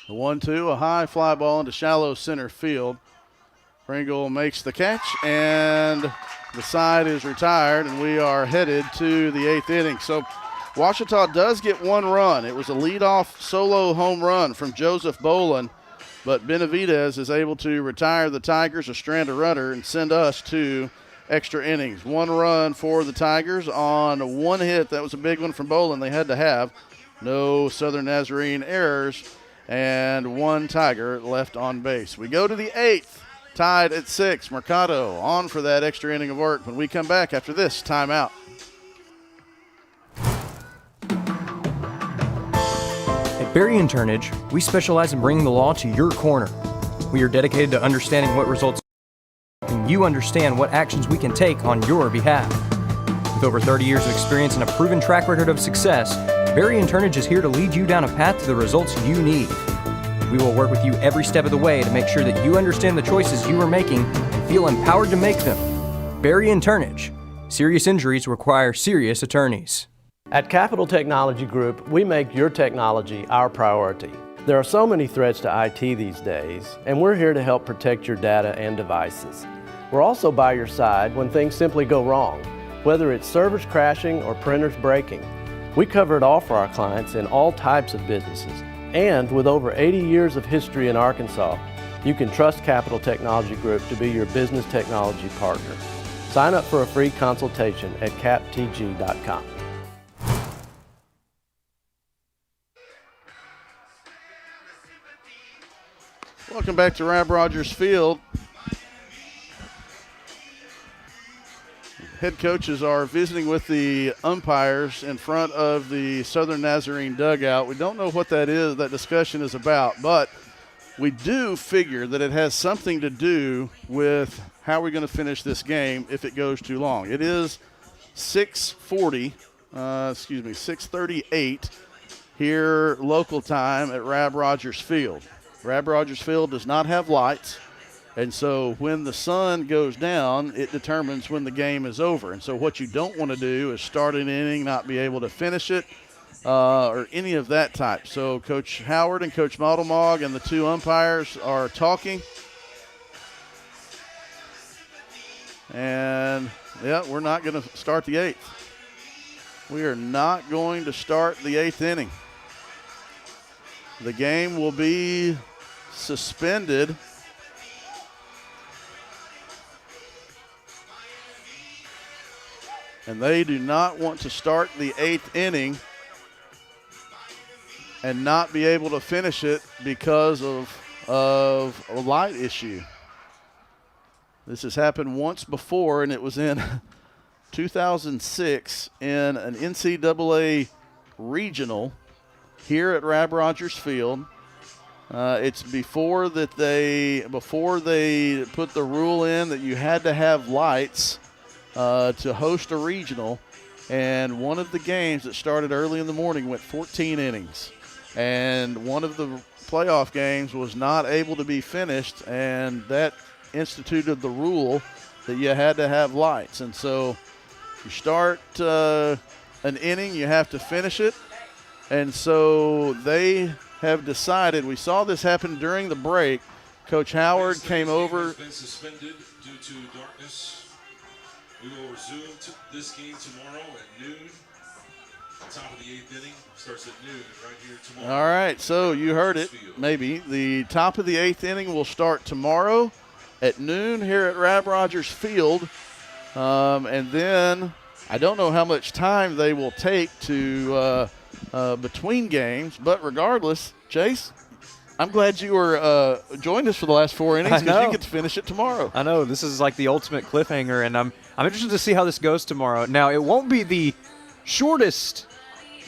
Speaker 1: The 1-2, a high fly ball into shallow center field. Pringle makes the catch, and the side is retired, and we are headed to the 8th inning. So Washita does get 1 run. It was a leadoff solo home run from Joseph Boland, but Benavidez is able to retire the Tigers, a strand a runner, and send us to extra innings. 1 run for the Tigers on 1 hit. That was a big one from Boland. They had to have no Southern Nazarene errors, and 1 Tiger left on base. We go to the 8th. Tied at 6. Mercado on for that extra inning of work when we come back after this timeout.
Speaker 14: At Berry & Turnage, we specialize in bringing the law to your corner. We are dedicated to understanding what results and you understand what actions we can take on your behalf. With over 30 years of experience and a proven track record of success, Berry & Turnage is here to lead you down a path to the results you need. We will work with you every step of the way to make sure that you understand the choices you are making and feel empowered to make them. Barry and Turnage. Serious injuries require serious attorneys.
Speaker 3: At Capital Technology Group, we make your technology our priority. There are so many threats to IT these days, and we're here to help protect your data and devices. We're also by your side when things simply go wrong, whether it's servers crashing or printers breaking. We cover it all for our clients in all types of businesses. And with over 80 years of history in Arkansas, you can trust Capital Technology Group to be your business technology partner. Sign up for a free consultation at captg.com.
Speaker 1: Welcome back to Rab Rogers Field. Head coaches are visiting with the umpires in front of the Southern Nazarene dugout. We don't know what that is, that discussion is about, but we do figure that it has something to do with how we're going to finish this game if it goes too long. It is 6:38 here local time at Rab Rogers Field. Rab Rogers Field does not have lights. And so when the sun goes down, it determines when the game is over. And so what you don't want to do is start an inning, not be able to finish it, or any of that type. So Coach Howard and Coach Modelmog and the two umpires are talking. And, yeah, we're not going to start the eighth. We are not going to start the eighth inning. The game will be suspended. And they do not want to start the eighth inning and not be able to finish it because of a light issue. This has happened once before, and it was in 2006 in an NCAA regional here at Rab Rogers Field. It's before they put the rule in that you had to have lights to host a regional, and one of the games that started early in the morning went 14 innings, and one of the playoff games was not able to be finished, and that instituted the rule that you had to have lights. And so you start an inning, you have to finish it, and so they have decided. We saw this happen during the break. Coach Howard came over.
Speaker 4: Has been suspended due to darkness. We will resume this game tomorrow at noon. The top of the eighth inning starts at noon right here tomorrow.
Speaker 1: All right, so you heard it, maybe. The top of the eighth inning will start tomorrow at noon here at Rab Rogers Field. And then I don't know how much time they will take to between games, but regardless, Chase, I'm glad you were joined us for the last four innings because you get to finish it tomorrow.
Speaker 18: I know. This is like the ultimate cliffhanger, and I'm interested to see how this goes tomorrow. Now, it won't be the shortest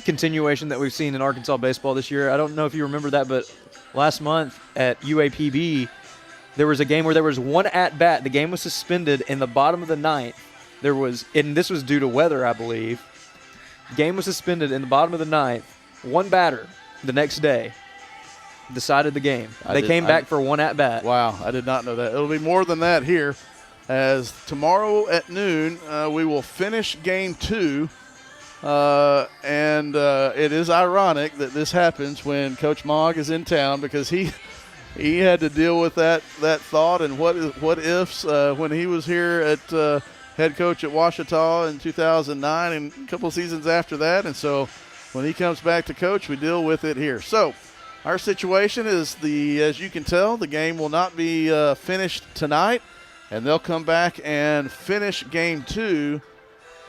Speaker 18: continuation that we've seen in Arkansas baseball this year. I don't know if you remember that, but last month at UAPB, there was a game where there was one at-bat. The game was suspended in the bottom of the ninth. And this was due to weather, I believe. The game was suspended in the bottom of the ninth. One batter the next day decided the game. They came back for one at-bat.
Speaker 1: Wow, I did not know that. It'll be more than that here, as tomorrow at noon we will finish game two. And it is ironic that this happens when Coach Mogg is in town, because he had to deal with that thought and what ifs when he was here at head coach at Ouachita in 2009 and a couple of seasons after that. And so when he comes back to coach, we deal with it here. So our situation is, as you can tell, the game will not be finished tonight, and they'll come back and finish game two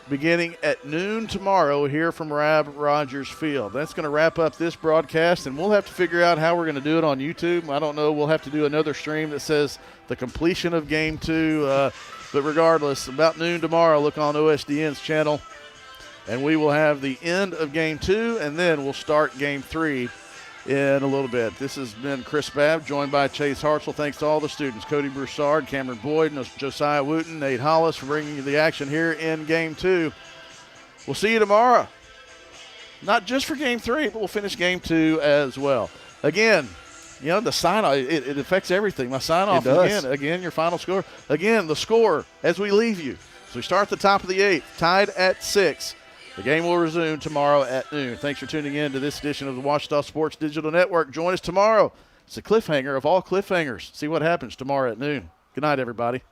Speaker 1: beginning at noon tomorrow here from Rab Rogers Field. That's going to wrap up this broadcast, and we'll have to figure out how we're going to do it on YouTube. I don't know. We'll have to do another stream that says the completion of game two. But regardless, about noon tomorrow, look on OSDN's channel, and we will have the end of game two, and then we'll start game three in a little bit. This has been Chris Babb, joined by Chase Hartzell. Thanks to all the students, Cody Broussard, Cameron Boyd, Josiah Wooten, Nate Hollis, for bringing you the action here in game two. We'll see you tomorrow. Not just for game three, but we'll finish game two as well. Again, You know, the sign-off, it affects everything. My sign-off, again, your final score. Again, the score as we leave you. So we start at the top of the 8th, tied at 6. The game will resume tomorrow at noon. Thanks for tuning in to this edition of the Ouachita Sports Digital Network. Join us tomorrow. It's a cliffhanger of all cliffhangers. See what happens tomorrow at noon. Good night, everybody.